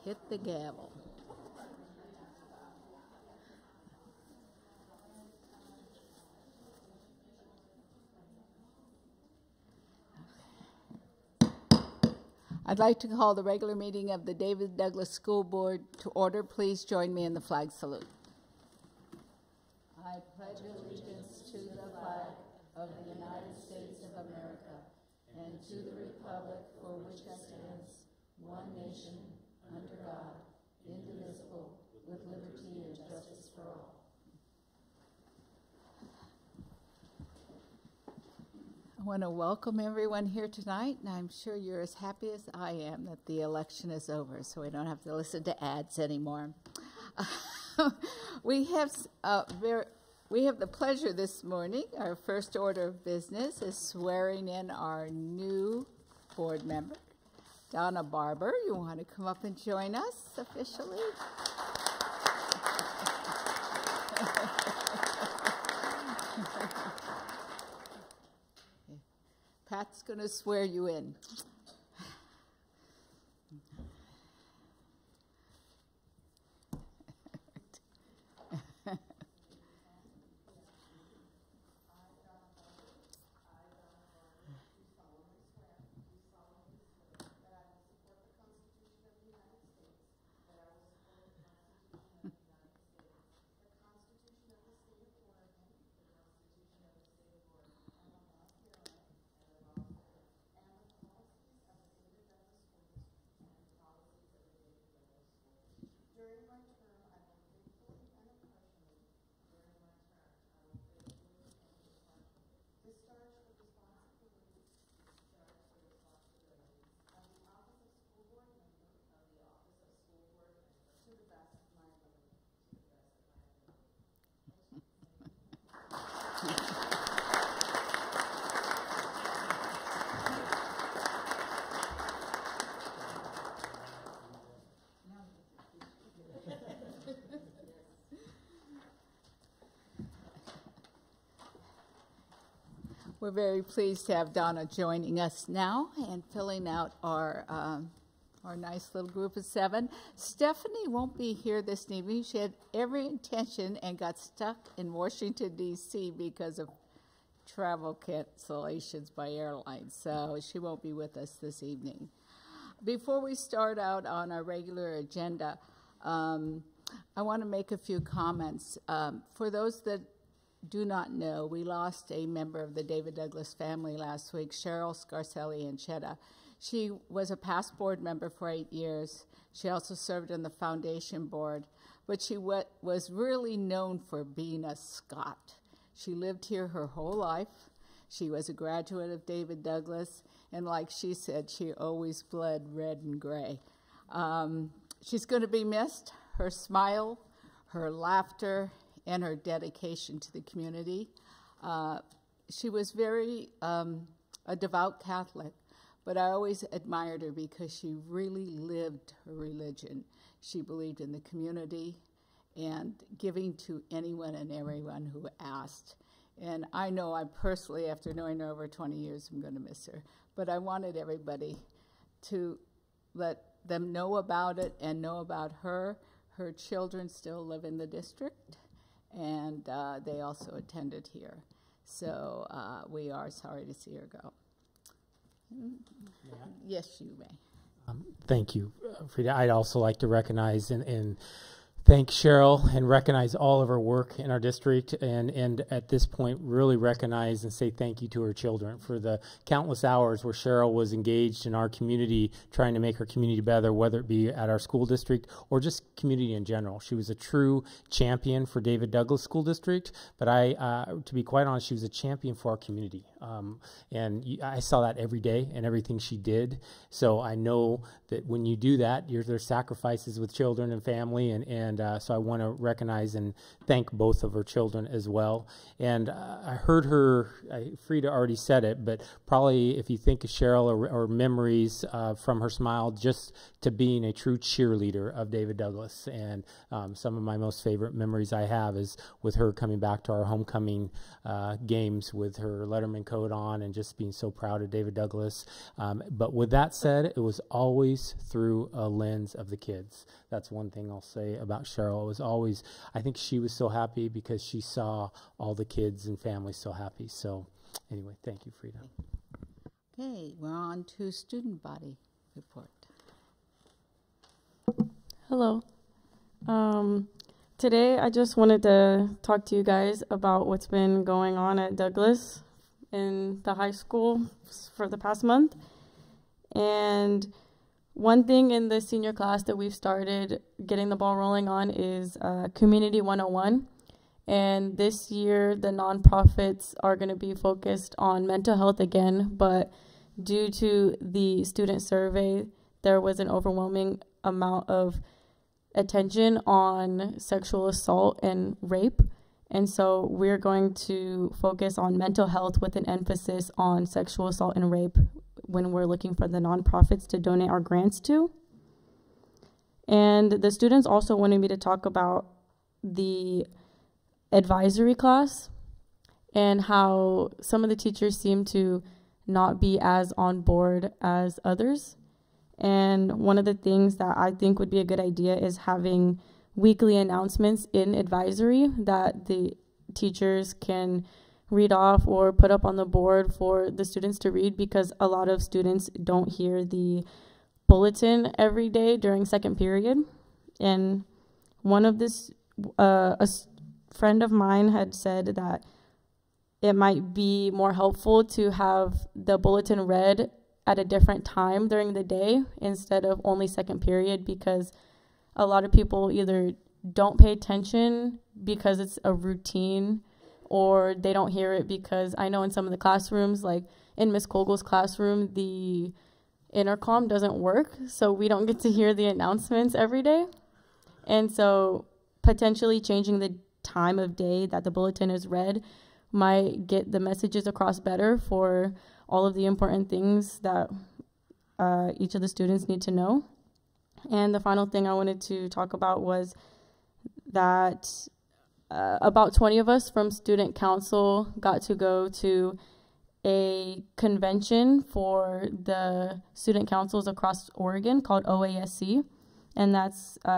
hit the gavel. I'd like to call the regular meeting of the David Douglas School Board to order. Please join me in the flag salute. I pledge allegiance to the flag of the United States of America and to the republic for which it stands, one nation, under God, indivisible, with liberty and justice for all. I want to welcome everyone here tonight, and I'm sure you're as happy as I am that the election is over, so we don't have to listen to ads anymore. We have the pleasure this morning. Our first order of business is swearing in our new board member, Donna Barber. You want to come up and join us officially? Pat's going to swear you in. We're very pleased to have Donna joining us now and filling out our nice little group of 7. Stephanie won't be here this evening. She had every intention and got stuck in Washington, D.C. because of travel cancellations by airlines, so she won't be with us this evening. Before we start out on our regular agenda, I want to make a few comments. For those that do not know, we lost a member of the David Douglas family last week, Cheryl Scarcelli Anchetta. She was a past board member for 8 years. She also served on the foundation board, but she was really known for being a Scot. She lived here her whole life. She was a graduate of David Douglas, and like she said, she always bled red and gray. She's going to be missed. Her smile, her laughter, and her dedication to the community. She was very a devout Catholic, but I always admired her because she really lived her religion. She believed in the community and giving to anyone and everyone who asked. And I know I personally, after knowing her over 20 years, I'm going to miss her. But I wanted everybody to let them know about it and know about her. Her children still live in the district, and they also attended here. So we are sorry to see her go. Yeah. Yes, you may. Thank you, Frida. I'd also like to recognize and thank Cheryl and recognize all of her work in our district, and at this point really recognize and say thank you to her children for the countless hours where Cheryl was engaged in our community, trying to make our community better, whether it be at our school district or just community in general. She was a true champion for David Douglas School District, but to be quite honest, she was a champion for our community. And I saw that every day and everything she did. So I know that when you do that, there's sacrifices with children and family, and so I want to recognize and thank both of her children as well. And I heard her, Frida already said it, but probably if you think of Cheryl or memories from her smile, just to being a true cheerleader of David Douglas. And some of my most favorite memories I have is with her coming back to our homecoming games with her Letterman coat on and just being so proud of David Douglas. But with that said, it was always through a lens of the kids. That's one thing I'll say about Cheryl. It was always, I think she was so happy because she saw all the kids and families so happy. So anyway, thank you, Frida. Okay, we're on to student body report. Hello. Today I just wanted to talk to you guys about what's been going on at Douglas in the high school for the past month. And one thing in the senior class that we've started getting the ball rolling on is Community 101. And this year the nonprofits are going to be focused on mental health again, but due to the student survey, there was an overwhelming amount of attention on sexual assault and rape. And so we're going to focus on mental health with an emphasis on sexual assault and rape when we're looking for the nonprofits to donate our grants to. And the students also wanted me to talk about the advisory class and how some of the teachers seem to not be as on board as others. And one of the things that I think would be a good idea is having weekly announcements in advisory that the teachers can read off or put up on the board for the students to read, because a lot of students don't hear the bulletin every day during second period. And one of this, a friend of mine had said that it might be more helpful to have the bulletin read at a different time during the day instead of only second period, because a lot of people either don't pay attention because it's a routine, or they don't hear it because I know in some of the classrooms, like in Miss Kogel's classroom, the intercom doesn't work, so we don't get to hear the announcements every day. And so potentially changing the time of day that the bulletin is read might get the messages across better for all of the important things that each of the students need to know. And the final thing I wanted to talk about was that about 20 of us from student council got to go to a convention for the student councils across Oregon called OASC, and that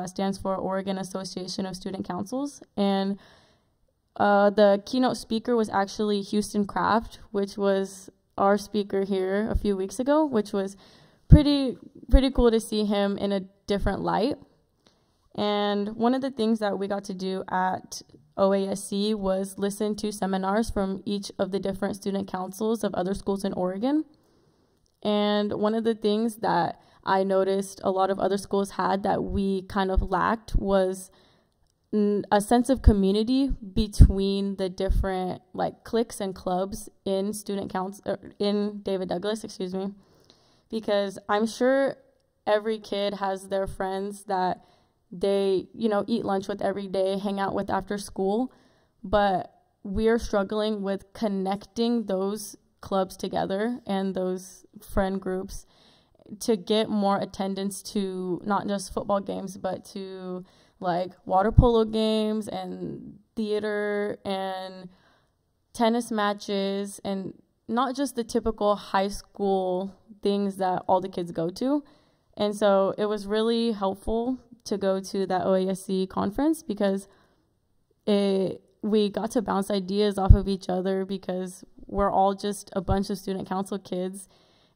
stands for Oregon Association of Student Councils. And the keynote speaker was actually Houston Kraft, which was our speaker here a few weeks ago, which was pretty cool to see him in a different light. And one of the things that we got to do at OASC was listen to seminars from each of the different student councils of other schools in Oregon. And one of the things that I noticed a lot of other schools had that we kind of lacked was a sense of community between the different like cliques and clubs in student council in David Douglas, because I'm sure every kid has their friends that they, eat lunch with every day, hang out with after school, but we're struggling with connecting those clubs together and those friend groups to get more attendance to not just football games, but to like water polo games and theater and tennis matches, and not just the typical high school things that all the kids go to. And so it was really helpful to go to that OASC conference because we got to bounce ideas off of each other, because we're all just a bunch of student council kids,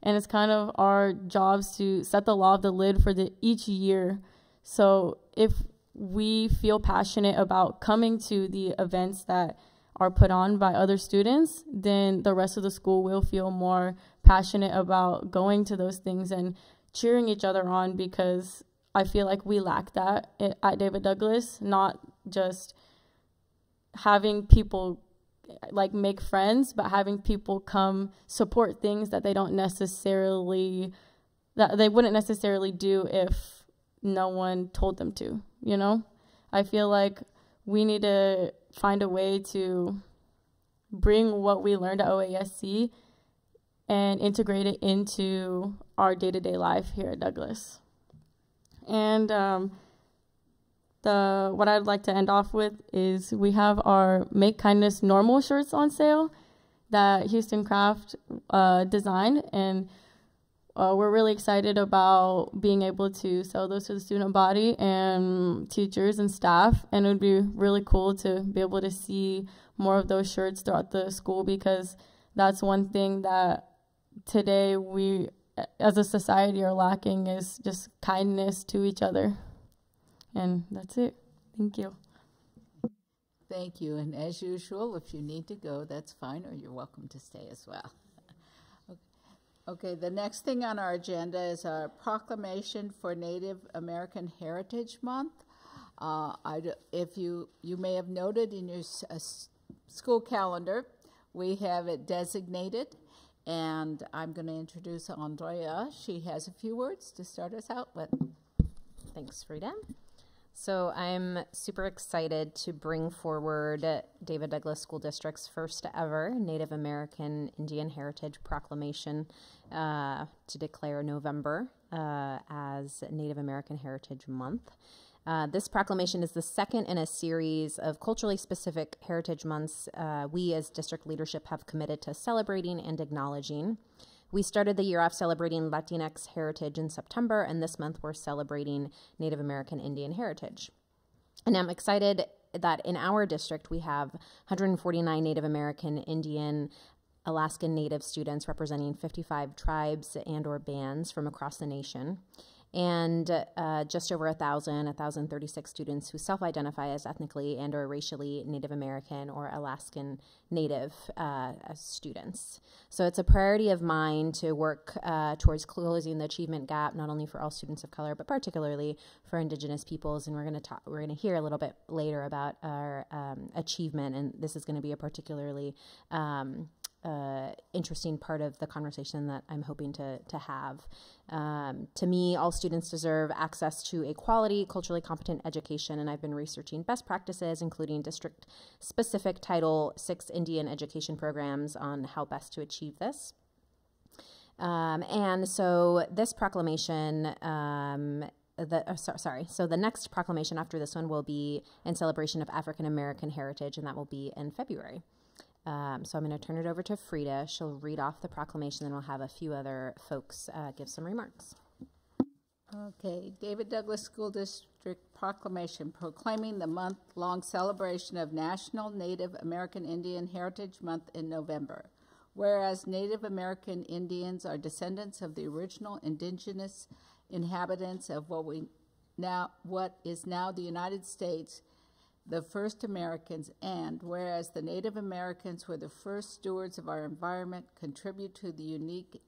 and it's kind of our jobs to set the law of the lid for each year. So if we feel passionate about coming to the events that are put on by other students, then the rest of the school will feel more passionate about going to those things and cheering each other on, because I feel like we lack that at David Douglas, not just having people like make friends, but having people come support things that they wouldn't necessarily do if no one told them to, I feel like we need to find a way to bring what we learned at OASC and integrate it into our day-to-day life here at Douglas. And what I'd like to end off with is we have our Make Kindness Normal shirts on sale. that Houston Craft designed, and we're really excited about being able to sell those to the student body and teachers and staff, and it would be really cool to be able to see more of those shirts throughout the school, because that's one thing that today we as a society are lacking, is just kindness to each other. And that's it. Thank you. Thank you. And as usual, if you need to go, that's fine, or you're welcome to stay as well. Okay, the next thing on our agenda is our proclamation for Native American Heritage Month. If you may have noted in your school calendar, we have it designated, and I'm going to introduce Andrea. She has a few words to start us out with. Thanks, Frida. So I'm super excited to bring forward David Douglas School District's first ever Native American Indian Heritage Proclamation to declare November as Native American Heritage Month. This proclamation is the second in a series of culturally specific heritage months we as district leadership have committed to celebrating and acknowledging. We started the year off celebrating Latinx heritage in September, and this month we're celebrating Native American Indian heritage. And I'm excited that in our district we have 149 Native American Indian Alaskan Native students representing 55 tribes and or bands from across the nation, and just over 1,036 students who self-identify as ethnically and or racially Native American or Alaskan Native students. So it's a priority of mine to work towards closing the achievement gap, not only for all students of color, but particularly for Indigenous peoples. And we're going to hear a little bit later about our achievement, and this is going to be a particularly interesting part of the conversation that I'm hoping to have. To me, all students deserve access to a quality, culturally competent education, and I've been researching best practices, including district-specific Title VI Indian education programs on how best to achieve this. And so this proclamation, so the next proclamation after this one will be in celebration of African American heritage, and that will be in February. So I'm going to turn it over to Frida. She'll read off the proclamation, and we'll have a few other folks give some remarks. Okay, David Douglas School District Proclamation proclaiming the month-long celebration of National Native American Indian Heritage Month in November. Whereas Native American Indians are descendants of the original indigenous inhabitants of what is now the United States, the first Americans, and whereas the Native Americans were the first stewards of our environment, contribute to the unique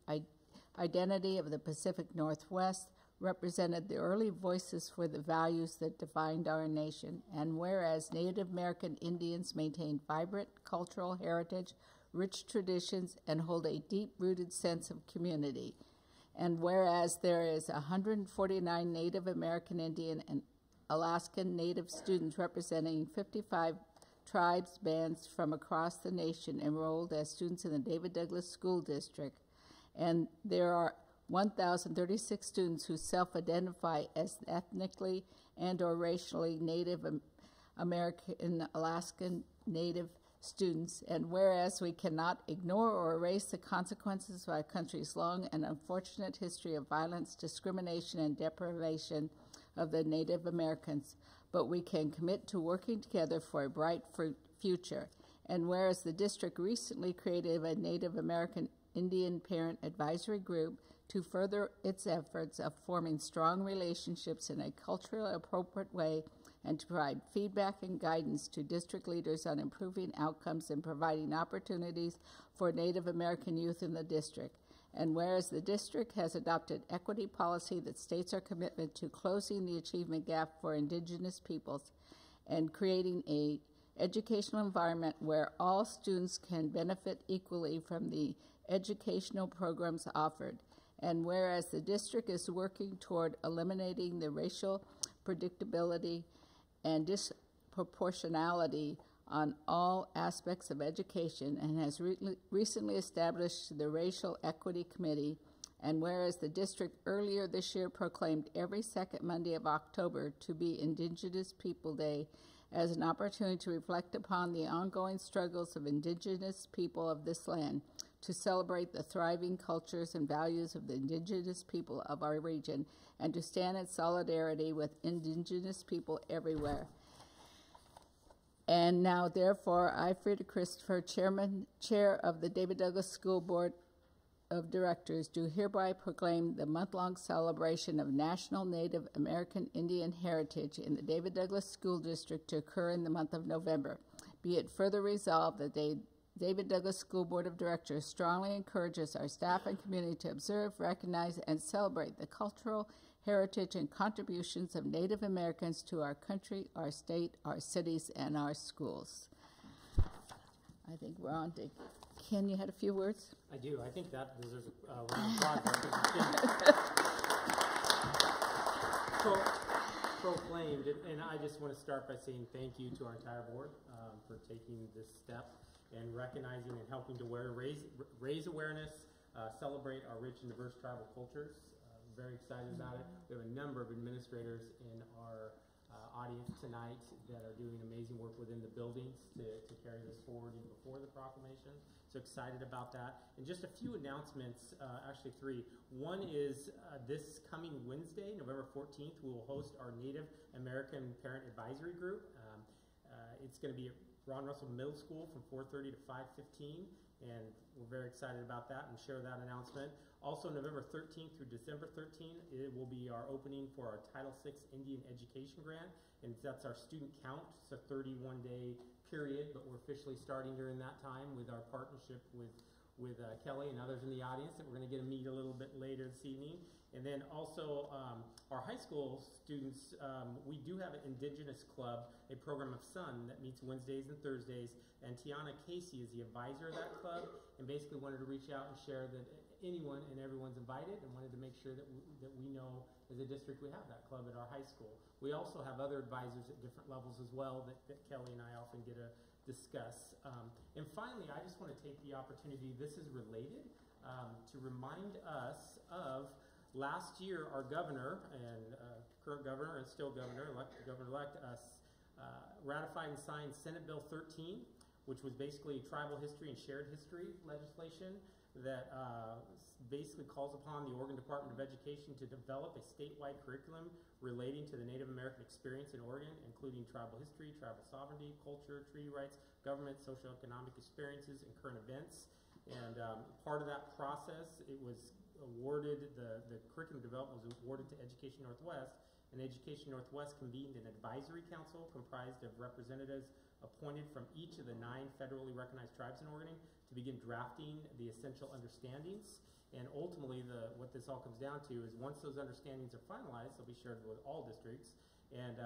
identity of the Pacific Northwest, represented the early voices for the values that defined our nation, and whereas Native American Indians maintain vibrant cultural heritage, rich traditions, and hold a deep-rooted sense of community, and whereas there is 149 Native American Indian and Alaskan Native students representing 55 tribes, bands from across the nation enrolled as students in the David Douglas School District. And there are 1,036 students who self-identify as ethnically and or racially Native American Alaskan Native students. And whereas we cannot ignore or erase the consequences of our country's long and unfortunate history of violence, discrimination, and deprivation of the Native Americans, but we can commit to working together for a bright future. And whereas the district recently created a Native American Indian Parent Advisory Group to further its efforts of forming strong relationships in a culturally appropriate way and to provide feedback and guidance to district leaders on improving outcomes and providing opportunities for Native American youth in the district. And whereas the district has adopted equity policy that states our commitment to closing the achievement gap for Indigenous peoples and creating an educational environment where all students can benefit equally from the educational programs offered. And whereas the district is working toward eliminating the racial predictability and disproportionality on all aspects of education and has recently established the Racial Equity Committee, and whereas the district earlier this year proclaimed every second Monday of October to be Indigenous People Day, as an opportunity to reflect upon the ongoing struggles of indigenous people of this land, to celebrate the thriving cultures and values of the indigenous people of our region, and to stand in solidarity with indigenous people everywhere. And now, therefore, I, Frida Christopher, Chair of the David Douglas School Board of Directors, do hereby proclaim the month-long celebration of National Native American Indian Heritage in the David Douglas School District to occur in the month of November. Be it further resolved that the David Douglas School Board of Directors strongly encourages our staff and community to observe, recognize, and celebrate the cultural heritage and contributions of Native Americans to our country, our state, our cities, and our schools. I think we're on to Ken. You had a few words? I do. I think that deserves a round of applause. Proclaimed, and I just want to start by saying thank you to our entire board for taking this step and recognizing and helping to raise awareness, celebrate our rich and diverse tribal cultures. Very excited about it. We have a number of administrators in our audience tonight that are doing amazing work within the buildings to carry this forward even before the proclamation. So excited about that. And just a few announcements, actually three. One is this coming Wednesday, November 14th, we will host our Native American Parent Advisory Group. It's going to be at Ron Russell Middle School from 4:30 to 5:15. And we're very excited about that and share that announcement. Also, November 13th through December 13th, it will be our opening for our Title VI Indian Education Grant, and that's our student count. It's a 31-day period, but we're officially starting during that time with our partnership with Kelly and others in the audience that we're going to get to meet a little bit later this evening. And then also our high school students, we do have an Indigenous Club, a program of SUN that meets Wednesdays and Thursdays, and Tiana Casey is the advisor of that club, and basically wanted to reach out and share that anyone and everyone's invited, and wanted to make sure that we know as a district we have that club at our high school. We also have other advisors at different levels as well that Kelly and I often get to discuss. And finally, I just want to take the opportunity, this is related, to remind us of last year our governor and current governor and still governor-elect ratified and signed Senate Bill 13, which was basically tribal history and shared history legislation that basically calls upon the Oregon Department of Education to develop a statewide curriculum relating to the Native American experience in Oregon, including tribal history, tribal sovereignty, culture, treaty rights, government, socioeconomic experiences, and current events. And part of that process, it was awarded, the curriculum development was awarded to Education Northwest, and Education Northwest convened an advisory council comprised of representatives appointed from each of the 9 federally recognized tribes in Oregon to begin drafting the essential understandings. And ultimately, what this all comes down to is once those understandings are finalized, they'll be shared with all districts, and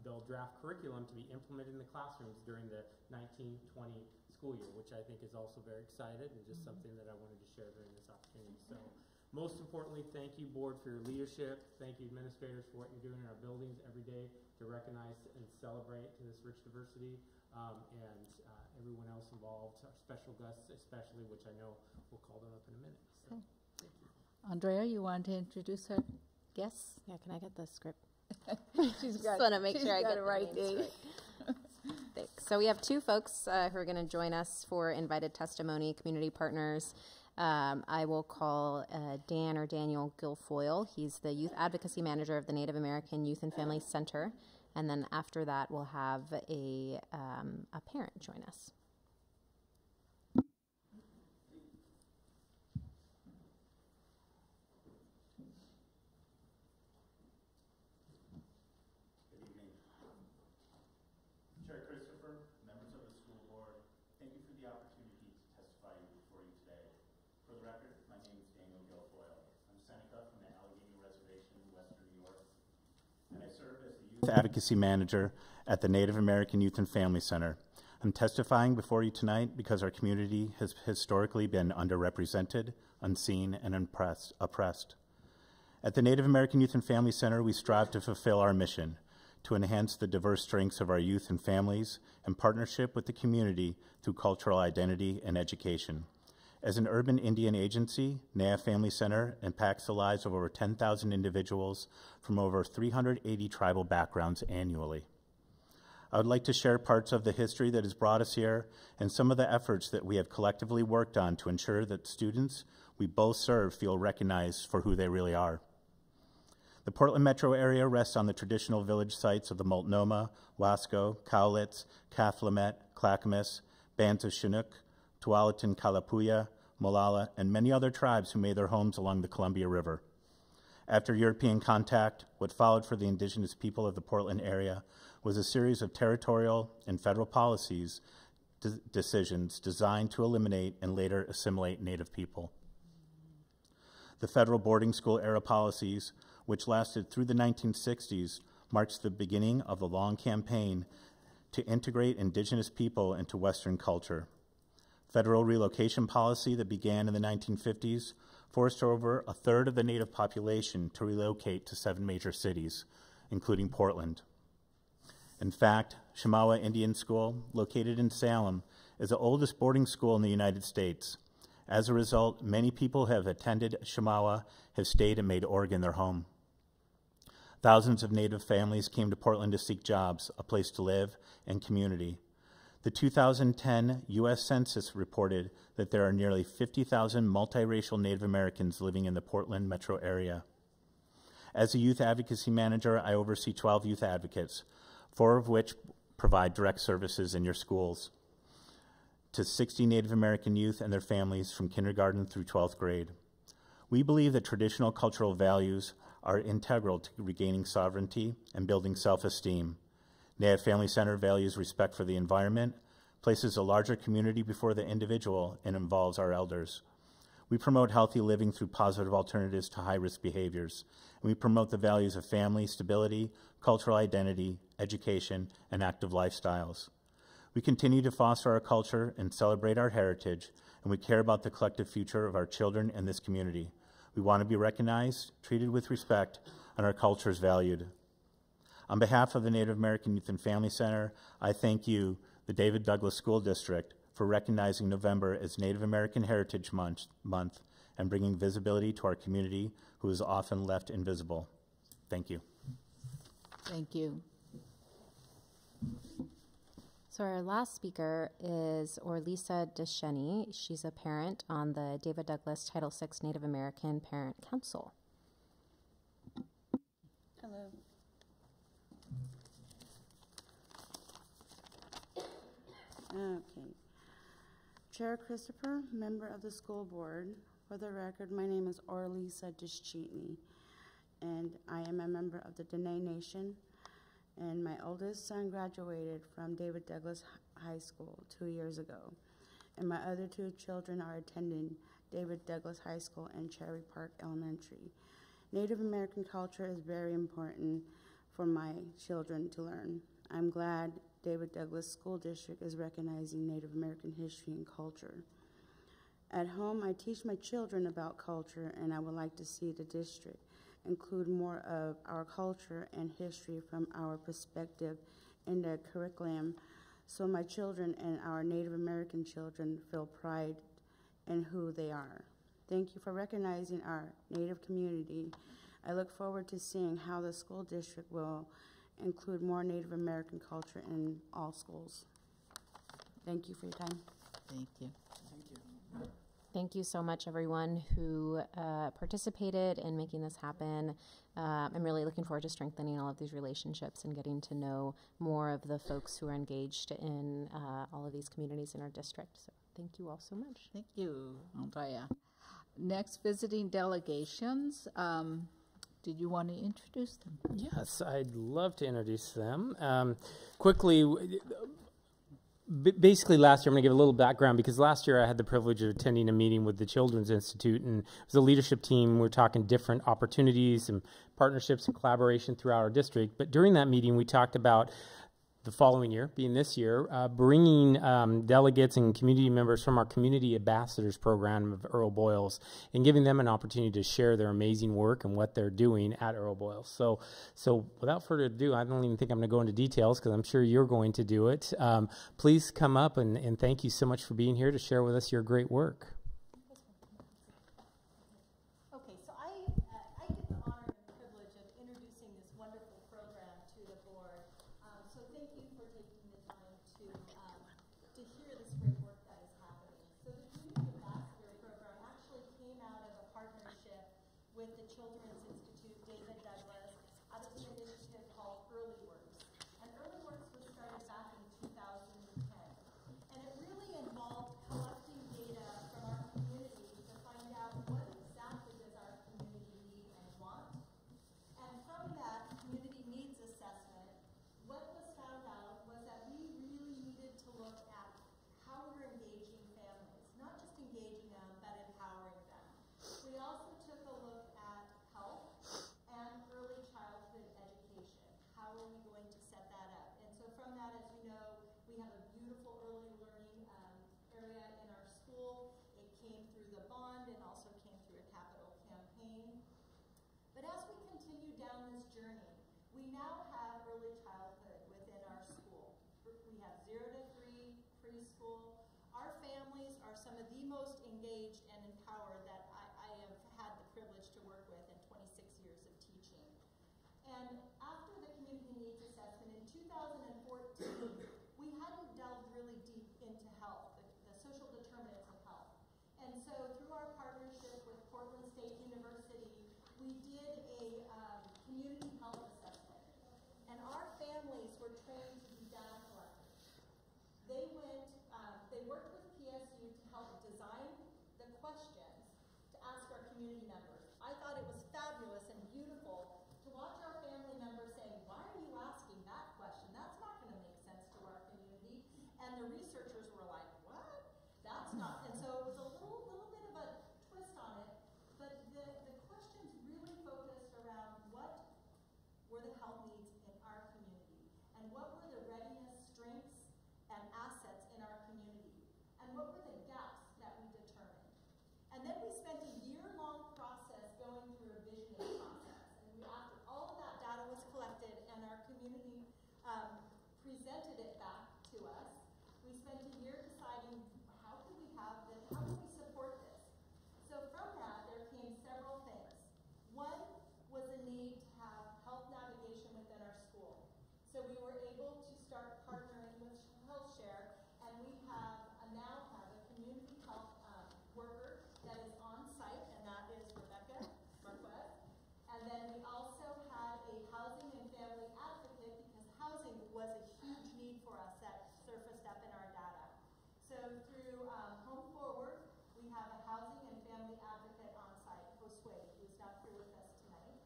they'll draft curriculum to be implemented in the classrooms during the 1920 school year, which I think is also very excited and just something that I wanted to share during this opportunity. So most importantly, thank you, board, for your leadership. Thank you, administrators, for what you're doing in our buildings every day to recognize and celebrate this rich diversity, and everyone else involved, our special guests especially, which I know we'll call them up in a minute. So, thank you. Andrea, you want to introduce our guests? Yeah, can I get the script? She's Just want to make sure I get it the right. names right. Thanks. So we have 2 folks who are going to join us for invited testimony, community partners. I will call Dan or Daniel Guilfoyle. He's the Youth Advocacy Manager of the Native American Youth and Family Center. And then after that, we'll have a parent join us. Chair Christopher, members of the school board, thank you for the opportunity to testify before you today. For the record, my name is Daniel Guilfoyle. I'm Seneca from the Allegheny Reservation in Western New York, and I serve as the Youth Advocacy Manager at the Native American Youth and Family Center. I'm testifying before you tonight because our community has historically been underrepresented, unseen, and oppressed. At the Native American Youth and Family Center, we strive to fulfill our mission to enhance the diverse strengths of our youth and families in partnership with the community through cultural identity and education. As an urban Indian agency, NAYA Family Center impacts the lives of over 10,000 individuals from over 380 tribal backgrounds annually. I would like to share parts of the history that has brought us here and some of the efforts that we have collectively worked on to ensure that students we both serve feel recognized for who they really are. The Portland metro area rests on the traditional village sites of the Multnomah, Wasco, Cowlitz, Cathlamet, Clackamas, bands of Chinook, Tualatin, Kalapuya, Molalla, and many other tribes who made their homes along the Columbia River. After European contact, what followed for the indigenous people of the Portland area was a series of territorial and federal policies decisions designed to eliminate and later assimilate Native people. The federal boarding school era policies, which lasted through the 1960s, marks the beginning of a long campaign to integrate indigenous people into Western culture. Federal relocation policy that began in the 1950s forced over a third of the Native population to relocate to 7 major cities, including Portland. In fact, Chemawa Indian School, located in Salem, is the oldest boarding school in the United States. As a result, many people who have attended Chemawa have stayed and made Oregon their home. Thousands of Native families came to Portland to seek jobs, a place to live, and community. The 2010 U.S. Census reported that there are nearly 50,000 multiracial Native Americans living in the Portland metro area. As a youth advocacy manager, I oversee 12 youth advocates, 4 of which provide direct services in your schools to 60 Native American youth and their families from kindergarten through 12th grade. We believe that traditional cultural values are integral to regaining sovereignty and building self-esteem. Native Family Center values respect for the environment, places a larger community before the individual, and involves our elders. We promote healthy living through positive alternatives to high-risk behaviors. And we promote the values of family, stability, cultural identity, education, and active lifestyles. We continue to foster our culture and celebrate our heritage, and we care about the collective future of our children and this community. We want to be recognized, treated with respect, and our culture is valued. On behalf of the Native American Youth and Family Center, I thank you, the David Douglas School District, for recognizing November as Native American Heritage Month and bringing visibility to our community who is often left invisible. Thank you. Thank you. So our last speaker is Orlisa Descheny. She's a parent on the David Douglas Title VI Native American Parent Council. Hello. Okay. Chair Christopher, member of the school board. For the record, my name is Orlisa Descheny, and I am a member of the Dene Nation. And my oldest son graduated from David Douglas High School 2 years ago. And my other 2 children are attending David Douglas High School and Cherry Park Elementary. Native American culture is very important for my children to learn. I'm glad David Douglas School District is recognizing Native American history and culture. At home, I teach my children about culture, and I would like to see the district include more of our culture and history from our perspective in the curriculum, so my children and our Native American children feel pride in who they are. Thank you for recognizing our Native community. I look forward to seeing how the school district will include more Native American culture in all schools. Thank you for your time. Thank you. Thank you so much, everyone who participated in making this happen. I'm really looking forward to strengthening all of these relationships and getting to know more of the folks who are engaged in all of these communities in our district. So thank you all so much. Thank you, Andrea. Next, visiting delegations. Did you want to introduce them? Yes, I'd love to introduce them. Quickly, basically last year, I'm going to give a little background because last year I had the privilege of attending a meeting with the Children's Institute, and it was a leadership team. We're talking different opportunities and partnerships and collaboration throughout our district. But during that meeting, we talked about the following year, being this year, bringing delegates and community members from our Community Ambassadors program of Earl Boyles and giving them an opportunity to share their amazing work and what they're doing at Earl Boyles. So without further ado, I don't even think I'm going to go into details because I'm sure you're going to do it. Please come up and thank you so much for being here to share with us your great work. Okay, so I get the honor and privilege of introducing this wonderful program to the board. So thank you for taking to hear this great work that is happening. So the Community Ambassador Program actually came out of a partnership with the Children's Institute, David Douglas, out of an initiative called Early Works. And Early Works was started back in 2010. And it really involved collecting data from our community to find out what exactly does our community need and want. And from that community needs assessment, what was found out was that we really needed to look at how we're engaging families, not just engaging them, but empowering them. We also took a look at health and early childhood education. How are we going to set that up? And so from that, as you know, we have a beautiful early learning area in our school. It came through the bond and also came through a capital campaign. But as we continue down this journey, we now have early childhood within our school. We have 0 to 3 preschool. Our families are some of the most engaged and empowered that I have had the privilege to work with in 26 years of teaching. And after the community needs assessment in 2014, we hadn't delved really deep into health, the social determinants of health. And so through our partnership with Portland State University, we did a community health assessment. And our families were trained to be data collectors. They worked with PSU to help design the questions to ask our community members. I thought it was fabulous and beautiful to watch our family members saying, why are you asking that question? That's not going to make sense to our community. And the researchers were like, what? That's not. And so it was a little bit of a twist on it. But the questions really focused around what were the health needs in our community, and what were the readiness, strengths, and assets in our community, and what were the gaps that we determined. And then we spent a year-long process going through a visioning process. And after all of that data was collected and our community presented it back to us, we spent a year deciding how could we have this, how can we support this? So from that, there came several things. One was a need to have health navigation within our school. So we were able to start partnering with HealthShare, and we now have a community health worker that is on site, and that is Rebecca Marquez. And then we also had a housing and family advocate, because housing was a huge need for us that surfaced up in our data. So through Home Forward, we have a housing and family advocate on site, Josue, who's not here with us tonight.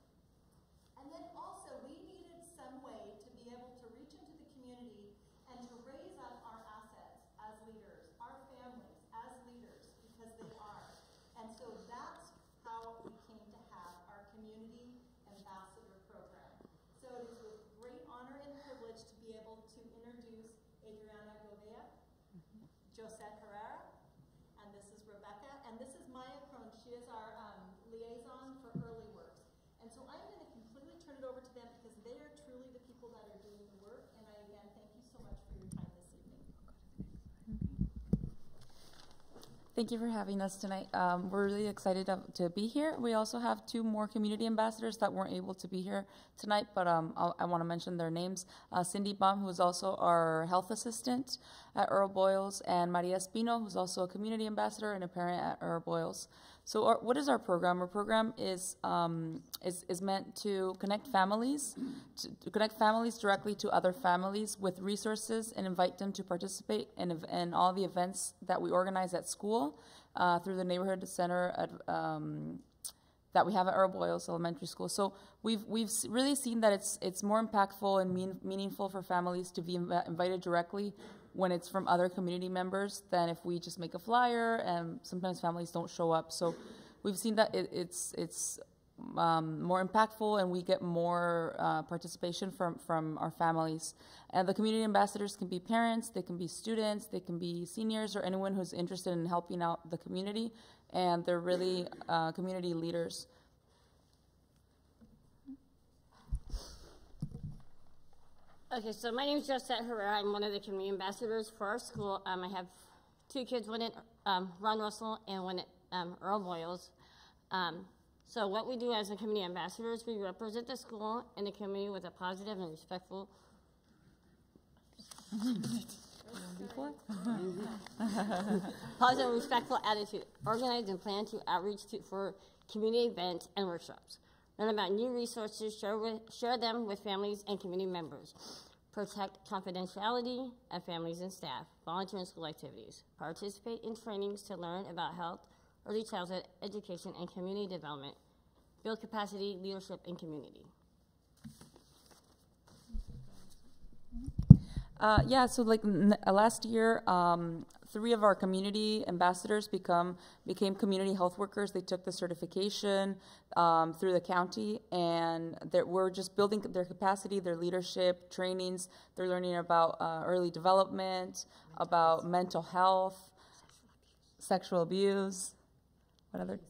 And then also, we needed some way to be able to reach into the community and to raise up our assets as leaders, our families as leaders, because they are. And so that's how we came to have our Community Ambassador Program. So it is with great honor and privilege to be able to introduce Adriana Govea, Josette Herrera, and this is Rebecca, and this is Maya Crone. She is our liaison for Early Works. And so I'm going to completely turn it over to them because they are truly the people that are doing the work. And I, again, thank you so much for your time this evening. Thank you for having us tonight. We're really excited to be here. We also have 2 more community ambassadors that weren't able to be here tonight, but I want to mention their names. Cindy Baum, who is also our health assistant at Earl Boyles, and Maria Espino, who's also a community ambassador and a parent at Earl Boyles. So what is our program? Our program is meant to connect families, directly to other families with resources and invite them to participate in all the events that we organize at school through the neighborhood center that we have at Earl Boyles Elementary School. So we've really seen that it's more impactful and meaningful for families to be invited directly when it's from other community members than if we just make a flyer, and sometimes families don't show up. So we've seen that it's more impactful, and we get more participation from our families. And the community ambassadors can be parents, they can be students, they can be seniors, or anyone who's interested in helping out the community, and they're really community leaders. Okay, so my name is Josette Herrera. I'm one of the community ambassadors for our school. I have 2 kids, one at Ron Russell and one at Earl Boyles. So what we do as the community ambassadors, we represent the school and the community with a positive and respectful before. Positive and respectful attitude. Organize and plan to outreach for community events and workshops. Learn about new resources, share them with families and community members. Protect confidentiality of families and staff. Volunteer in school activities. Participate in trainings to learn about health, early childhood education, and community development. Build capacity, leadership, and community. So like last year, 3 of our community ambassadors became community health workers. They took the certification through the county, and we're just building their capacity, their leadership, trainings. They're learning about early development, about mental health, sexual abuse, what other?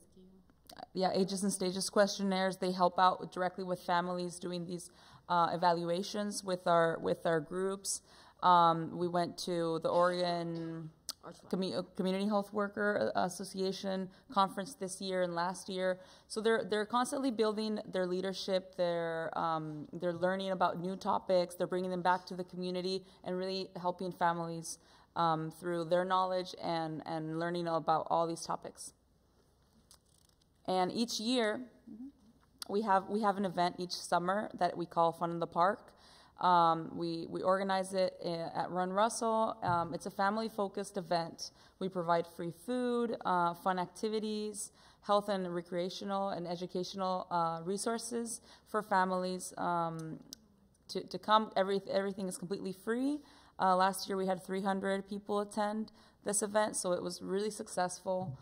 Ages and stages questionnaires. They help out directly with families doing these evaluations with our groups. We went to the Oregon Community Health Worker Association conference this year and last year. So they're constantly building their leadership. They're learning about new topics. They're bringing them back to the community and really helping families through their knowledge and learning about all these topics. And each year, we have an event each summer that we call Fun in the Park. We organize it at Run Russell. It's a family-focused event. We provide free food, fun activities, health and recreational and educational resources for families to come. Everything is completely free. Last year we had 300 people attend this event, so it was really successful.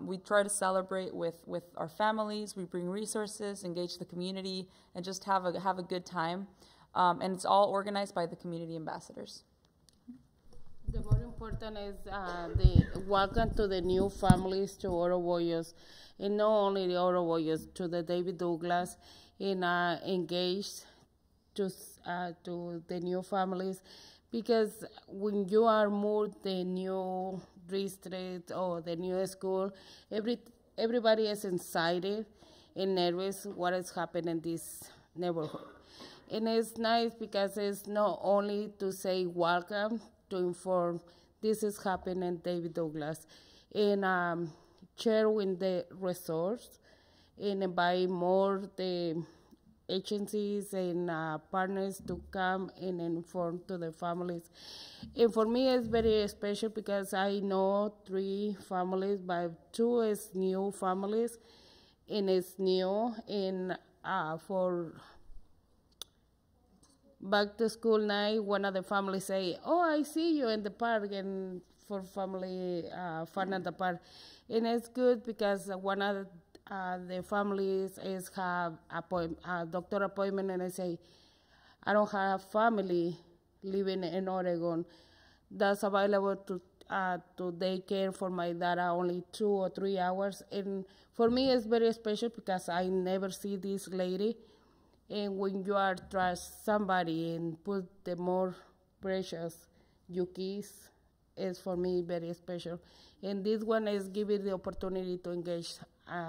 We try to celebrate with our families. We bring resources, engage the community, and just have a good time. And it's all organized by the community ambassadors. The more important is the welcome to the new families to Oro Boyos, and not only the Oro Boyos, to the David Douglas, and engaged to the new families, because when you are moved the new district or the new school, everybody is excited and nervous what is happening in this neighborhood. And it's nice because it's not only to say welcome, to inform this is happening in David Douglas, and share with the resource, and invite more the agencies and partners to come and inform to the families. And for me, it's very special because I know 3 families, but 2 is new families, and it's new. And for back to school night, one of the families say, "Oh, I see you in the park," and for family fun at the park. And it's good because one of the families have a doctor appointment, and I say, "I don't have family living in Oregon that's available to daycare for my daughter only 2 or 3 hours." And for me, it's very special because I never see this lady. And when you are trust somebody and put the more precious you kiss, is for me very special. And this one is giving the opportunity to engage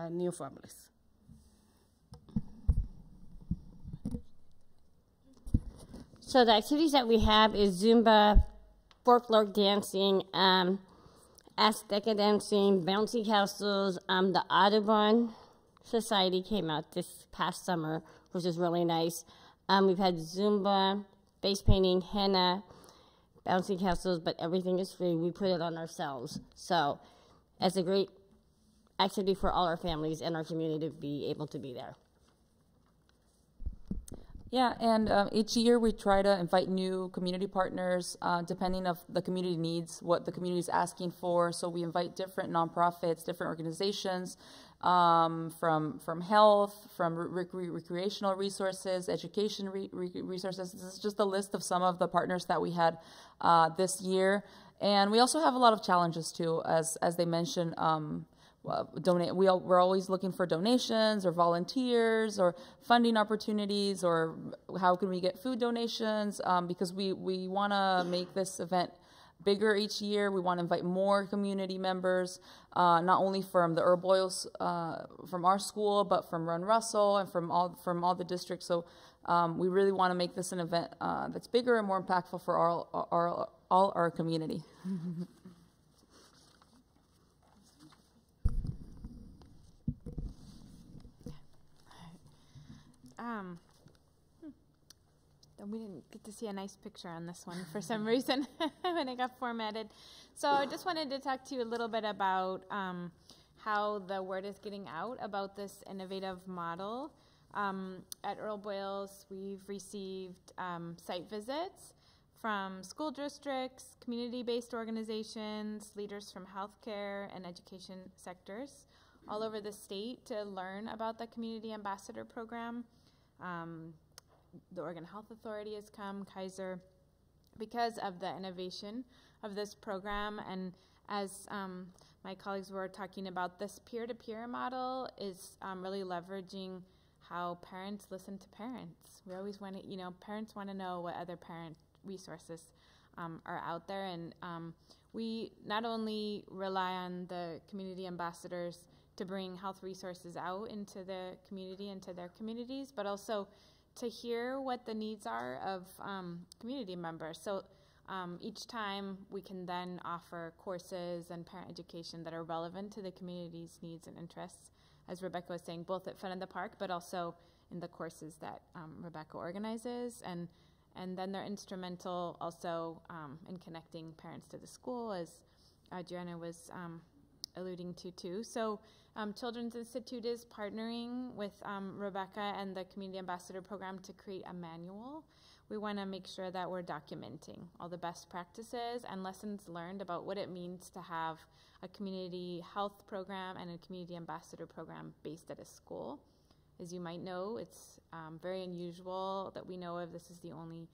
new families. So the activities that we have is Zumba, folklore dancing, Azteca dancing, bouncy castles. The Audubon Society came out this past summer, which is really nice. We've had Zumba, face painting, henna, bouncy castles, but everything is free. We put it on ourselves. So it's a great activity for all our families and our community to be able to be there. Yeah, and each year we try to invite new community partners, depending on the community needs, what the community is asking for. So we invite different nonprofits, different organizations, from health, from recreational resources, education resources. This is just a list of some of the partners that we had this year. And we also have a lot of challenges too, as they mentioned. We're always looking for donations or volunteers or funding opportunities, or how can we get food donations, because we want to make this event bigger each year. We want to invite more community members, not only from the Earl Boyles, from our school, but from Run Russell and from all the districts. So we really want to make this an event that's bigger and more impactful for all our community. We didn't get to see a nice picture on this one for some reason when it got formatted. So I just wanted to talk to you a little bit about how the word is getting out about this innovative model. At Earl Boyles, we've received site visits from school districts, community-based organizations, leaders from healthcare and education sectors all over the state to learn about the Community Ambassador Program. The Oregon Health Authority has come, Kaiser, because of the innovation of this program. And as my colleagues were talking about, this peer-to-peer model is really leveraging how parents listen to parents. We always want to, parents want to know what other parent resources are out there. And we not only rely on the community ambassadors to bring health resources out into the community, into their communities, but also to hear what the needs are of community members. So each time we can then offer courses and parent education that are relevant to the community's needs and interests, as Rebecca was saying, both at Fun in the Park, but also in the courses that Rebecca organizes. And then they're instrumental also in connecting parents to the school, as Adriana was alluding to too. So Children's Institute is partnering with Rebecca and the Community Ambassador Program to create a manual. We want to make sure that we're documenting all the best practices and lessons learned about what it means to have a community health program and a community ambassador program based at a school. As you might know, it's very unusual that we know of. This is the only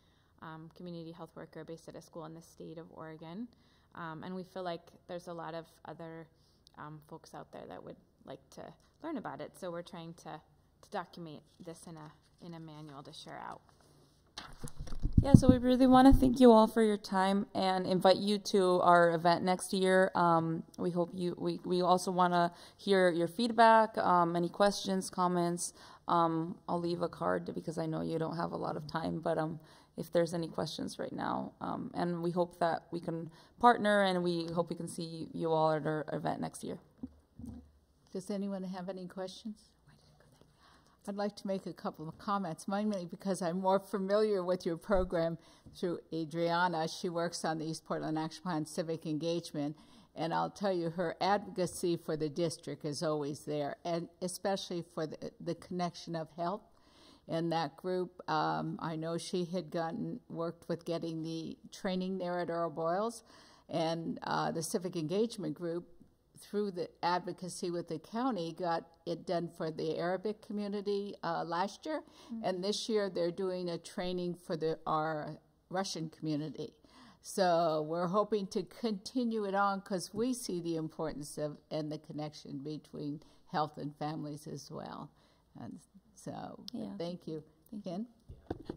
community health worker based at a school in the state of Oregon. And we feel like there's a lot of other folks out there that would like to learn about it. So we're trying to document this in a manual to share out. Yeah, so we really want to thank you all for your time and invite you to our event next year. We hope we also want to hear your feedback, any questions, comments. I'll leave a card because I know you don't have a lot of time, but if there's any questions right now. And we hope that we can partner, and we hope we can see you all at our event next year. Does anyone have any questions? I'd like to make a couple of comments, mainly because I'm more familiar with your program through Adriana. She works on the East Portland Action Plan Civic Engagement, and I'll tell you, her advocacy for the district is always there, and especially for the connection of health. In that group, I know she had worked with getting the training there at Earl Boyles, and the Civic Engagement Group, through the advocacy with the county, got it done for the Arabic community last year, and this year they're doing a training for our Russian community. So we're hoping to continue it on because we see the importance of and the connection between health and families as well. And so thank you. Ken?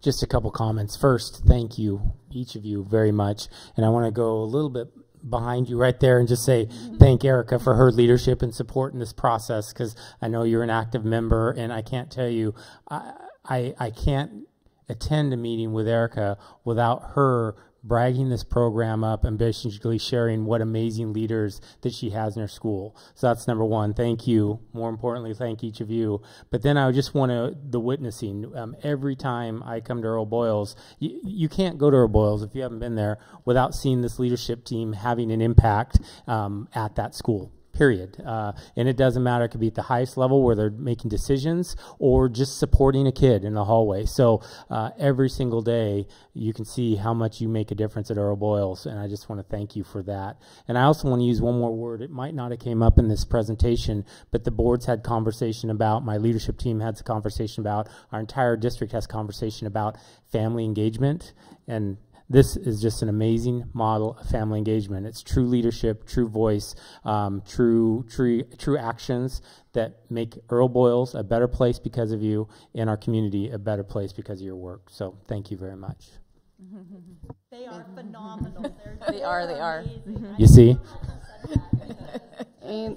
Just a couple comments. First, thank you, each of you, very much. And I want to go a little bit behind you right there and just say thank Erica for her leadership and support in this process, because I know you're an active member, and I can't tell you, I can't attend a meeting with Erica without her bragging this program up and basically sharing what amazing leaders that she has in her school. So that's number one. Thank you. More importantly, thank each of you. But then I just want the witnessing. Every time I come to Earl Boyles, you can't go to Earl Boyles if you haven't been there without seeing this leadership team having an impact at that school. Period. And it doesn't matter. It could be at the highest level where they're making decisions or just supporting a kid in the hallway. So every single day you can see how much you make a difference at Earl Boyles, and I just want to thank you for that. And I also want to use one more word. It might not have came up in this presentation, but the board's had conversation about, my leadership team has a conversation about, our entire district has conversation about family engagement, and this is just an amazing model of family engagement. It's true leadership, true voice, true actions that make Earl Boyles a better place because of you, and our community a better place because of your work. So thank you very much. They are phenomenal. They are. You see? And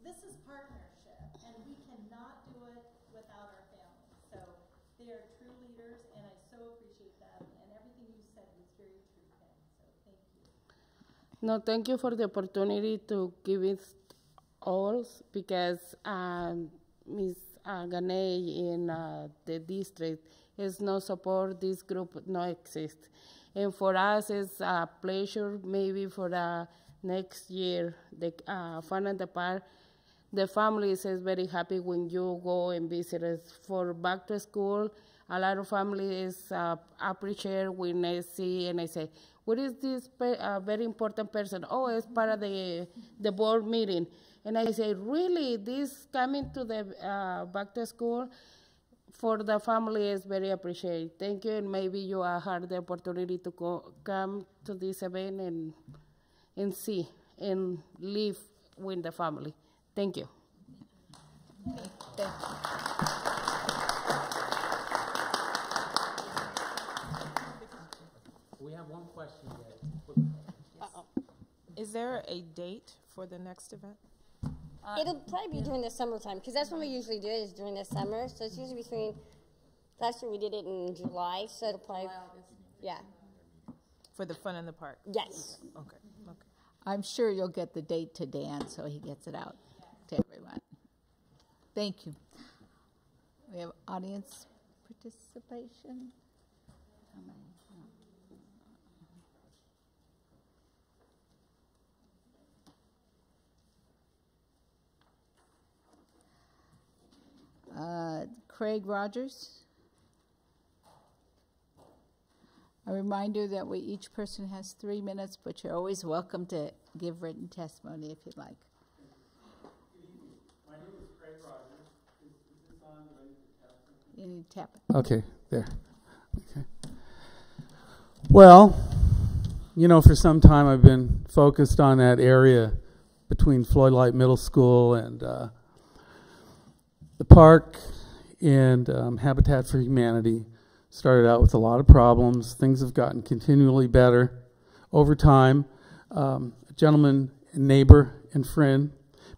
this is partnership, and we cannot do it without our families. So they are true leaders, and I so appreciate them. And everything you said was very No, thank you for the opportunity to give it all because Ms. Ganey in the district is no support. This group no exist, and for us it's a pleasure. Maybe for the next year, the Fun at the Park. The families is very happy when you go and visit us. For back to school, a lot of families appreciate when I see and I say, what is this very important person? Oh, it's part of the board meeting. And I say, really, this coming to the back to school for the family is very appreciated. Thank you, and maybe you had the opportunity to come to this event and see and live with the family. Thank you. Thank We have one question yet. Is there a date for the next event? It'll probably be during the summertime, because that's when we usually do it, is during the summer. So it's usually between, last year we did it in July, so it'll probably, yeah. For the Fun in the Park? Yes. Okay, okay. I'm sure you'll get the date to Dan so he gets it out to everyone. Thank you. We have audience participation. Craig Rogers. A reminder that each person has 3 minutes, but you're always welcome to give written testimony if you'd like. My name is Craig Rogers. Is this on? Do I need to tap it? You need to tap it. Okay, there. Okay. Well, you know, for some time I've been focused on that area between Floyd Light Middle School and the park and Habitat for Humanity. Started out with a lot of problems. Things have gotten continually better over time. A gentleman, neighbor, and friend,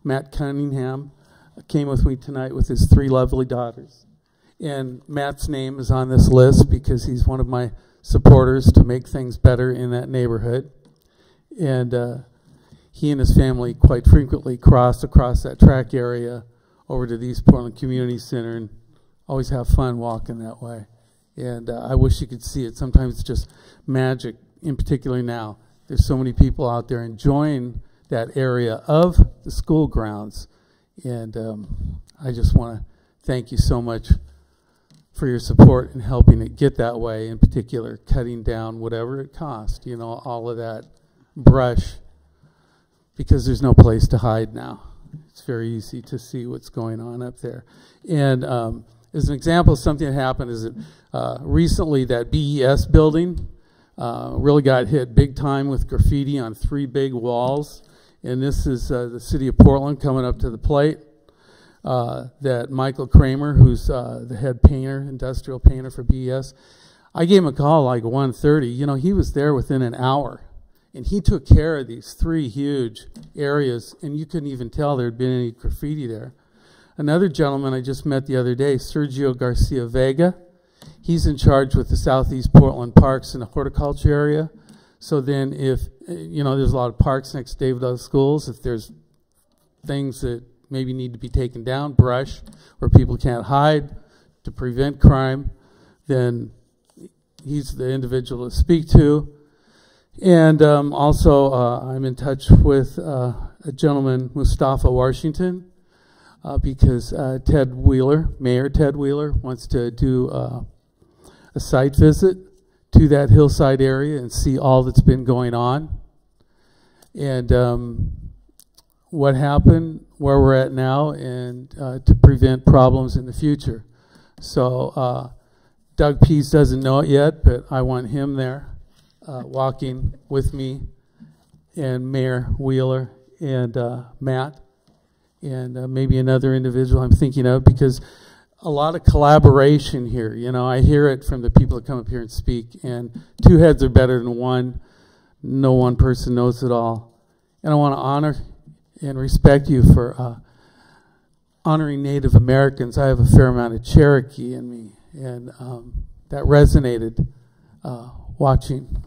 Matt Cunningham, came with me tonight with his 3 lovely daughters. And Matt's name is on this list because he's one of my supporters to make things better in that neighborhood. And he and his family quite frequently cross across that track area over to the East Portland Community Center and always have fun walking that way. And I wish you could see it. Sometimes it's just magic, in particular now. There's so many people out there enjoying that area of the school grounds. And I just want to thank you so much for your support in helping it get that way, in particular cutting down whatever it cost, you know, all of that brush, because there's no place to hide now. It's very easy to see what's going on up there. And as an example of something that happened is that recently that BES building really got hit big time with graffiti on 3 big walls. And this is the city of Portland coming up to the plate. That Michael Kramer, who's the head painter, industrial painter for BES, I gave him a call like 1:30. You know, he was there within an hour. And he took care of these 3 huge areas, and you couldn't even tell there had been any graffiti there. Another gentleman I just met the other day, Sergio Garcia Vega, he's in charge with the Southeast Portland Parks and the horticulture area. So then if, you know, there's a lot of parks next to David Douglas schools, if there's things that maybe need to be taken down, brush, where people can't hide to prevent crime, then he's the individual to speak to. And also I'm in touch with a gentleman, Mustafa Washington, because Ted Wheeler, Mayor Ted Wheeler, wants to do a site visit to that hillside area and see all that's been going on. And what happened, where we're at now, and to prevent problems in the future. So Doug Pease doesn't know it yet, but I want him there walking with me, and Mayor Wheeler and Matt, and maybe another individual I'm thinking of, because a lot of collaboration here. You know, I hear it from the people that come up here and speak, and 2 heads are better than 1. No one person knows it all. And I want to honor and respect you for honoring Native Americans. I have a fair amount of Cherokee in me, and that resonated watching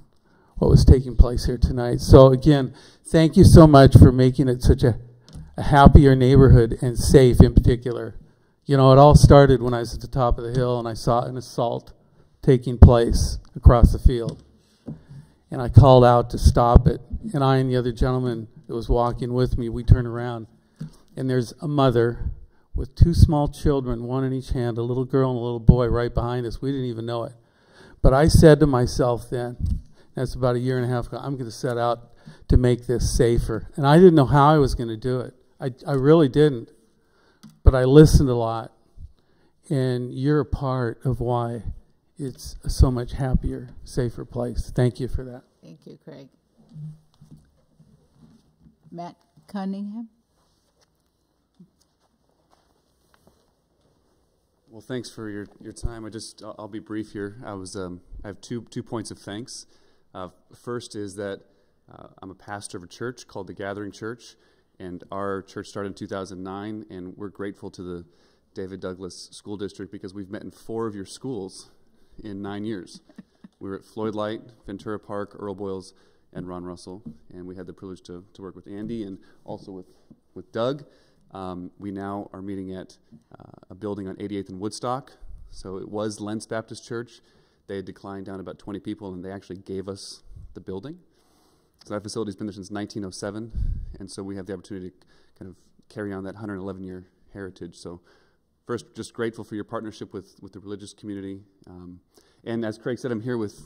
what was taking place here tonight. So again, thank you so much for making it such a happier neighborhood, and safe in particular. You know, it all started when I was at the top of the hill and I saw an assault taking place across the field. And I called out to stop it. And I and the other gentleman that was walking with me, we turned around, and there's a mother with 2 small children, one in each hand, a little girl and a little boy right behind us. We didn't even know it. But I said to myself then, that's about a year and a half ago, I'm going to set out to make this safer. And I didn't know how I was going to do it. I really didn't. But I listened a lot. And you're a part of why it's a so much happier, safer place. Thank you for that. Thank you, Craig. Matt Cunningham. Well, thanks for your time. I'll be brief here. I have two points of thanks. First is that I'm a pastor of a church called the Gathering Church, and our church started in 2009, and we're grateful to the David Douglas School District because we've met in 4 of your schools in 9 years. We were at Floyd Light, Ventura Park, Earl Boyles, and Ron Russell, and we had the privilege to work with Andy and also with Doug. We now are meeting at a building on 88th and Woodstock. So it was Lentz Baptist Church. They had declined down about 20 people, and they actually gave us the building. So that facility's been there since 1907, and so we have the opportunity to kind of carry on that 111-year heritage. So first, just grateful for your partnership with the religious community. And as Craig said, I'm here with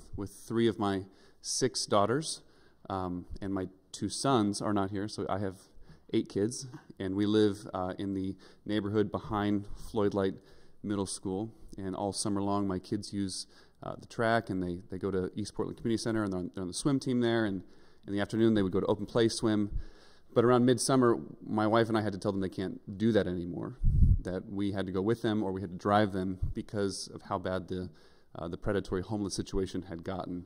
3 of my 6 daughters, and my 2 sons are not here, so I have 8 kids, and we live in the neighborhood behind Floyd Light Middle School, and all summer long my kids use the track, and they go to East Portland Community Center, and they're on the swim team there, and in the afternoon they would go to open play swim. But around midsummer, my wife and I had to tell them they can't do that anymore, that we had to go with them or we had to drive them because of how bad the predatory homeless situation had gotten.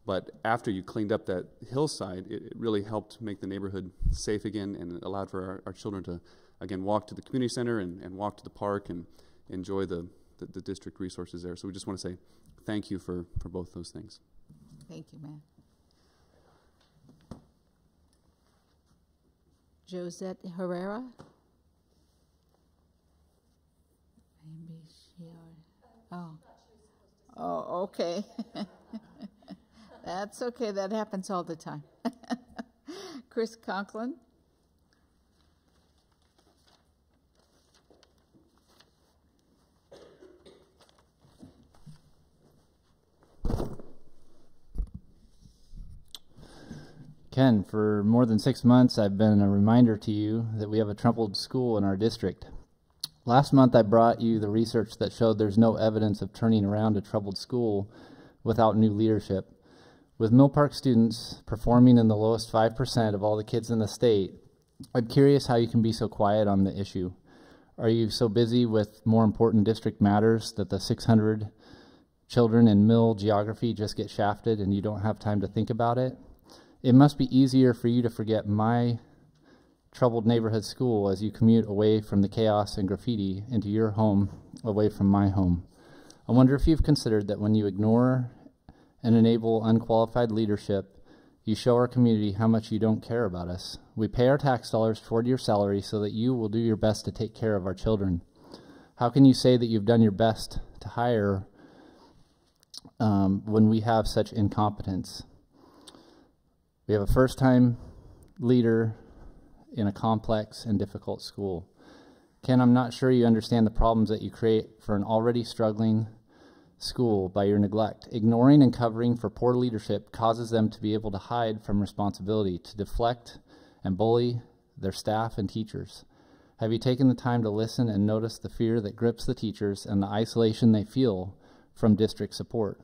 But after you cleaned up that hillside, it really helped make the neighborhood safe again, and it allowed for our children to, again, walk to the community center and walk to the park and enjoy the district resources there. So we just want to say thank you for both those things. Thank you, man. Josette Herrera. Maybe she already, oh, okay. That's okay. That happens all the time. Chris Conklin. Ken, for more than 6 months, I've been a reminder to you that we have a troubled school in our district. Last month, I brought you the research that showed there's no evidence of turning around a troubled school without new leadership. With Mill Park students performing in the lowest 5% of all the kids in the state, I'm curious how you can be so quiet on the issue. Are you so busy with more important district matters that the 600 children in Mill geography just get shafted and you don't have time to think about it? It must be easier for you to forget my troubled neighborhood school as you commute away from the chaos and graffiti into your home, away from my home. I wonder if you've considered that when you ignore and enable unqualified leadership, you show our community how much you don't care about us. We pay our tax dollars toward your salary so that you will do your best to take care of our children. How can you say that you've done your best to hire when we have such incompetence? We have a first-time leader in a complex and difficult school. Ken, I'm not sure you understand the problems that you create for an already struggling school by your neglect. Ignoring and covering for poor leadership causes them to be able to hide from responsibility, to deflect and bully their staff and teachers. Have you taken the time to listen and notice the fear that grips the teachers and the isolation they feel from district support?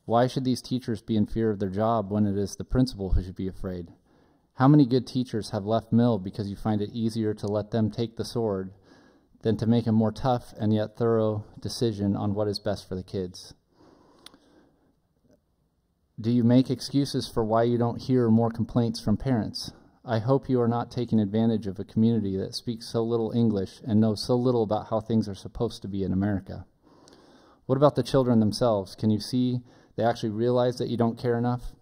Why should these teachers be in fear of their job when it is the principal who should be afraid? How many good teachers have left Mill because you find it easier to let them take the sword than to make a more tough and yet thorough decision on what is best for the kids? Do you make excuses for why you don't hear more complaints from parents? I hope you are not taking advantage of a community that speaks so little English and knows so little about how things are supposed to be in America. What about the children themselves? Can you see they actually realize that you don't care enough?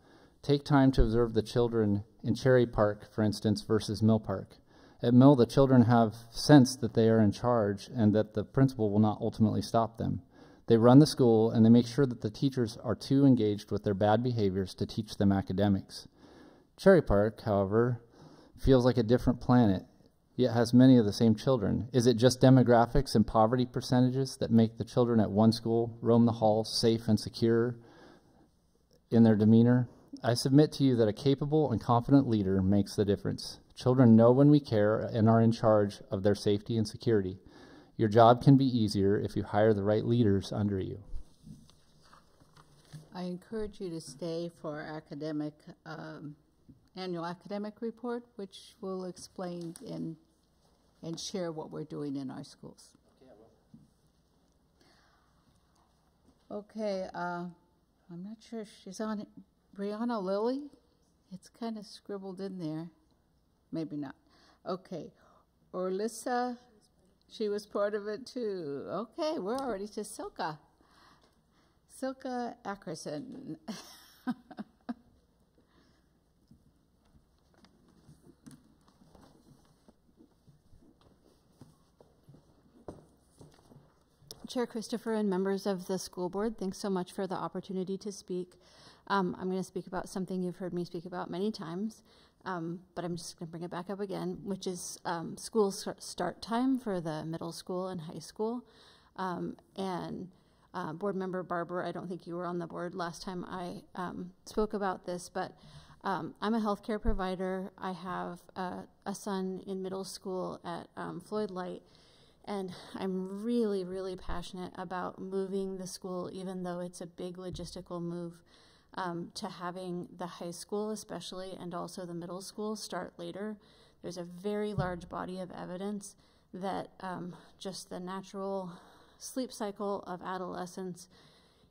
Take time to observe the children in Cherry Park, for instance, versus Mill Park. At Mill, the children have sensed that they are in charge and that the principal will not ultimately stop them. They run the school, and they make sure that the teachers are too engaged with their bad behaviors to teach them academics. Cherry Park, however, feels like a different planet, yet has many of the same children. Is it just demographics and poverty percentages that make the children at one school roam the halls safe and secure in their demeanor? I submit to you that a capable and confident leader makes the difference. Children know when we care and are in charge of their safety and security. Your job can be easier if you hire the right leaders under you. I encourage you to stay for our annual academic report, which will explain and share what we're doing in our schools. Okay, I'm not sure if she's on it. Brianna Lilly? It's kind of scribbled in there. Maybe not. Okay. Orlissa, she was part of it too. Okay, we're already to Silka. Silka Ackerson. Chair Christopher and members of the school board, thanks so much for the opportunity to speak. I'm going to speak about something you've heard me speak about many times, but I'm just going to bring it back up again, which is school start time for the middle school and high school. Board member Barbara, I don't think you were on the board last time I spoke about this, but I'm a healthcare provider. I have a son in middle school at Floyd Light, and I'm really, really passionate about moving the school, even though it's a big logistical move, to having the high school especially and also the middle school start later. There's a very large body of evidence that just the natural sleep cycle of adolescents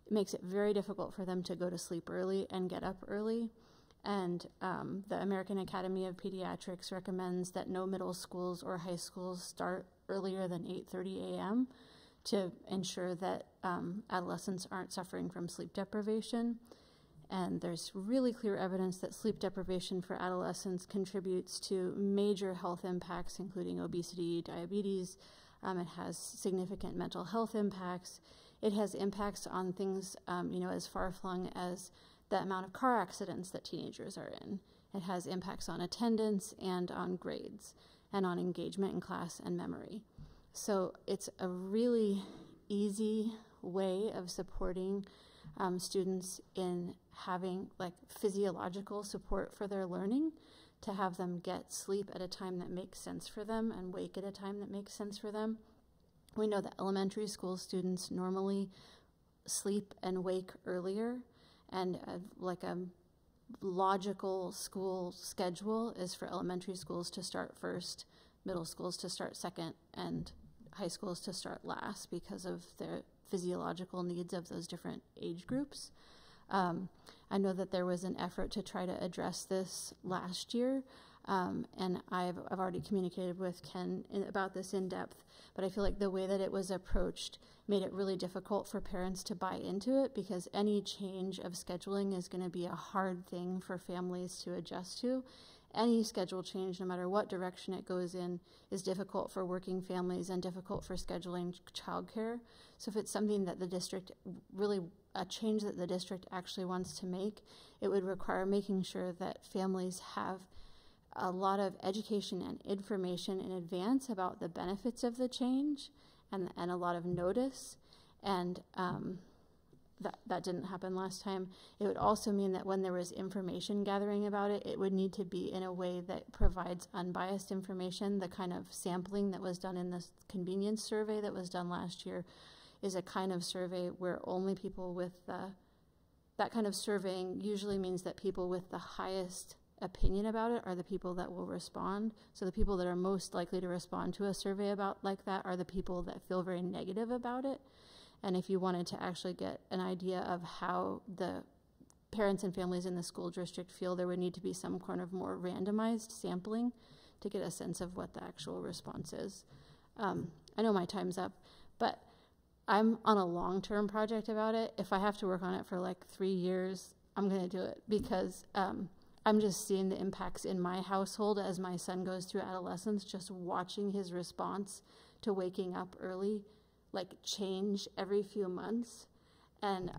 makes it very difficult for them to go to sleep early and get up early. And the American Academy of Pediatrics recommends that no middle schools or high schools start earlier than 8:30 a.m. to ensure that adolescents aren't suffering from sleep deprivation. And there's really clear evidence that sleep deprivation for adolescents contributes to major health impacts, including obesity, diabetes. It has significant mental health impacts. It has impacts on things, as far-flung as the amount of car accidents that teenagers are in. It has impacts on attendance and on grades and on engagement in class and memory. So it's a really easy way of supporting students in having physiological support for their learning, to have them get sleep at a time that makes sense for them and wake at a time that makes sense for them. We know that elementary school students normally sleep and wake earlier, and a logical school schedule is for elementary schools to start first, middle schools to start second, and high schools to start last because of the physiological needs of those different age groups. I know that there was an effort to try to address this last year, and I've already communicated with Ken about this in depth, but I feel like the way that it was approached made it really difficult for parents to buy into it, because any change of scheduling is going to be a hard thing for families to adjust to. Any schedule change, no matter what direction it goes in, is difficult for working families and difficult for scheduling childcare. So if it's something that the district really, a change that the district actually wants to make, it would require making sure that families have a lot of education and information in advance about the benefits of the change, and a lot of notice. And that didn't happen last time. It would also mean that when there was information gathering about it, it would need to be in a way that provides unbiased information. The kind of sampling that was done in this convenience survey that was done last year is a kind of survey where only people with that kind of surveying usually means that people with the highest opinion about it are the people that will respond. So the people that are most likely to respond to a survey about like that are the people that feel very negative about it. And if you wanted to actually get an idea of how the parents and families in the school district feel, there would need to be some kind of more randomized sampling to get a sense of what the actual response is. I know my time's up, but I'm on a long-term project about it. If I have to work on it for 3 years, I'm going to do it because I'm just seeing the impacts in my household as my son goes through adolescence, just watching his response to waking up early, like change every few months. And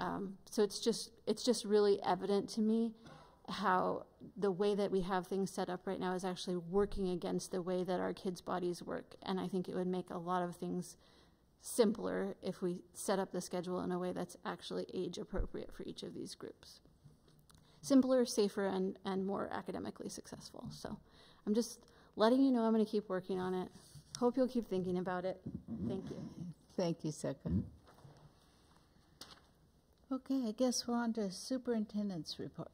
so it's just really evident to me how the way that we have things set up right now is actually working against the way that our kids' bodies work. And I think it would make a lot of things simpler if we set up the schedule in a way that's actually age appropriate for each of these groups. Simpler, safer, and more academically successful. So I'm just letting you know I'm going to keep working on it. Hope you'll keep thinking about it. Thank you. Thank you, Seka. Okay, I guess we're on to superintendent's report.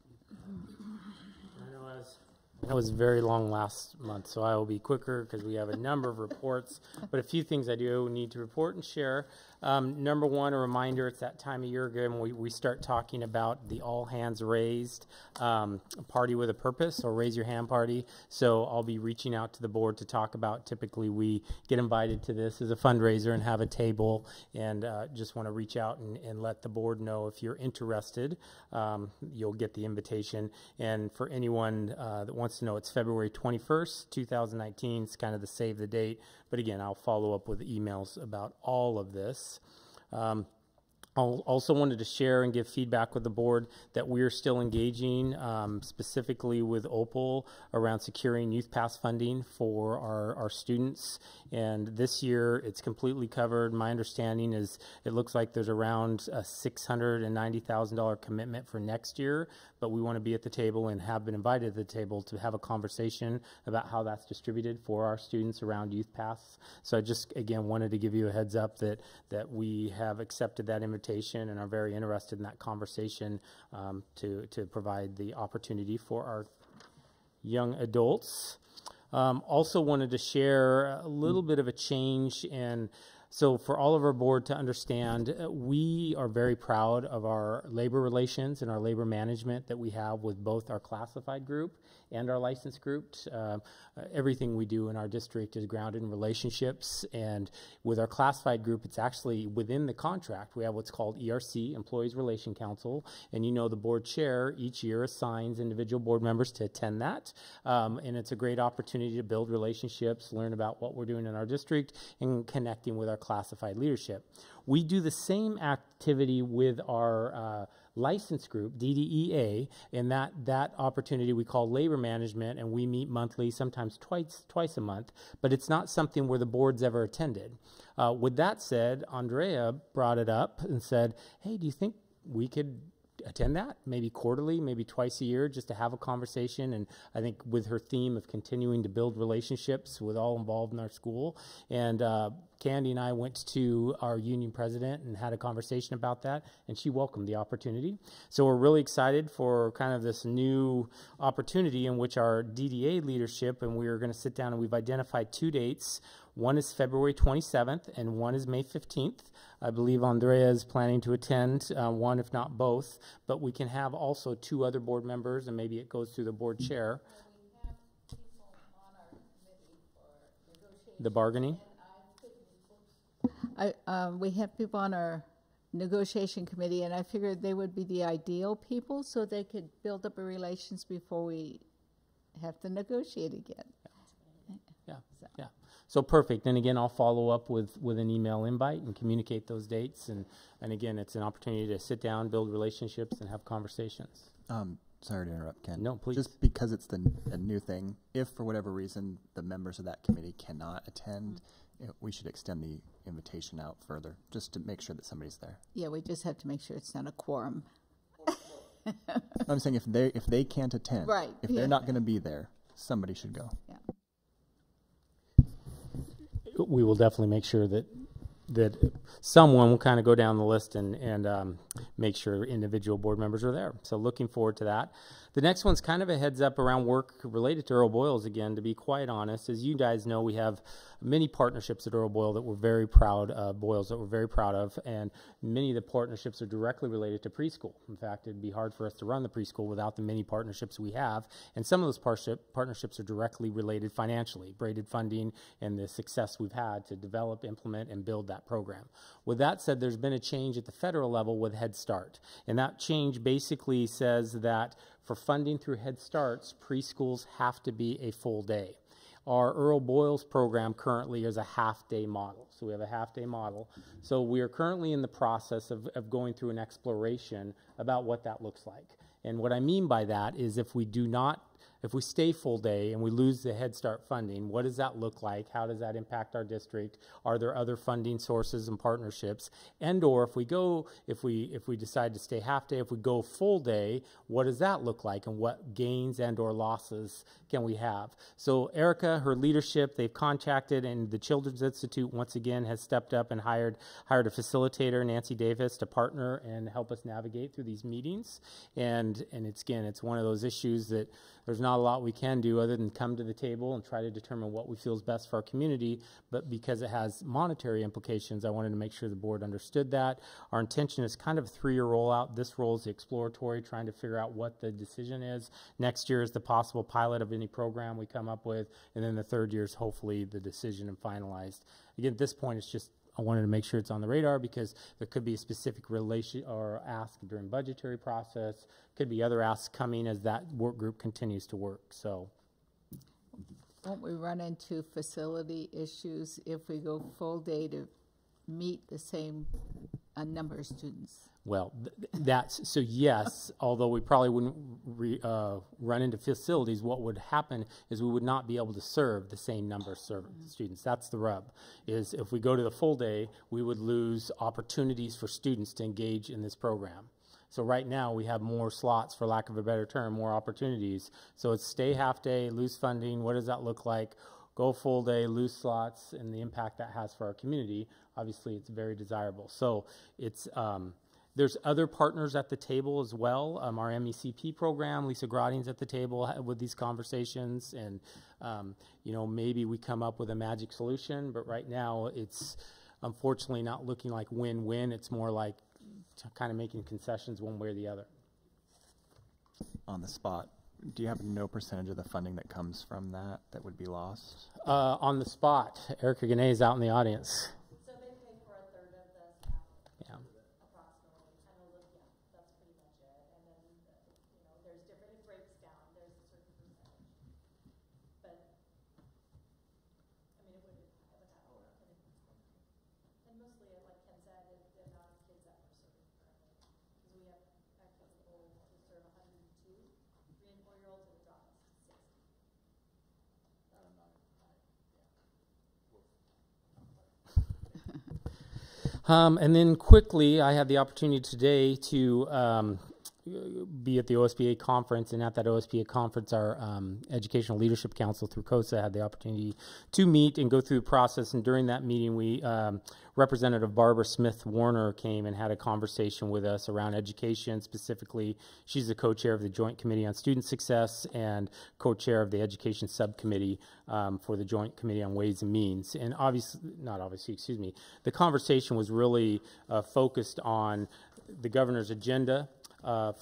That was very long last month, so I will be quicker because we have a number of reports, but a few things I do need to report and share. Number one, a reminder, it's that time of year again when we start talking about the all hands raised party with a purpose, or raise your hand party. So I'll be reaching out to the board to talk about, typically we get invited to this as a fundraiser and have a table, and just want to reach out and let the board know if you're interested. You'll get the invitation. And for anyone that wants to know, it's February 21st, 2019. It's kind of the save the date. But again, I'll follow up with emails about all of this. I also wanted to share and give feedback with the board that we're still engaging specifically with Opal around securing Youth Pass funding for our students. And this year it's completely covered. My understanding is it looks like there's around a $690,000 commitment for next year, but we want to be at the table and have been invited to the table to have a conversation about how that's distributed for our students around Youth Pass. So I just, again, wanted to give you a heads up that we have accepted that invitation and are very interested in that conversation to provide the opportunity for our young adults. Also wanted to share a little bit of a change, and so for all of our board to understand, we are very proud of our labor relations and our labor management that we have with both our classified group and our licensed groups. Everything we do in our district is grounded in relationships, and with our classified group, it's actually within the contract. We have what's called ERC, Employees Relation Council, and you know the board chair each year assigns individual board members to attend that, and it's a great opportunity to build relationships, learn about what we're doing in our district, and connecting with our classified leadership. We do the same activity with our license group, DDEA, and that opportunity we call labor management, and we meet monthly, sometimes twice a month, but it's not something where the board's ever attended. With that said, Andrea brought it up and said, hey, do you think we could attend that, maybe quarterly, maybe twice a year, just to have a conversation? And I think with her theme of continuing to build relationships with all involved in our school, and Candy and I went to our union president and had a conversation about that, and she welcomed the opportunity. So we're really excited for kind of this new opportunity in which our DDA leadership, and we're going to sit down, and we've identified 2 dates. One is February 27th and one is May 15th. I believe Andrea is planning to attend one, if not both, but we can have also 2 other board members, and maybe it goes through the board chair. The bargaining? We have people on our negotiation committee, and I figured they would be the ideal people so they could build up a relations before we have to negotiate again. Yeah. So perfect. And again, I'll follow up with an email invite and communicate those dates. And again, it's an opportunity to sit down, build relationships, and have conversations. Sorry to interrupt, Ken. No, please. Just because it's a new thing, if for whatever reason the members of that committee cannot attend, we should extend the invitation out further, just to make sure that somebody's there. Yeah, we just have to make sure it's not a quorum. I'm saying if they can't attend, right? If they're not going to be there, somebody should go. Yeah. We will definitely make sure that someone will kind of go down the list and make sure individual board members are there. So looking forward to that. The next one's kind of a heads up around work related to Earl Boyles again, to be quite honest. As you guys know, we have many partnerships at Earl Boyle that we're very proud of, and many of the partnerships are directly related to preschool. In fact, it'd be hard for us to run the preschool without the many partnerships we have, and some of those partnerships are directly related financially, braided funding, and the success we've had to develop, implement, and build that program. With that said, there's been a change at the federal level with Head Start, and that change basically says that for funding through Head Starts, preschools have to be a full day. Our Earl Boyles program currently is a half-day model. So we have a half-day model. So we are currently in the process of going through an exploration about what that looks like. And what I mean by that is if we stay full day and we lose the Head Start funding, what does that look like? How does that impact our district? Are there other funding sources and partnerships? And or if we decide to stay half day, if we go full day, what does that look like? And what gains and or losses can we have? So Erica, her leadership, they've contacted, and the Children's Institute once again has stepped up and hired a facilitator, Nancy Davis, to partner and help us navigate through these meetings. And it's one of those issues that there's not a lot we can do other than come to the table and try to determine what we feel is best for our community, but because it has monetary implications, I wanted to make sure the board understood that. Our intention is kind of a 3-year rollout. This role is the exploratory, trying to figure out what the decision is. Next year is the possible pilot of any program we come up with, and then the 3rd year is hopefully the decision and finalized. Again, at this point, it's just I wanted to make sure it's on the radar because there could be a specific relation or ask during budgetary process. Could be other asks coming as that work group continues to work. So, won't we run into facility issues if we go full day to meet the same number of students? Well, so yes, although we probably wouldn't run into facilities, what would happen is we would not be able to serve the same number of students. That's the rub, is if we go to the full day, we would lose opportunities for students to engage in this program. So right now we have more slots, for lack of a better term, more opportunities. So it's stay half day, lose funding. What does that look like? Go full day, lose slots, and the impact that has for our community. Obviously, it's very desirable. So it's there's other partners at the table as well. Our MECP program, Lisa Grodding's at the table with these conversations, and maybe we come up with a magic solution. But right now, it's unfortunately not looking like win-win. It's more like kind of making concessions one way or the other. On the spot, do you happen to know percentage of the funding that comes from that would be lost? On the spot, Erica Gane is out in the audience. So they pay for a third of the staff, yeah. Approximately. I know that, yeah, that's pretty much it. And then, there's different, it breaks down. There's a certain percentage. But, I mean, it would have, and mostly, like Ken said, the amount of kids that we're serving currently. Because we have access to serve 102 3- and 4-year-olds, and it dropped us to 60. And then quickly, I had the opportunity today to be at the OSBA conference, and at that OSBA conference, our Educational Leadership Council through COSA had the opportunity to meet and go through the process. And during that meeting, we Representative Barbara Smith Warner came and had a conversation with us around education. Specifically, she's the co-chair of the Joint Committee on Student Success and co-chair of the Education Subcommittee for the Joint Committee on Ways and Means. And the conversation was really focused on the governor's agenda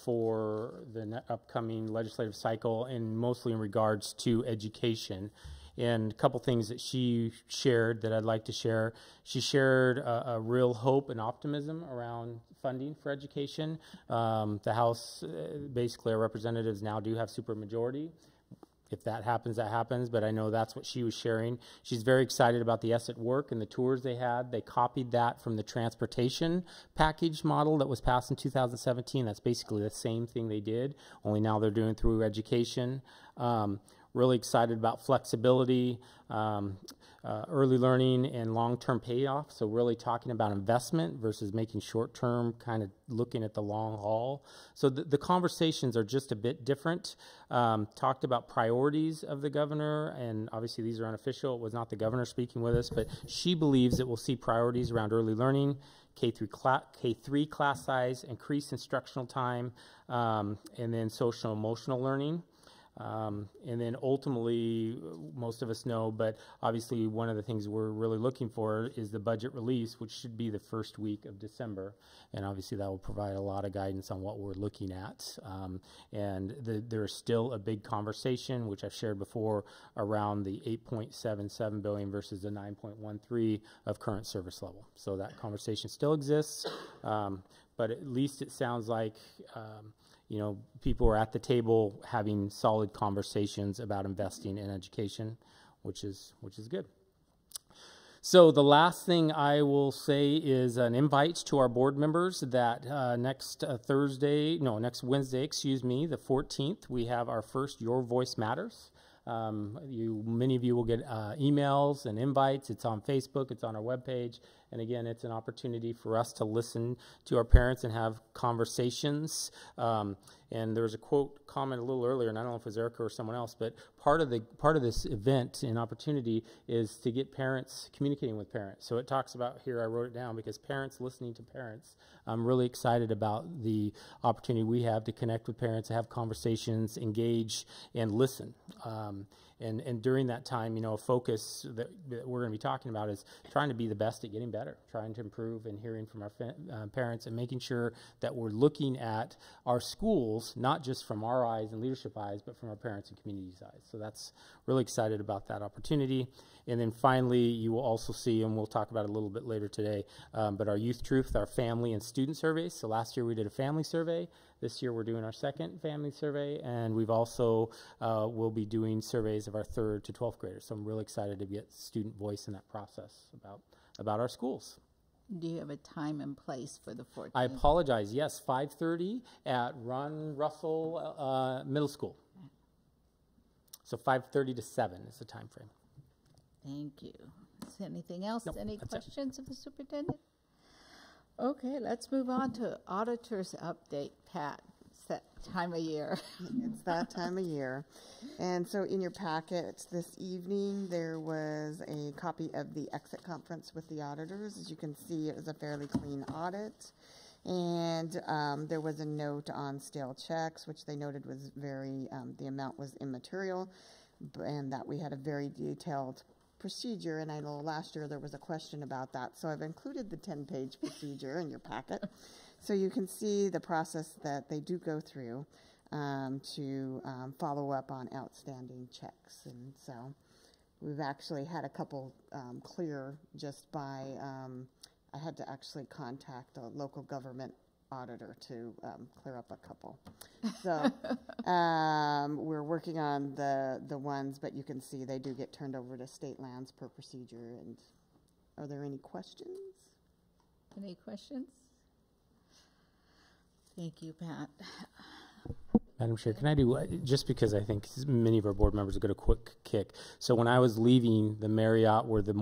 for the upcoming legislative cycle, and mostly in regards to education. And a couple things that she shared that I'd like to share. She shared a real hope and optimism around funding for education. The House, basically our representatives now do have supermajority. If that happens, but I know that's what she was sharing. She's very excited about the S at Work and the tours they had. They copied that from the transportation package model that was passed in 2017. That's basically the same thing they did, only now they're doing through education. Really excited about flexibility, early learning, and long-term payoff. So really talking about investment versus making short-term, kind of looking at the long haul. So the conversations are just a bit different. Talked about priorities of the governor, and obviously these are unofficial. It was not the governor speaking with us, but she believes that we'll see priorities around early learning, K3 class size, increased instructional time, and then social emotional learning. And then ultimately, most of us know, but obviously one of the things we're really looking for is the budget release, which should be the first week of December. And obviously that will provide a lot of guidance on what we're looking at. And there's still a big conversation, which I've shared before, around the $8.77 billion versus the $9.13 of current service level. So that conversation still exists, but at least it sounds like you know, people are at the table having solid conversations about investing in education, which is good. So the last thing I will say is an invite to our board members that next Wednesday, the 14th, we have our first Your Voice Matters. Many of you will get emails and invites. It's on Facebook. It's on our webpage. And again, it's an opportunity for us to listen to our parents and have conversations. And there was a comment a little earlier, and I don't know if it was Erica or someone else, but part of this event and opportunity is to get parents communicating with parents. So it talks about here, I wrote it down, because parents listening to parents. I'm really excited about the opportunity we have to connect with parents, have conversations, engage, and listen. And during that time, you know, a focus that we're going to be talking about is trying to be the best at getting better, trying to improve and hearing from our parents, and making sure that we're looking at our schools, not just from our eyes and leadership eyes, but from our parents and community's eyes. So that's really excited about that opportunity. And then finally, you will also see, and we'll talk about it a little bit later today, but our Youth Truth, our family and student surveys. So last year we did a family survey. This year we're doing our second family survey, and we've also will be doing surveys of our 3rd to 12th graders. So I'm really excited to get student voice in that process about our schools. Do you have a time and place for the 14th? I apologize. Yes, 5:30 at Ron Russell Middle School. So 5:30 to 7 is the time frame. Thank you. Is there anything else? Nope, Any questions of the superintendent? Okay, let's move on to auditor's update, Pat. It's that time of year. It's that time of year. And so in your packet this evening, there was a copy of the exit conference with the auditors. As you can see, it was a fairly clean audit. And there was a note on stale checks, which they noted was the amount was immaterial, and that we had a very detailed procedure. And I know last year there was a question about that. So I've included the 10-page procedure in your packet. So you can see the process that they do go through to follow up on outstanding checks. And so we've actually had a couple clear just by, I had to actually contact a local government auditor to clear up a couple. So we're working on the ones, but you can see they do get turned over to state lands per procedure. And are there any questions? Any questions? Thank you, Pat. Madam Chair, can I do, just because I think many of our board members will get a quick kick. So when I was leaving the Marriott where the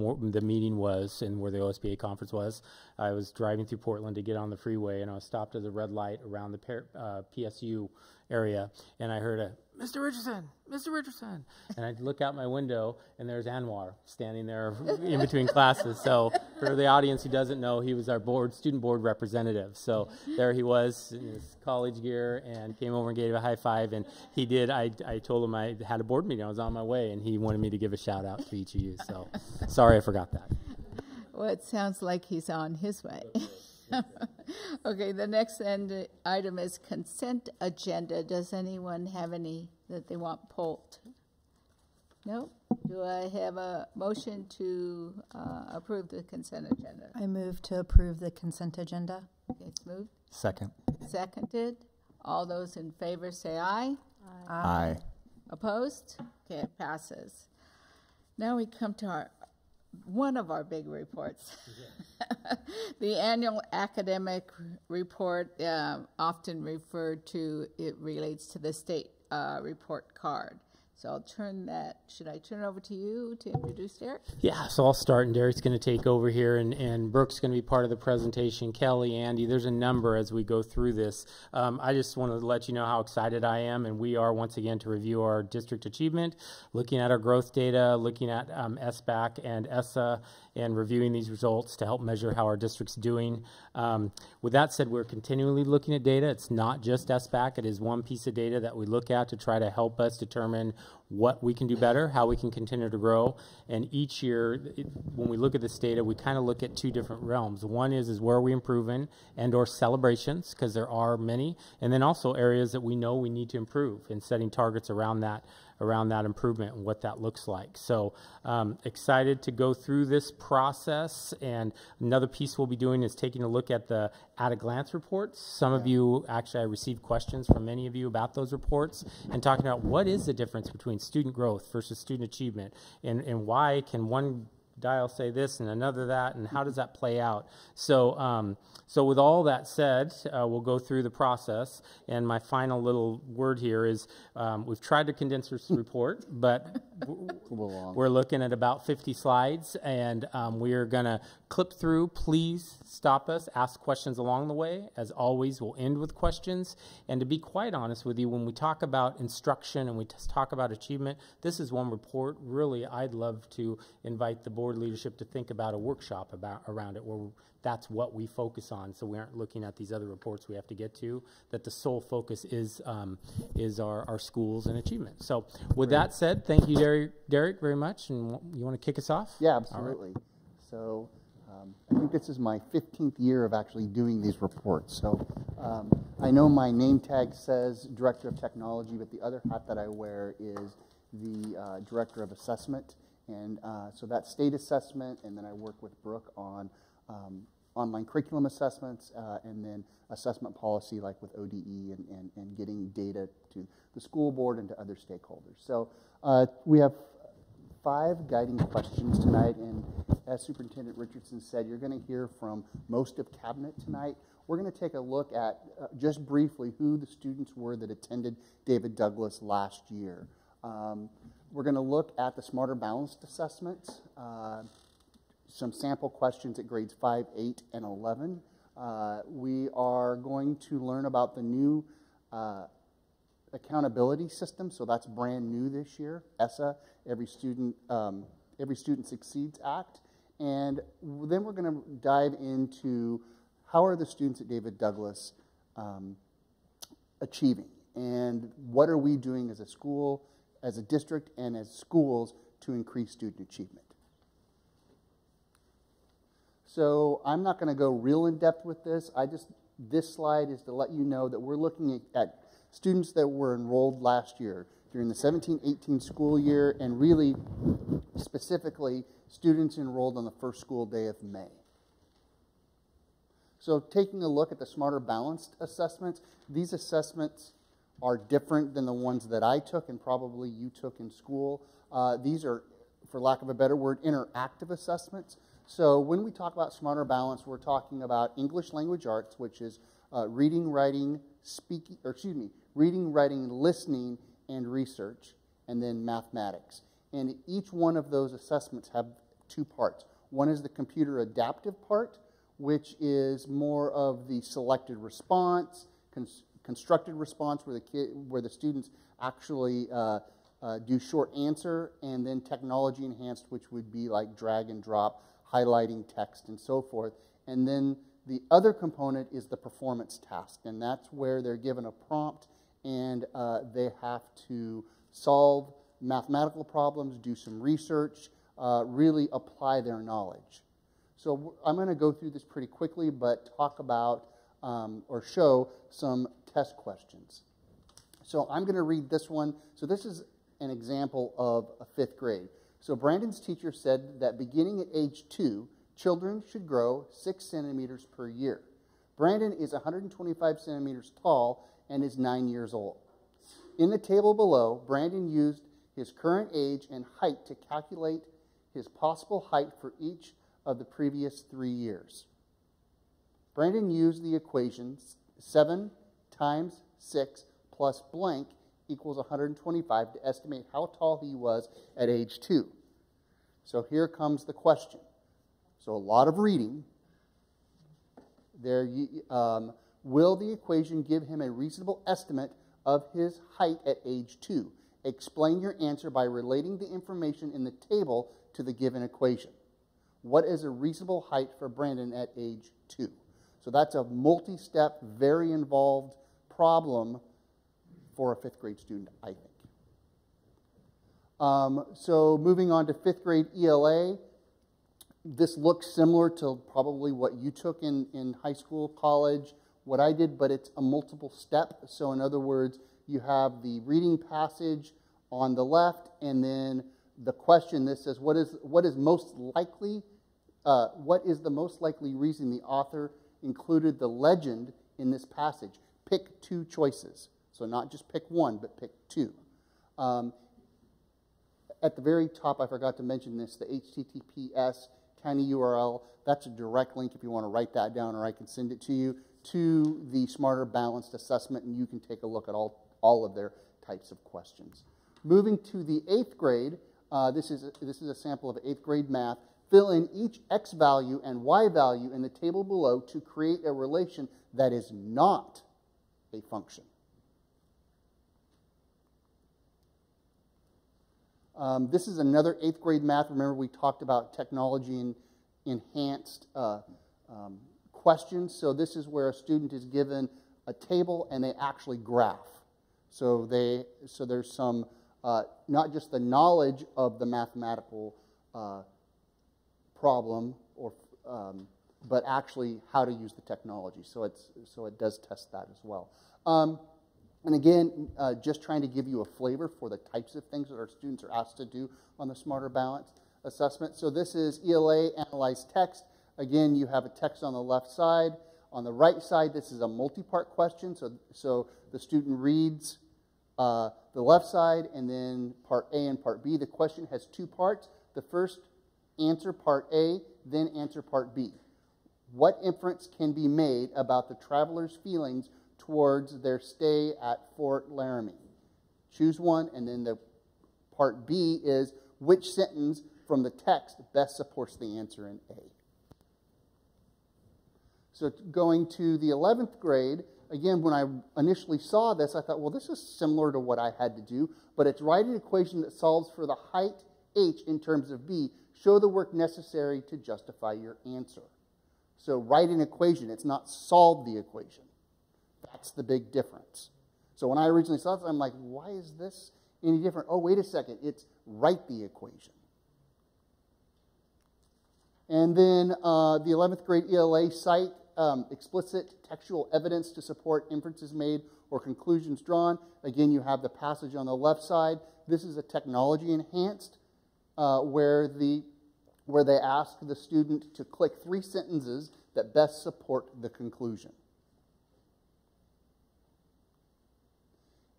meeting was and where the OSBA conference was, I was driving through Portland to get on the freeway, and I was stopped at the red light around the PSU area, and I heard a, Mr. Richardson, Mr. Richardson. And I look out my window, and there's Anwar standing there in between classes. So for the audience who doesn't know, he was our student board representative. So there he was in his college gear and came over and gave a high five. And he did, I told him I had a board meeting. I was on my way, and he wanted me to give a shout out to each of you. So sorry I forgot that. Well, it sounds like he's on his way. Okay, the next item is consent agenda. Does anyone have any that they want pulled? No? Do I have a motion to approve the consent agenda? I move to approve the consent agenda. Okay, it's moved. Second. Seconded. All those in favor say aye. Aye. Opposed? Okay, it passes. Now we come to one of our big reports. The annual academic report, often referred to, it relates to the state report card. So should I turn it over to you to introduce Derek? Yeah, so I'll start, and Derek's going to take over here, and Brooke's going to be part of the presentation. Kelly, Andy, there's a number as we go through this. I just want to let you know how excited I am, and we are once again to review our district achievement, looking at our growth data, looking at SBAC and ESSA, and reviewing these results to help measure how our district's doing. With that said, we're continually looking at data. It's not just SBAC. It is one piece of data that we look at to try to help us determine what we can do better, how we can continue to grow. And each year, when we look at this data, we kind of look at two different realms. One is where are we improving and or celebrations, because there are many, and then also areas that we know we need to improve and setting targets around that improvement and what that looks like. So excited to go through this process. And another piece we'll be doing is taking a look at the at-a-glance reports. Some of you, actually I received questions from many of you about those reports and talking about what is the difference between student growth versus student achievement, and why can one dial say this and another that, and how does that play out? So so with all that said, we'll go through the process, and my final little word here is we've tried to condense this report, but we're looking at about 50 slides, and we are going to clip through. Please stop us, ask questions along the way. As always, we'll end with questions. And to be quite honest with you, when we talk about instruction and we talk about achievement, this is one report. Really, I'd love to invite the board leadership to think about a workshop around it, where that's what we focus on, so we aren't looking at these other reports we have to get to, that the sole focus is our schools and achievement. So with that said, thank you, Derek, very much. And you want to kick us off? Yeah, absolutely. Right. So I think this is my 15th year of actually doing these reports. So I know my name tag says Director of Technology, but the other hat that I wear is the Director of Assessment. And so that's state assessment, and then I work with Brooke on online curriculum assessments, and then assessment policy, like with ODE, and getting data to the school board and to other stakeholders. So we have 5 guiding questions tonight, and as Superintendent Richardson said, you're going to hear from most of Cabinet tonight. We're going to take a look at, just briefly, who the students were that attended David Douglas last year. We're going to look at the Smarter Balanced assessments, some sample questions at grades 5, 8, and 11. We are going to learn about the new accountability system, so that's brand new this year, ESSA, Every Student Succeeds Act. And then we're going to dive into how are the students at David Douglas achieving, and what are we doing as a school, as a district, and as schools to increase student achievement. So I'm not going to go real in depth with this. This slide is to let you know that we're looking at students that were enrolled last year during the 17-18 school year, and really specifically students enrolled on the first school day of May. So taking a look at the Smarter Balanced assessments, these assessments are different than the ones that I took and probably you took in school. These are, for lack of a better word, interactive assessments. So when we talk about Smarter Balance, we're talking about English language arts, which is reading, writing, listening, and research, and then mathematics. And each one of those assessments have 2 parts. One is the computer adaptive part, which is more of the selected response, constructed response, where the students actually do short answer, and then technology enhanced, which would be like drag and drop, highlighting text, and so forth. And then the other component is the performance task, and that's where they're given a prompt, and they have to solve mathematical problems, do some research, really apply their knowledge. So I'm going to go through this pretty quickly, but talk about or show some test questions. So I'm going to read this one. So this is an example of a 5th grade. So Brandon's teacher said that beginning at age 2, children should grow 6 centimeters per year. Brandon is 125 centimeters tall and is 9 years old. In the table below, Brandon used his current age and height to calculate his possible height for each of the previous 3 years. Brandon used the equations 7 times 6 plus blank equals 125 to estimate how tall he was at age 2. So here comes the question. So a lot of reading. Will the equation give him a reasonable estimate of his height at age 2? Explain your answer by relating the information in the table to the given equation. What is a reasonable height for Brandon at age 2? So that's a multi-step, very involved problem for a 5th grade student, I think. So moving on to 5th grade ELA, this looks similar to probably what you took in high school, college, what I did, but it's a multiple step. So in other words, you have the reading passage on the left, and then the question that says, what is the most likely reason the author included the legend in this passage? Pick 2 choices. So not just pick 1, but pick 2. At the very top, I forgot to mention this, the HTTPS tiny URL, that's a direct link if you want to write that down, or I can send it to you, to the Smarter Balanced Assessment, and you can take a look at all of their types of questions. Moving to the 8th grade, this is a sample of 8th grade math. Fill in each x value and y value in the table below to create a relation that is not a function. This is another 8th grade math. Remember, we talked about technology and enhanced questions. So this is where a student is given a table and they actually graph. So there's some, not just the knowledge of the mathematical problem, but actually how to use the technology. So it does test that as well. And again, just trying to give you a flavor for the types of things that our students are asked to do on the Smarter Balanced Assessment. So this is ELA Analyze Text. Again, you have a text on the left side. On the right side, this is a multi-part question. So the student reads the left side and then part A and part B. The question has 2 parts. The first, answer part A, then answer part B. What inference can be made about the traveler's feelings towards their stay at Fort Laramie? Choose one, and then the part B is which sentence from the text best supports the answer in A. So going to the 11th grade, again, when I initially saw this, I thought, well, this is similar to what I had to do, but it's write an equation that solves for the height h in terms of b. Show the work necessary to justify your answer. So write an equation. It's not solve the equation. That's the big difference. So when I originally saw this, I'm like, why is this any different? Oh, wait a second. It's write the equation. And then the 11th grade ELA cite explicit textual evidence to support inferences made or conclusions drawn. Again, you have the passage on the left side. This is a technology enhanced where they ask the student to click 3 sentences that best support the conclusion.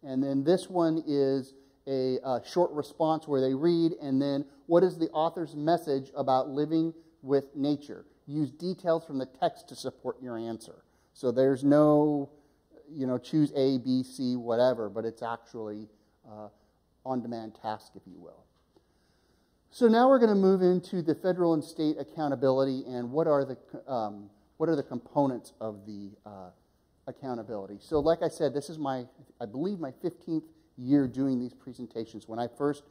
And then this one is a short response where they read, and then what is the author's message about living with nature? Use details from the text to support your answer. So there's no, choose A, B, C, whatever, but it's actually on-demand task, if you will. So now we're going to move into the federal and state accountability and what are the components of the accountability. So like I said, this is I believe my 15th year doing these presentations. When I first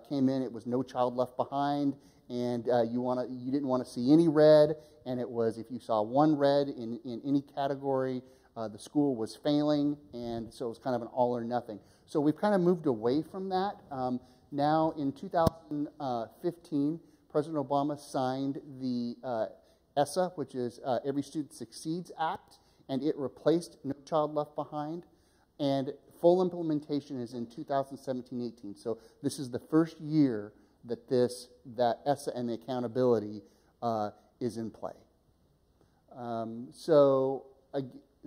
came in, it was No Child Left Behind, and you didn't want to see any red, and it was if you saw one red in any category, the school was failing, and so it was kind of an all or nothing. So we've kind of moved away from that. Now in 2015, President Obama signed the ESSA, which is Every Student Succeeds Act, and it replaced No Child Left Behind, and full implementation is in 2017-18. So this is the first year that ESSA and the accountability is in play. So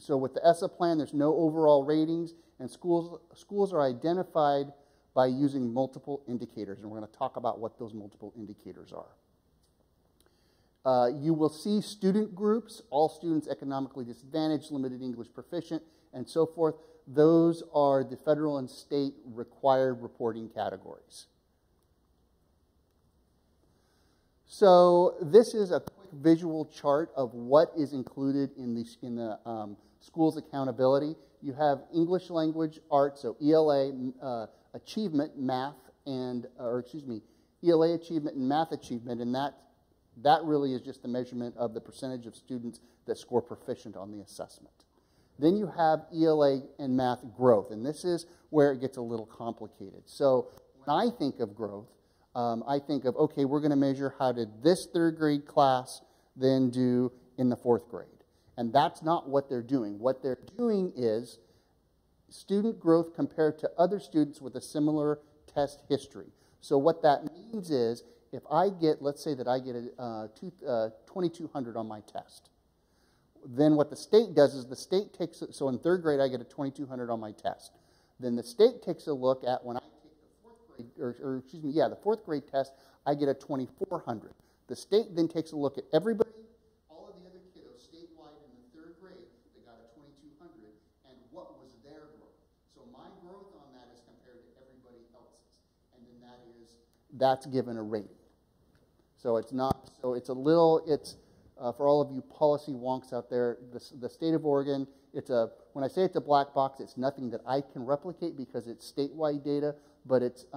with the ESSA plan, there's no overall ratings, and schools are identified by using multiple indicators, and we're going to talk about what those multiple indicators are. You will see student groups, all students economically disadvantaged, limited English proficient, and so forth. those are the federal and state required reporting categories. So this is a quick visual chart of what is included in the school's accountability. You have English language arts, so ELA achievement, math, and ELA achievement and math achievement, and that really is just the measurement of the percentage of students that score proficient on the assessment. Then you have ELA and math growth, and this is where it gets a little complicated. So when I think of growth, I think of, okay, we're going to measure how did this third grade class then do in the fourth grade. And that's not what they're doing. What they're doing is student growth compared to other students with a similar test history. So what that means is if I get, let's say that I get a 2,200 on my test, then what the state does is the state takes, so in third grade I get a 2,200 on my test. Then the state takes a look at when I the fourth grade test, I get a 2,400. The state then takes a look at everybody, all of the other kiddos statewide in the third grade that got a 2,200, and what was their growth. So my growth on that is compared to everybody else's, and then that's given a rating. So it's not, so it's a little, it's for all of you policy wonks out there, the state of Oregon, when I say it's a black box, it's nothing that I can replicate because it's statewide data, but it's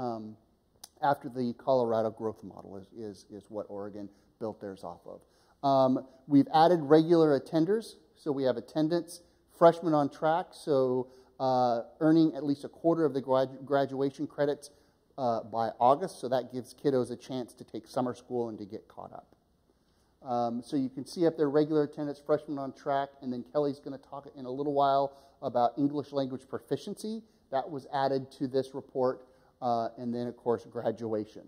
after the Colorado growth model is what Oregon built theirs off of. We've added regular attenders, so we have attendance, freshmen on track, so earning at least a quarter of the graduation credits by August, so that gives kiddos a chance to take summer school and to get caught up. So you can see up there regular attendance, freshmen on track, and then Kelly's going to talk in a little while about English language proficiency. That was added to this report, and then, of course, graduation.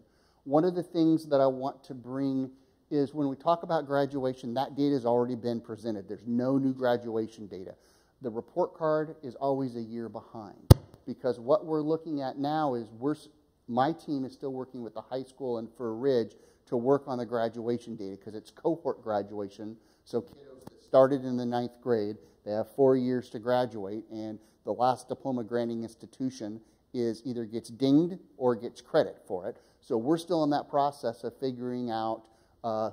One of the things that I want to bring is when we talk about graduation, that data has already been presented. There's no new graduation data. The report card is always a year behind because what we're looking at now is my team is still working with the high school and Fur Ridge to work on the graduation data because it's cohort graduation. So kiddos that started in the 9th grade, they have 4 years to graduate, and the last diploma granting institution is either gets dinged or gets credit for it. So we're still in that process of figuring out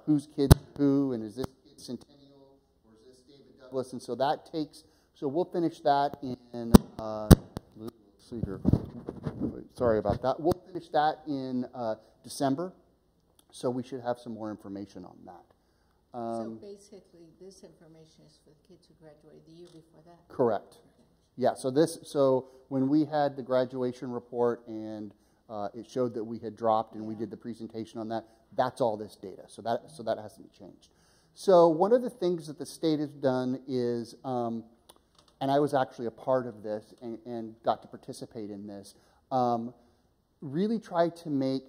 whose kids who, and is this kid Centennial or is this David Douglas, and so that takes, so we'll finish that in, let's see here, sorry about that. We'll finish that in December, so we should have some more information on that. So basically, this information is for the kids who graduated the year before that? Correct. Yeah, so when we had the graduation report and it showed that we had dropped and we did the presentation on that, that's all this data. So that hasn't changed. So one of the things that the state has done is, and I was actually a part of this and got to participate in this, really try to make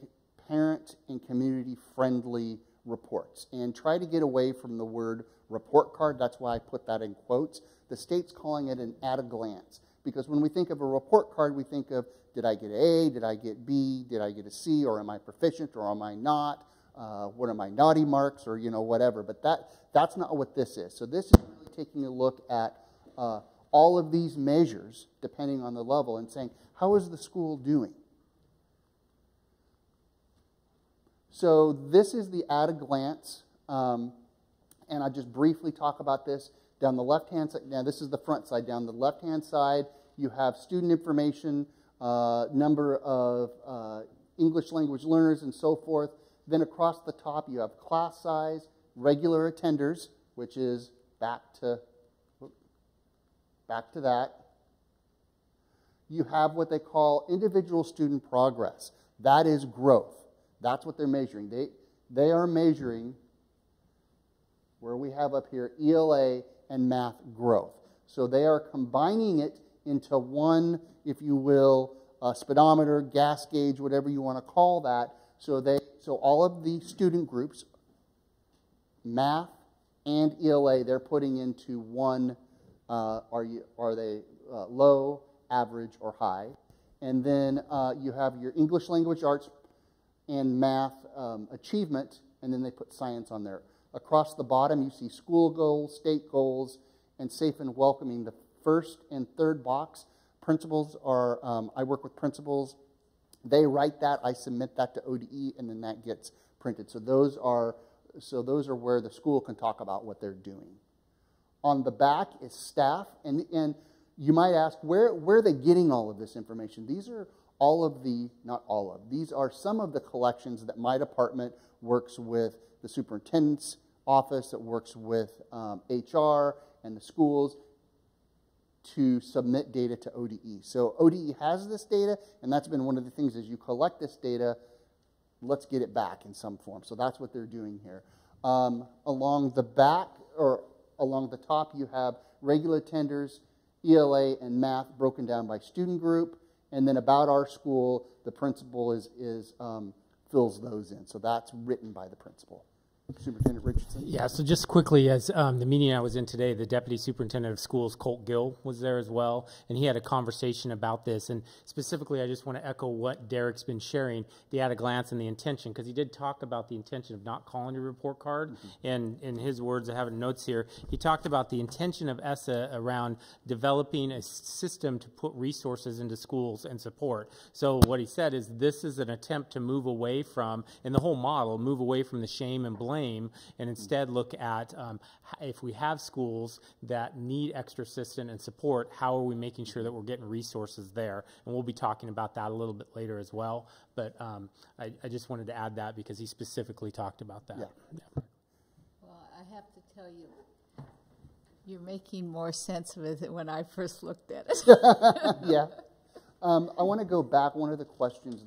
parent and community friendly reports and try to get away from the word report card. That's why I put that in quotes. The state's calling it an at a glance because when we think of a report card, we think of, did I get an A, did I get B, did I get a C, or am I proficient, or am I not? What are my naughty marks, or whatever. But that's not what this is. So this is really taking a look at all of these measures, depending on the level, and saying, how is the school doing? So this is the at a glance, and I'll just briefly talk about this. Down the left-hand side, now this is the front side. Down the left-hand side, you have student information, number of English language learners, and so forth. Then across the top, you have class size, regular attenders, which is back to that. You have what they call individual student progress. That is growth. That's what they're measuring. They are measuring, where we have up here, ELA and math growth. So they are combining it into one, if you will, speedometer, gas gauge, whatever you want to call that. So all of the student groups, math and ELA, they're putting into one, are they low, average, or high? And then you have your English language arts and math achievement, and then they put science on there. Across the bottom, you see school goals, state goals, and safe and welcoming. The first and third box Principals are, I work with principals. They write that, I submit that to ODE, and then that gets printed. So those are where the school can talk about what they're doing. On the back is staff, and you might ask, where are they getting all of this information? These are these are some of the collections that my department works with the superintendent's office, that works with HR and the schools to submit data to ODE. So ODE has this data, and that's been one of the things as you collect this data, let's get it back in some form. So that's what they're doing here. Along the back, or along the top, you have regular attenders, ELA, and math broken down by student group. And then about our school, the principal fills those in. So that's written by the principal. Superintendent Richardson? Yeah, so just quickly, as the meeting I was in today, the Deputy Superintendent of Schools, Colt Gill, was there as well, and he had a conversation about this. And specifically, I just want to echo what Derek's been sharing, the at-a-glance and the intention, because he did talk about the intention of not calling a report card. And in his words, I have notes here, he talked about the intention of ESSA around developing a system to put resources into schools and support. So what he said is this is an attempt to move away from, in the whole model, move away from the shame and blame, and instead look at if we have schools that need extra assistance and support, how are we making sure that we're getting resources there? And we'll be talking about that a little bit later as well. But I just wanted to add that because he specifically talked about that. Well, I have to tell you, you're making more sense of it than when I first looked at it. Yeah. I want to go back. One of the questions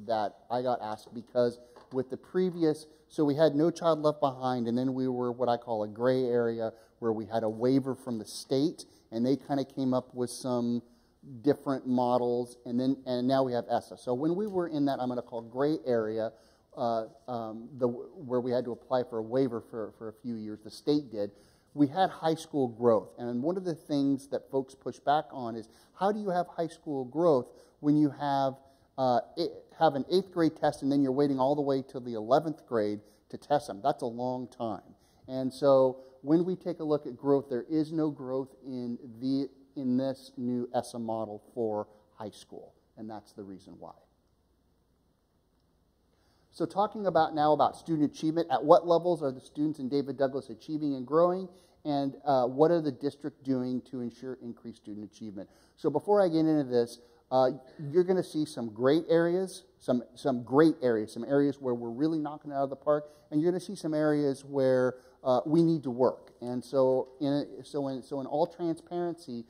that I got asked, because with the previous, so we had No Child Left Behind, and then we were what I call a gray area, where we had a waiver from the state, and they kind of came up with some different models, and now we have ESSA. So when we were in that, I'm going to call gray area, where we had to apply for a waiver for a few years, the state did, we had high school growth. And one of the things that folks push back on is, how do you have high school growth when you have an 8th grade test and then you're waiting all the way till the 11th grade to test them? That's a long time. And so when we take a look at growth, there is no growth in this new ESSA model for high school, and that's the reason why. So talking about student achievement, at what levels are the students in David Douglas achieving and growing, and what are the district doing to ensure increased student achievement? So before I get into this, you're going to see some great areas, some areas where we're really knocking it out of the park, and you're going to see some areas where we need to work. And so in all transparency,